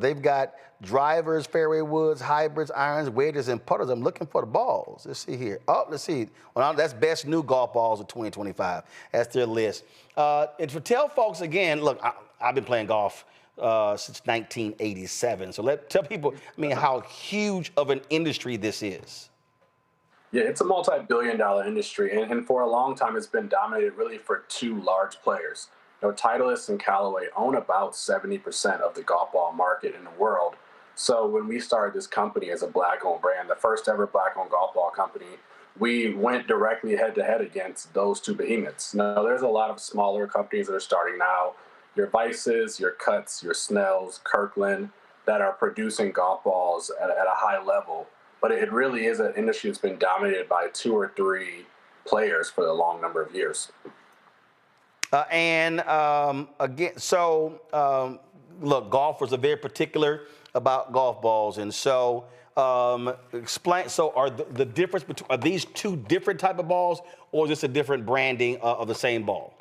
they've got drivers, fairway woods, hybrids, irons, wedges, and putters. I'm looking for the balls. Let's see here. Oh, let's see. Well, that's best new golf balls of 2025. That's their list. And to tell folks again, look, I've been playing golf since 1987. So tell people, I mean, how huge of an industry this is. Yeah, it's a multi-billion-dollar industry, and for a long time, it's been dominated really for two large players. You know, Titleist and Callaway own about 70% of the golf ball market in the world. So when we started this company as a black-owned brand, the first ever black-owned golf ball company, we went directly head-to-head against those two behemoths. Now, there's a lot of smaller companies that are starting now, your Vices, your Cuts, your Snells, Kirkland, that are producing golf balls at a high level. But it really is an industry that's been dominated by 2 or 3 players for a long number of years. Again, so look, golfers are very particular about golf balls, and so explain. So, are the difference between, are these two different type of balls, or is this a different branding of the same ball?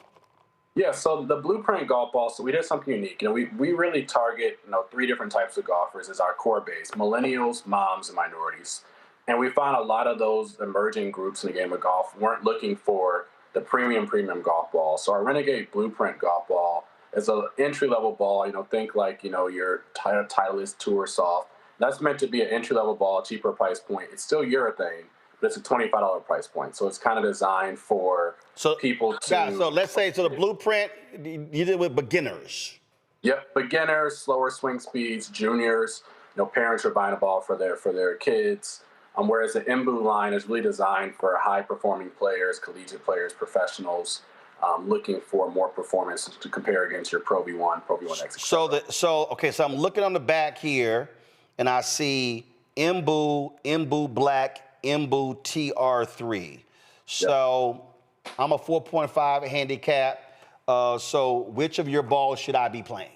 Yeah, so the Blueprint golf ball, so we did something unique. We really target, 3 different types of golfers as our core base: millennials, moms, and minorities. And we found a lot of those emerging groups in the game of golf weren't looking for the premium golf ball. So our Renegade Blueprint golf ball is an entry-level ball. Think like, your Titleist Tour Soft. That's meant to be an entry-level ball, cheaper price point. It's still urethane, but it's a $25 price point. So it's kind of designed for people to... Yeah, so let's say, the Blueprint, you did it with beginners. Yep, beginners, slower swing speeds, juniors. Parents are buying a ball for their kids. Whereas the Imbu line is really designed for high-performing players, collegiate players, professionals, looking for more performance to compare against your Pro V1, Pro V1X. So I'm looking on the back here, and I see Imbu Black, Imbu TR3. So I'm a 4.5 handicap. So which of your balls should I be playing?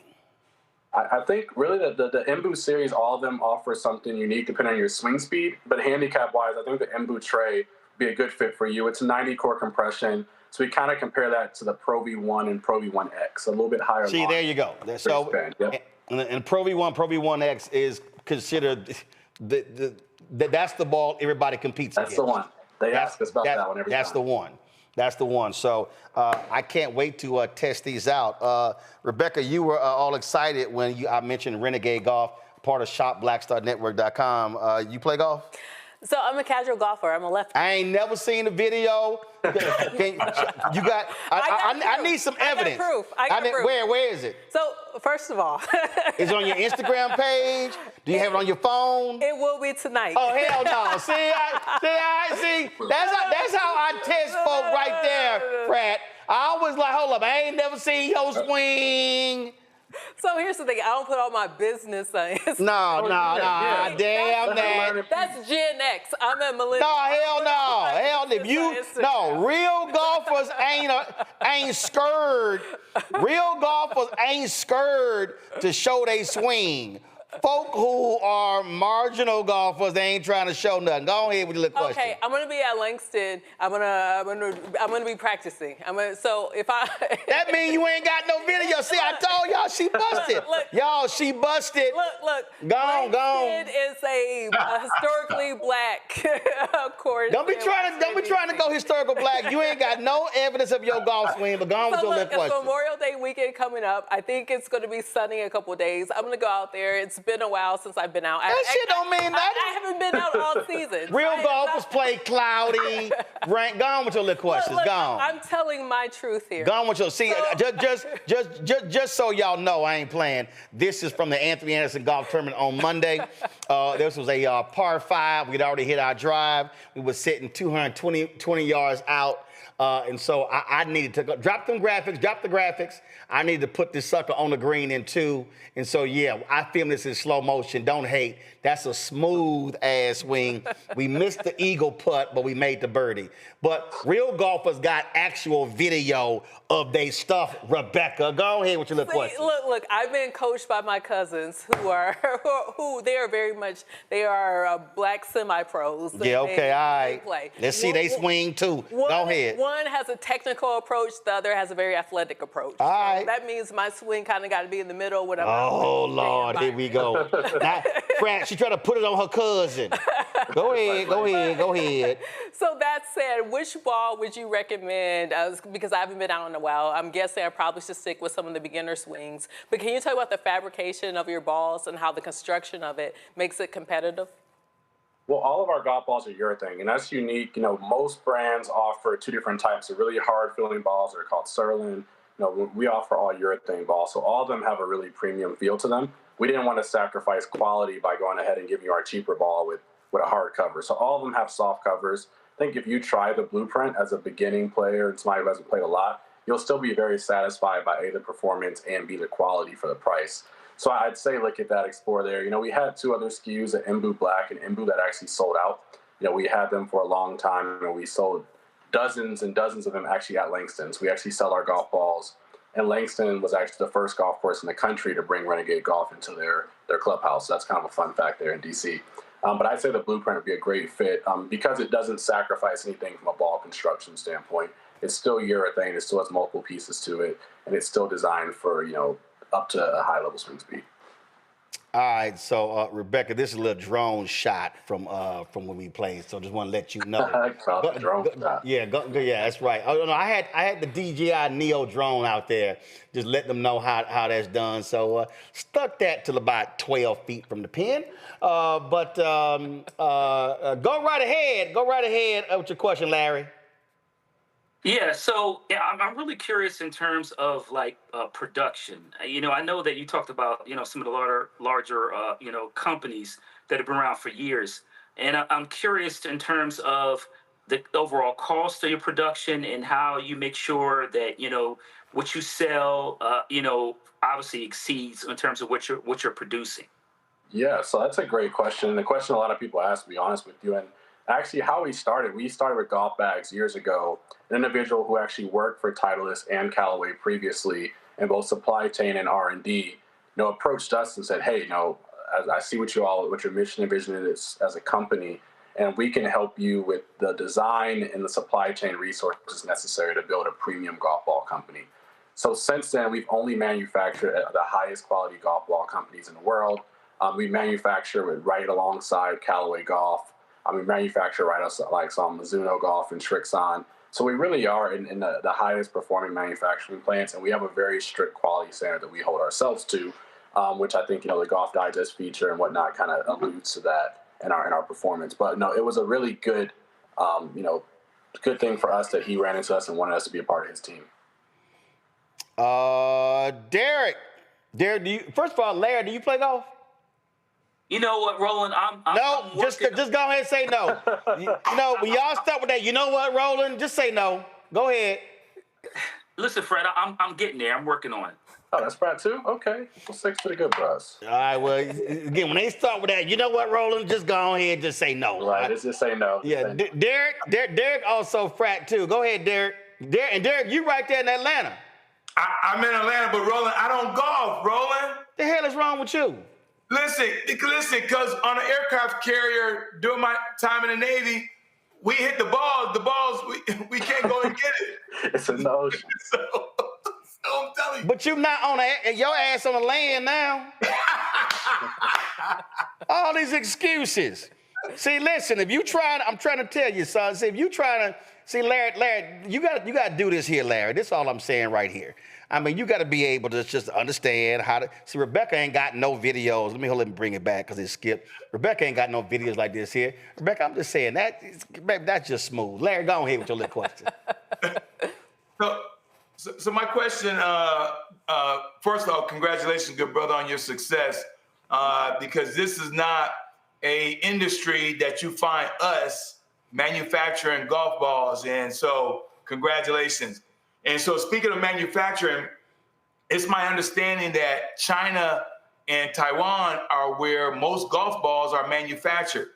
I think really the Imbu series, all of them offer something unique depending on your swing speed. But handicap-wise, I think the Imbu tray would be a good fit for you. It's 90 core compression. So we kind of compare that to the Pro V1 and Pro V1X, a little bit higher. See, there you go. So, and Pro V1, Pro V1X is considered that's the ball everybody competes against. That's the one. They ask us about that one every time. That's the one. That's the one. So I can't wait to test these out. Rebecca, you were all excited when I mentioned Renegade Golf, part of shopblackstarnetwork.com. You play golf? So I'm a casual golfer. I'm a lefty. I ain't never seen a video. I need some evidence. I got proof. Where is it? So first of all, is it on your Instagram page? Do you have it on your phone? It will be tonight. Oh hell no! See. That's how I test folk right there, Pratt. I was like, hold up, I ain't never seen your swing. So here's the thing, I don't put all my business on Instagram. No, damn that. That's Gen X. I'm a millennial. No, hell no. Real golfers ain't scared. Real golfers ain't scared to show they swing. Folk who are marginal golfers, they ain't trying to show nothing. Go ahead with your little question. Okay, I'm gonna be at Langston. I'm gonna be practicing. So if I that means you ain't got no video. See, I told y'all she busted. She busted. Look. Go on. Langston is a historically black course. Don't be trying to go historical black. You ain't got no evidence of your golf swing. But go on with your little question. It's Memorial Day weekend coming up. I think it's gonna be sunny a couple of days. I'm gonna go out there. It's been a while since I've been out. That shit don't mean nothing. I haven't been out all season. Real golfers play cloudy. Go on with your little questions. Look, go on. I'm telling my truth here. Go on with your. See, just so y'all know, I ain't playing. This is from the Anthony Anderson Golf Tournament on Monday. This was a par 5. We'd already hit our drive. We were sitting 220 yards out. And so I needed to drop the graphics. I needed to put this sucker on the green in 2. And so, yeah, I filmed this in slow motion. Don't hate. That's a smooth ass swing. We missed the eagle putt, but we made the birdie. But real golfers got actual video of their stuff. Rebecca, go ahead with your little question. Look, I've been coached by my cousins who are black semi-pros. Yeah, okay, all right. They play. Let's see they swing too. Go ahead. One has a technical approach, the other has a very athletic approach. All right. So that means my swing kind of got to be in the middle. Oh, Lord, here we go. Now, Fran, she tried to put it on her cousin. Go ahead. So that said, which ball would you recommend? Because I haven't been out in a while. I'm guessing I probably should stick with some of the beginner swings. But can you talk about the fabrication of your balls and how the construction of it makes it competitive? Well, all of our golf balls are urethane, and that's unique. Most brands offer 2 different types of really hard-feeling balls. They're called Cyril. We offer all urethane balls, so all of them have a really premium feel to them. We didn't want to sacrifice quality by going ahead and giving you our cheaper ball with a hard cover. So all of them have soft covers. I think if you try the Blueprint as a beginning player and somebody who hasn't played a lot, you'll still be very satisfied by A, the performance, and B, the quality for the price. So I'd say look at that, explore there. We had 2 other SKUs, the Imbu Black and Imbu, that actually sold out. We had them for a long time, and we sold dozens and dozens of them actually at Langston's. We actually sell our golf balls, and Langston was actually the first golf course in the country to bring Renegade Golf into their clubhouse. So that's kind of a fun fact there in DC. But I'd say the Blueprint would be a great fit because it doesn't sacrifice anything from a ball construction standpoint. it's still urethane. It still has multiple pieces to it, and it's still designed for, up to a high level swing speed. All right, so Rebecca, this is a little drone shot from when we played. So just want to let you know. Yeah, that's right. Oh no, I had the DJI Neo drone out there, just let them know how that's done. So stuck that till about 12 feet from the pin. But go right ahead. Go right ahead with your question, Larry. Yeah, so I'm really curious in terms of production. I know that you talked about some of the larger companies that have been around for years, and I'm curious in terms of the overall cost of your production and how you make sure that what you sell obviously exceeds in terms of what you're producing. Yeah, so that's a great question. The question a lot of people ask, to be honest with you, and actually how we started with golf bags years ago. An individual who actually worked for Titleist and Callaway previously in both supply chain and R&D, approached us and said, hey, I see what your mission and vision is as a company, and we can help you with the design and the supply chain resources necessary to build a premium golf ball company. So since then, we've only manufactured the highest quality golf ball companies in the world. We manufacture right alongside Callaway Golf. We manufacture right like some Mizuno Golf and Srixon. So we really are in the highest performing manufacturing plants, and we have a very strict quality standard that we hold ourselves to, which I think the Golf Digest feature and whatnot kind of alludes to that in our performance. But no, it was a really good, good thing for us that he ran into us and wanted us to be a part of his team. Derek, first of all, Larry, do you play golf? You know what, Roland? I'm just go ahead and say no. When y'all start with that, you know what, Roland? Just say no. Go ahead. Listen, Fred, I'm getting there. I'm working on it. Oh, that's Fred too? Okay. Well, 6 for the good bros. All right, well, again, when they start with that, you know what, Roland? Just go ahead and just say no. Right, just say no. Yeah, Derek also frat too. Go ahead, Derek. Derek, you right there in Atlanta. I'm in Atlanta, but Roland, I don't golf, Roland. The hell is wrong with you? Listen, because on an aircraft carrier during my time in the Navy, we hit the balls. The balls, we can't go and get it. It's in the ocean. So I'm telling you. But you not on your ass on the land now. All these excuses. See, listen, if you trying, I'm trying to tell you, son. See, if you trying to, see, Larry, you got to do this here, Larry. This is all I'm saying right here. I mean, you got to be able to just understand how to. See, Rebecca ain't got no videos. Let me bring it back because it skipped. Rebecca ain't got no videos like this here. Rebecca, I'm just saying that's just smooth. Larry, go ahead with your little question. So my question, first of all, congratulations, good brother, on your success, because this is not a industry that you find us manufacturing golf balls, and so congratulations. And so speaking of manufacturing, it's my understanding that China and Taiwan are where most golf balls are manufactured.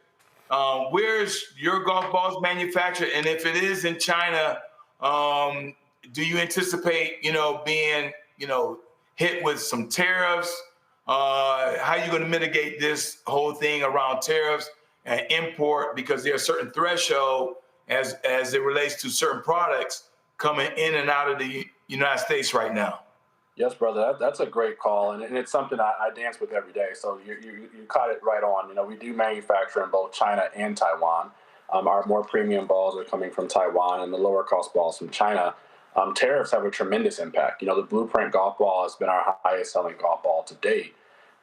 Where's your golf balls manufactured? And if it is in China, do you anticipate, being, hit with some tariffs? How are you going to mitigate this whole thing around tariffs and import? Because there are certain thresholds as it relates to certain products coming in and out of the United States right now. Yes, brother, that's a great call, and it's something I dance with every day. So you caught it right on. We do manufacture in both China and Taiwan. Our more premium balls are coming from Taiwan, and the lower cost balls from China. Tariffs have a tremendous impact. The Blueprint golf ball has been our highest selling golf ball to date.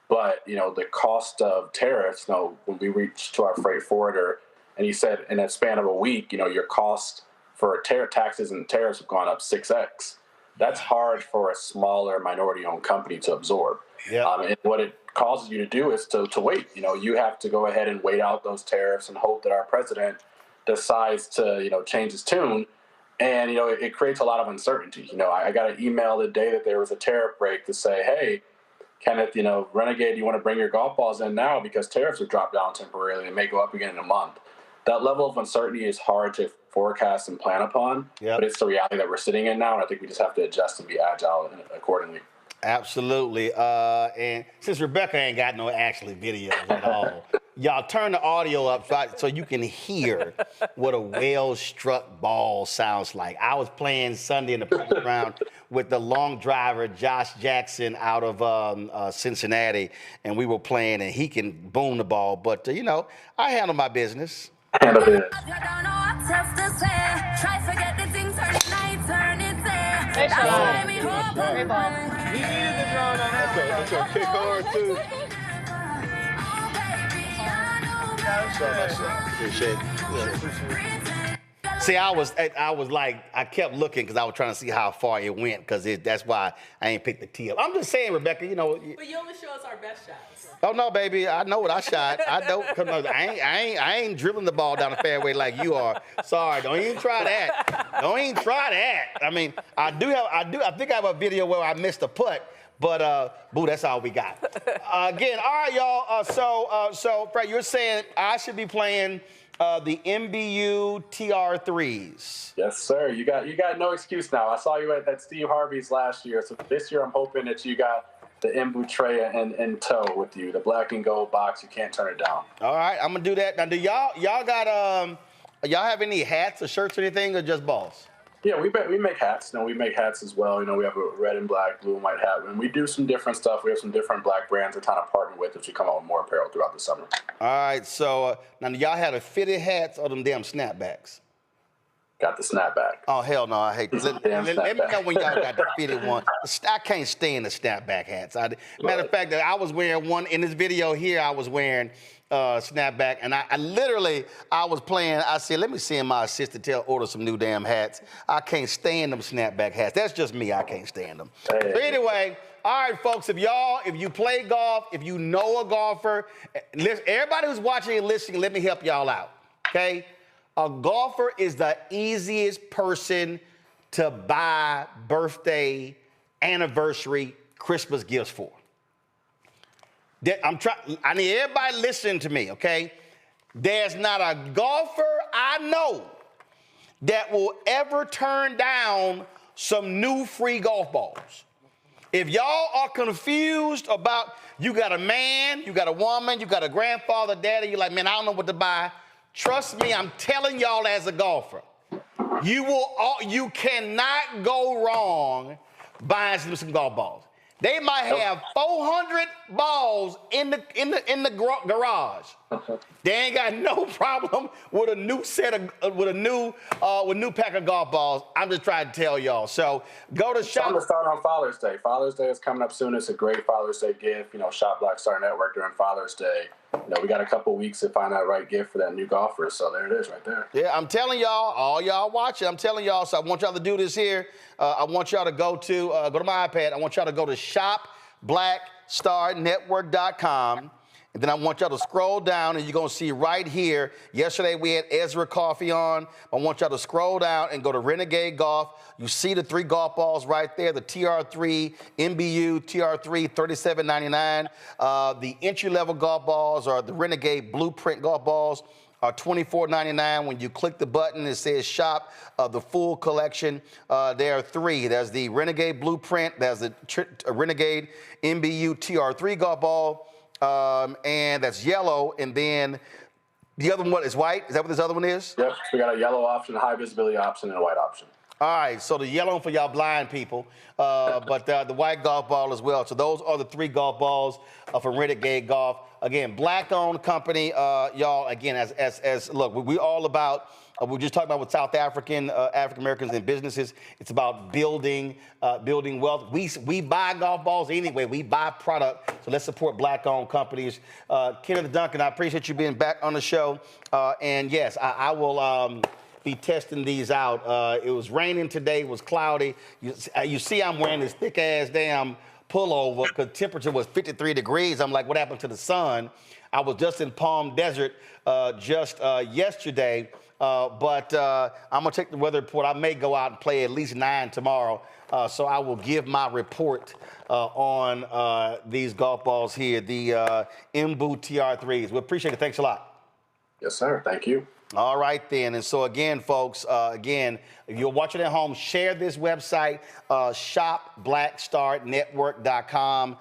But, the cost of tariffs, when we reached to our freight forwarder, and he said in a span of a week, your cost for taxes and tariffs have gone up 6x. That's hard for a smaller minority-owned company to absorb. Yeah. And what it causes you to do is to wait. You have to go ahead and wait out those tariffs and hope that our president decides to, change his tune. And, it creates a lot of uncertainty. I got an email the day that there was a tariff break to say, hey, Kenneth, Renegade, you want to bring your golf balls in now because tariffs have dropped down temporarily and may go up again in a month. That level of uncertainty is hard to forecast and plan upon, but it's the reality that we're sitting in now, and I think we just have to adjust and be agile accordingly. Absolutely. And since Rebecca ain't got no actually videos at all, Y'all turn the audio up so you can hear what a well-struck ball sounds like. I was playing Sunday in the practice round with the long driver, Josh Jackson, out of Cincinnati, and we were playing, and he can boom the ball. But, you know, I handle my business. Handle it. Hey, Bob. He needed the drone on that. That's gonna kick hard, too. Appreciate it. See, I was like, I kept looking because I was trying to see how far it went because that's why I ain't picked the tee up. I'm just saying, Rebecca, you know. But you only show us our best shots. Oh no, baby, I know what I shot. I don't. I ain't dribbling the ball down the fairway like you are. Sorry, don't even try that. Don't even try that. I mean, I think I have a video where I missed a putt. But, boo, that's all we got. Again, all right, y'all. So, Fred, you're saying I should be playing the MBU TR3s. Yes, sir. You got no excuse now. I saw you at Steve Harvey's last year. So this year I'm hoping that you got the Embu tray in tow with you, the black and gold box. You can't turn it down. All right, I'm going to do that. Now, do y'all got, y'all have any hats or shirts or anything, or just balls? Yeah, we make hats. We make hats as well. We have a red and black, blue and white hat. And we do some different stuff. We have some different black brands we're trying to partner with as we come out with more apparel throughout the summer. All right, so now y'all had a fitted hats or them damn snapbacks? Got the snapback. Oh, hell no, I hate this. Let me know when y'all got the fitted one. I can't stand the snapback hats. Matter of fact, I was wearing one in this video here. I was wearing snapback, and I literally was playing. I said, let me send my assistant to order some new damn hats. I can't stand them snapback hats. That's just me. I can't stand them. Hey. So anyway, all right, folks, if you play golf, if you know a golfer, listen, everybody who's watching and listening, let me help y'all out, okay? A golfer is the easiest person to buy birthday, anniversary, Christmas gifts for. I need everybody listening to me, okay? There's not a golfer I know that will ever turn down some new free golf balls. If y'all are confused about you got a man, you got a woman, you got a grandfather, daddy, you're like, man, I don't know what to buy. Trust me, I'm telling y'all as a golfer, you cannot go wrong buying some golf balls. They might have 400 balls in the garage. They ain't got no problem with a new new pack of golf balls. I'm just trying to tell y'all. So go to shop. I'm gonna start on Father's Day. Father's Day is coming up soon. It's a great Father's Day gift. Shop Black Star Network during Father's Day. We got a couple weeks to find that right gift for that new golfer. So there it is right there. Yeah, I'm telling y'all, all y'all watching, I'm telling y'all, so I want y'all to do this here. I want y'all to go to my iPad. I want y'all to go to shopblackstarnetwork.com. And then I want y'all to scroll down, and you're going to see right here. Yesterday, we had Ezra Coffee on. I want y'all to scroll down and go to Renegade Golf. You see the 3 golf balls right there, the TR3, MBU, TR3, $37.99. The entry-level golf balls are the Renegade Blueprint golf balls are $24.99. When you click the button, it says shop the full collection. There are 3. There's the Renegade Blueprint. There's the Renegade MBU TR3 golf ball. And that's yellow, and then the other one is white. Is that what this other one is? Yep, we got a yellow option, a high visibility option, and a white option. All right, so the yellow for y'all blind people, but the white golf ball as well. So those are the 3 golf balls from Renegade Golf. Again, black-owned company, y'all. Again, as look, we all about. We're just talking about with South African Americans and businesses. It's about building wealth. We buy golf balls anyway. We buy product. So let's support black-owned companies. Kenneth Duncan, I appreciate you being back on the show. And yes, I will be testing these out. It was raining today. It was cloudy. You see, I'm wearing this thick-ass damn pullover because temperature was 53 degrees. I'm like, what happened to the sun? I was just in Palm Desert yesterday. But I'm going to take the weather report. I may go out and play at least 9 tomorrow. So I will give my report on these golf balls here, the Embu TR3s. We appreciate it. Thanks a lot. Yes, sir. Thank you. All right, then. And so, again, folks, if you're watching at home, share this website, shopblackstarnetwork.com.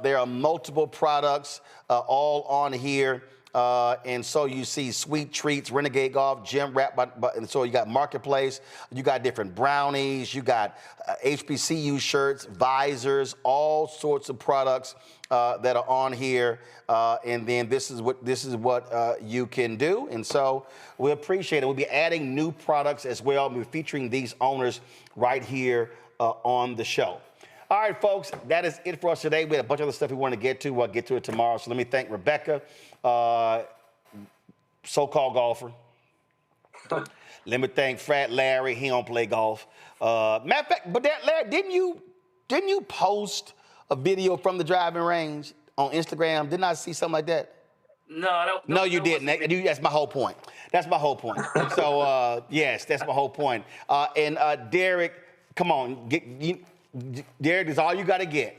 There are multiple products all on here. And so you see Sweet Treats, Renegade Golf, Gym Wrap, and so you got Marketplace, you got different brownies, you got HBCU shirts, visors, all sorts of products that are on here. And then this is what you can do. And so we appreciate it. We'll be adding new products as well. We're featuring these owners right here on the show. All right, folks, that is it for us today. We had a bunch of other stuff we want to get to. We'll get to it tomorrow. So let me thank Rebecca, so-called golfer. Let me thank Frat Larry. He don't play golf. Matter of fact, but that Larry, didn't you post a video from the driving range on Instagram? Didn't I see something like that? No, I don't. No, you didn't. That's my whole point. That's my whole point. So yes, that's my whole point. And Derek, come on, Derek, is all you got to get.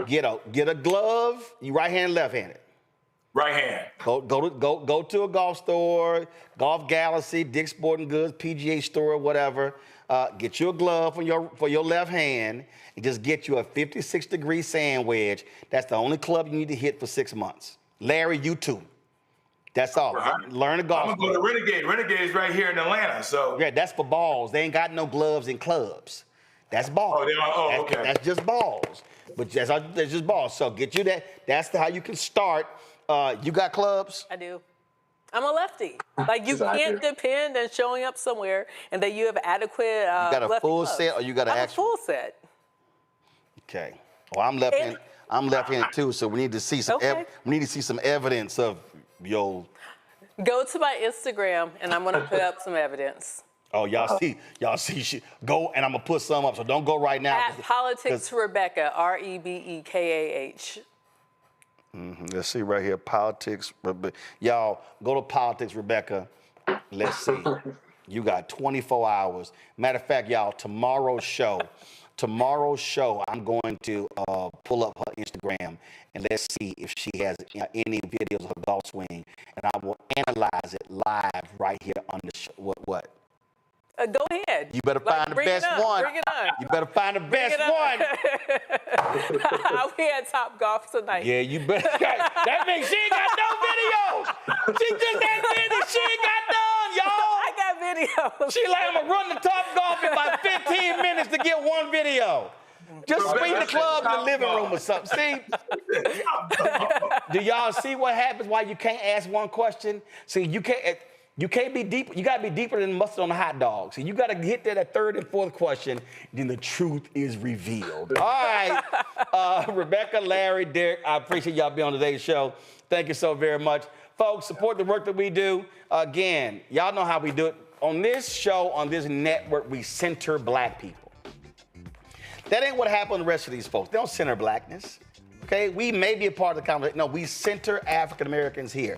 Get a glove. You right-handed, left-handed. Right hand. Go to a golf store, Golf Galaxy, Dick's Sporting Goods, PGA store, whatever. Get you a glove for your left hand and just get you a 56-degree sand wedge. That's the only club you need to hit for 6 months. Larry, you too. That's all. Learn a golf. I'm going to go to Renegade. Renegade's right here in Atlanta. So yeah, that's for balls. They ain't got no gloves in clubs. That's balls. Okay. That's just balls. But that's just balls. So get you that. That's how you can start. You got clubs? I do. I'm a lefty. Like, you can't depend on showing up somewhere and that you have adequate you got a full clubs. set or you got an actual? full set. Okay. Well, I'm left-handed. I'm left-handed too, so we need to see some. We need to see some evidence of your. Go to my Instagram, and I'm gonna put up some evidence. Oh, y'all see. Go, and I'm gonna put some up. So don't go right now. At Politics Rebecca, REBEKAH. Let's see right here, Politics. Y'all go to Politics Rebecca. Let's see. You got 24 hours. Matter of fact, y'all, tomorrow's show, I'm going to pull up her Instagram and let's see if she has any videos of her golf swing, and I will analyze it live right here on the show. What? Go ahead. You better find the best one. Bring it on. You better find the best one. We had Top Golf tonight. Yeah, you better. That means she ain't got no videos. She just had videos. She ain't got none, y'all. I got videos. She like, I'm going to run the Top Golf in about 15 minutes to get one video. Just swing the club in the living room or something. See? Do y'all see what happens why you can't ask one question? See, you can't be deep. You got to be deeper than mustard on a hot dog. So you got to hit that third and fourth question, then the truth is revealed. All right. Rebecca, Larry, Derek, I appreciate y'all being on today's show. Thank you so very much. Folks, support the work that we do. Again, y'all know how we do it. On this show, on this network, we center black people. That ain't what happened to the rest of these folks. They don't center blackness. Okay? We may be a part of the conversation. No, we center African Americans here.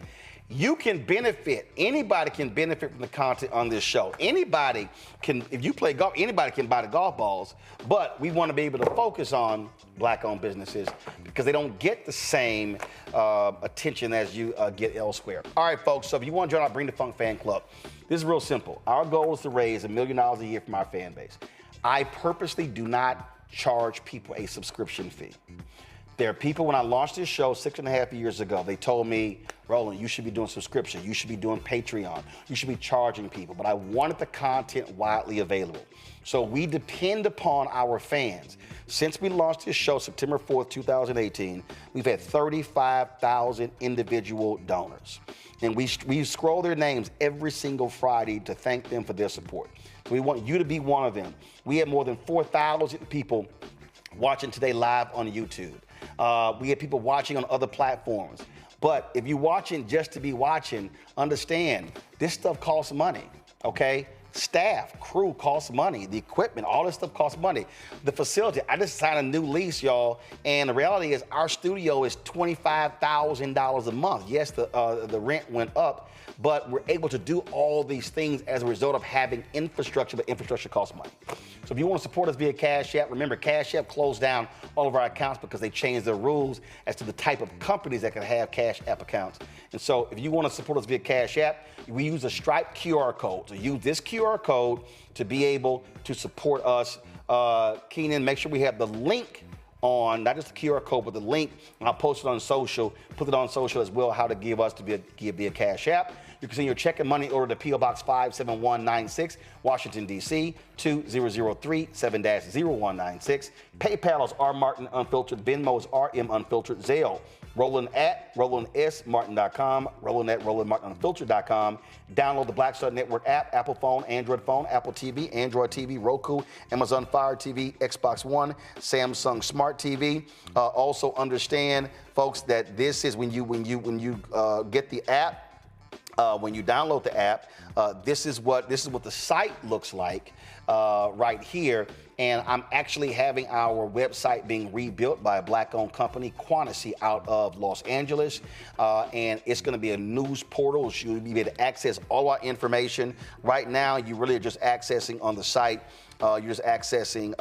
You can benefit. Anybody can benefit from the content on this show. Anybody can, if you play golf, anybody can buy the golf balls. But we want to be able to focus on black-owned businesses because they don't get the same attention as you get elsewhere. All right, folks. So if you want to join our Bring the Funk fan club, this is real simple. Our goal is to raise $1 million a year from our fan base. I purposely do not charge people a subscription fee. There are people, when I launched this show 6.5 years ago, they told me, Roland, you should be doing subscription. You should be doing Patreon. You should be charging people. But I wanted the content widely available. So we depend upon our fans. Since we launched this show September 4th, 2018, we've had 35,000 individual donors. And we scroll their names every single Friday to thank them for their support. So we want you to be one of them. We have more than 4,000 people watching today live on YouTube. We have people watching on other platforms. But if you're watching just to be watching, understand this stuff costs money, okay? Staff, crew costs money. The equipment, all this stuff costs money. The facility, I just signed a new lease, y'all, and the reality is our studio is $25,000 a month. Yes, the rent went up, but we're able to do all these things as a result of having infrastructure, but infrastructure costs money. So if you want to support us via Cash App, remember Cash App closed down all of our accounts because they changed their rules as to the type of companies that can have Cash App accounts. And so if you want to support us via Cash App, we use a Stripe QR code. So use this QR code to be able to support us. Keenan, make sure we have the link on not just the QR code, but the link. And I'll post it on social, put it on social as well, how to give us to be a Cash App. You can send your check and money order to P.O. Box 57196, Washington, D.C., 2003 7-0196. PayPal is R Martin Unfiltered. Venmo is RM Unfiltered. Zelle, Roland at RolandSMartin.com, Roland at RolandMartinUnfiltered.com. Download the Black Star Network app, Apple phone, Android phone, Apple TV, Android TV, Roku, Amazon Fire TV, Xbox One, Samsung Smart TV. Also understand, folks, that this is when you get the app. When you download the app, this is what the site looks like right here. And I'm actually having our website being rebuilt by a black-owned company, Quantity, out of Los Angeles. And it's going to be a news portal. You'll be able to access all our information. Right now, you really are just accessing on the site. You're just accessing,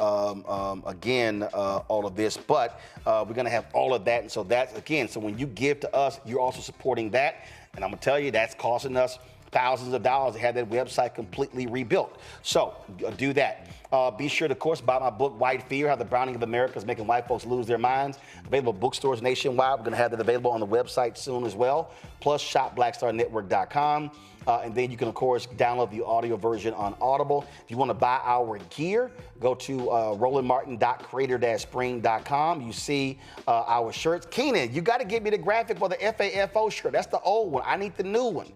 again, all of this. But we're going to have all of that. And so that's, again, so when you give to us, you're also supporting that. And I'm going to tell you, that's costing us thousands of dollars to have that website completely rebuilt. So do that. Be sure to, of course, buy my book, White Fear, How the Browning of America is Making White Folks Lose Their Minds. Available at bookstores nationwide. We're going to have that available on the website soon as well. Plus, shop BlackStarNetwork.com. And then you can, of course, download the audio version on Audible. If you want to buy our gear, go to RolandMartin.creator-spring.com. You see our shirts. Keenan, you got to give me the graphic for the FAFO shirt. That's the old one. I need the new one.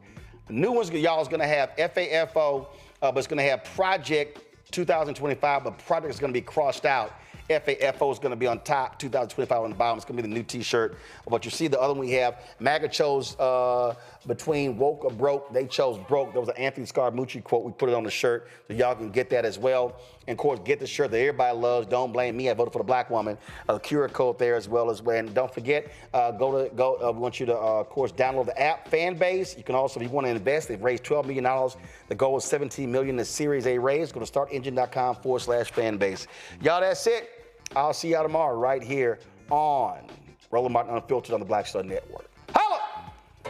The new one's, y'all, is going to have FAFO, but it's going to have Project 2025, but Project is going to be crossed out. FAFO is going to be on top, 2025 on the bottom. It's going to be the new T-shirt. But you see the other one we have, MAGA chose between woke or broke. They chose broke. There was an Anthony Scaramucci quote. We put it on the shirt, so y'all can get that as well. And, of course, get the shirt that everybody loves. Don't blame me. I voted for the black woman. QR code there as well. And don't forget, we want you to, of course, download the app, Fanbase. You can also, if you want to invest, they've raised $12 million. The goal is $17 million. The Series A raise. Go to startengine.com/fanbase. Y'all, that's it. I'll see y'all tomorrow right here on Roland Martin Unfiltered on the Black Star Network. Holla!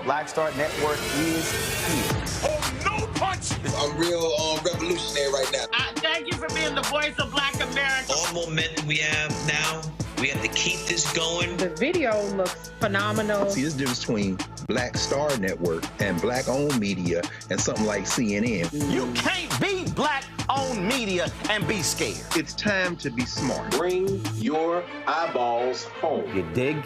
Black Star Network is here. Oh, no punch! I'm real revolutionary right now. Thank you for being the voice of Black America. All momentum we have now, we have to keep this going. The video looks phenomenal. See, there's a difference between Black Star Network and black-owned media and something like CNN. You can't be black-owned media and be scared. It's time to be smart. Bring your eyeballs home. You dig?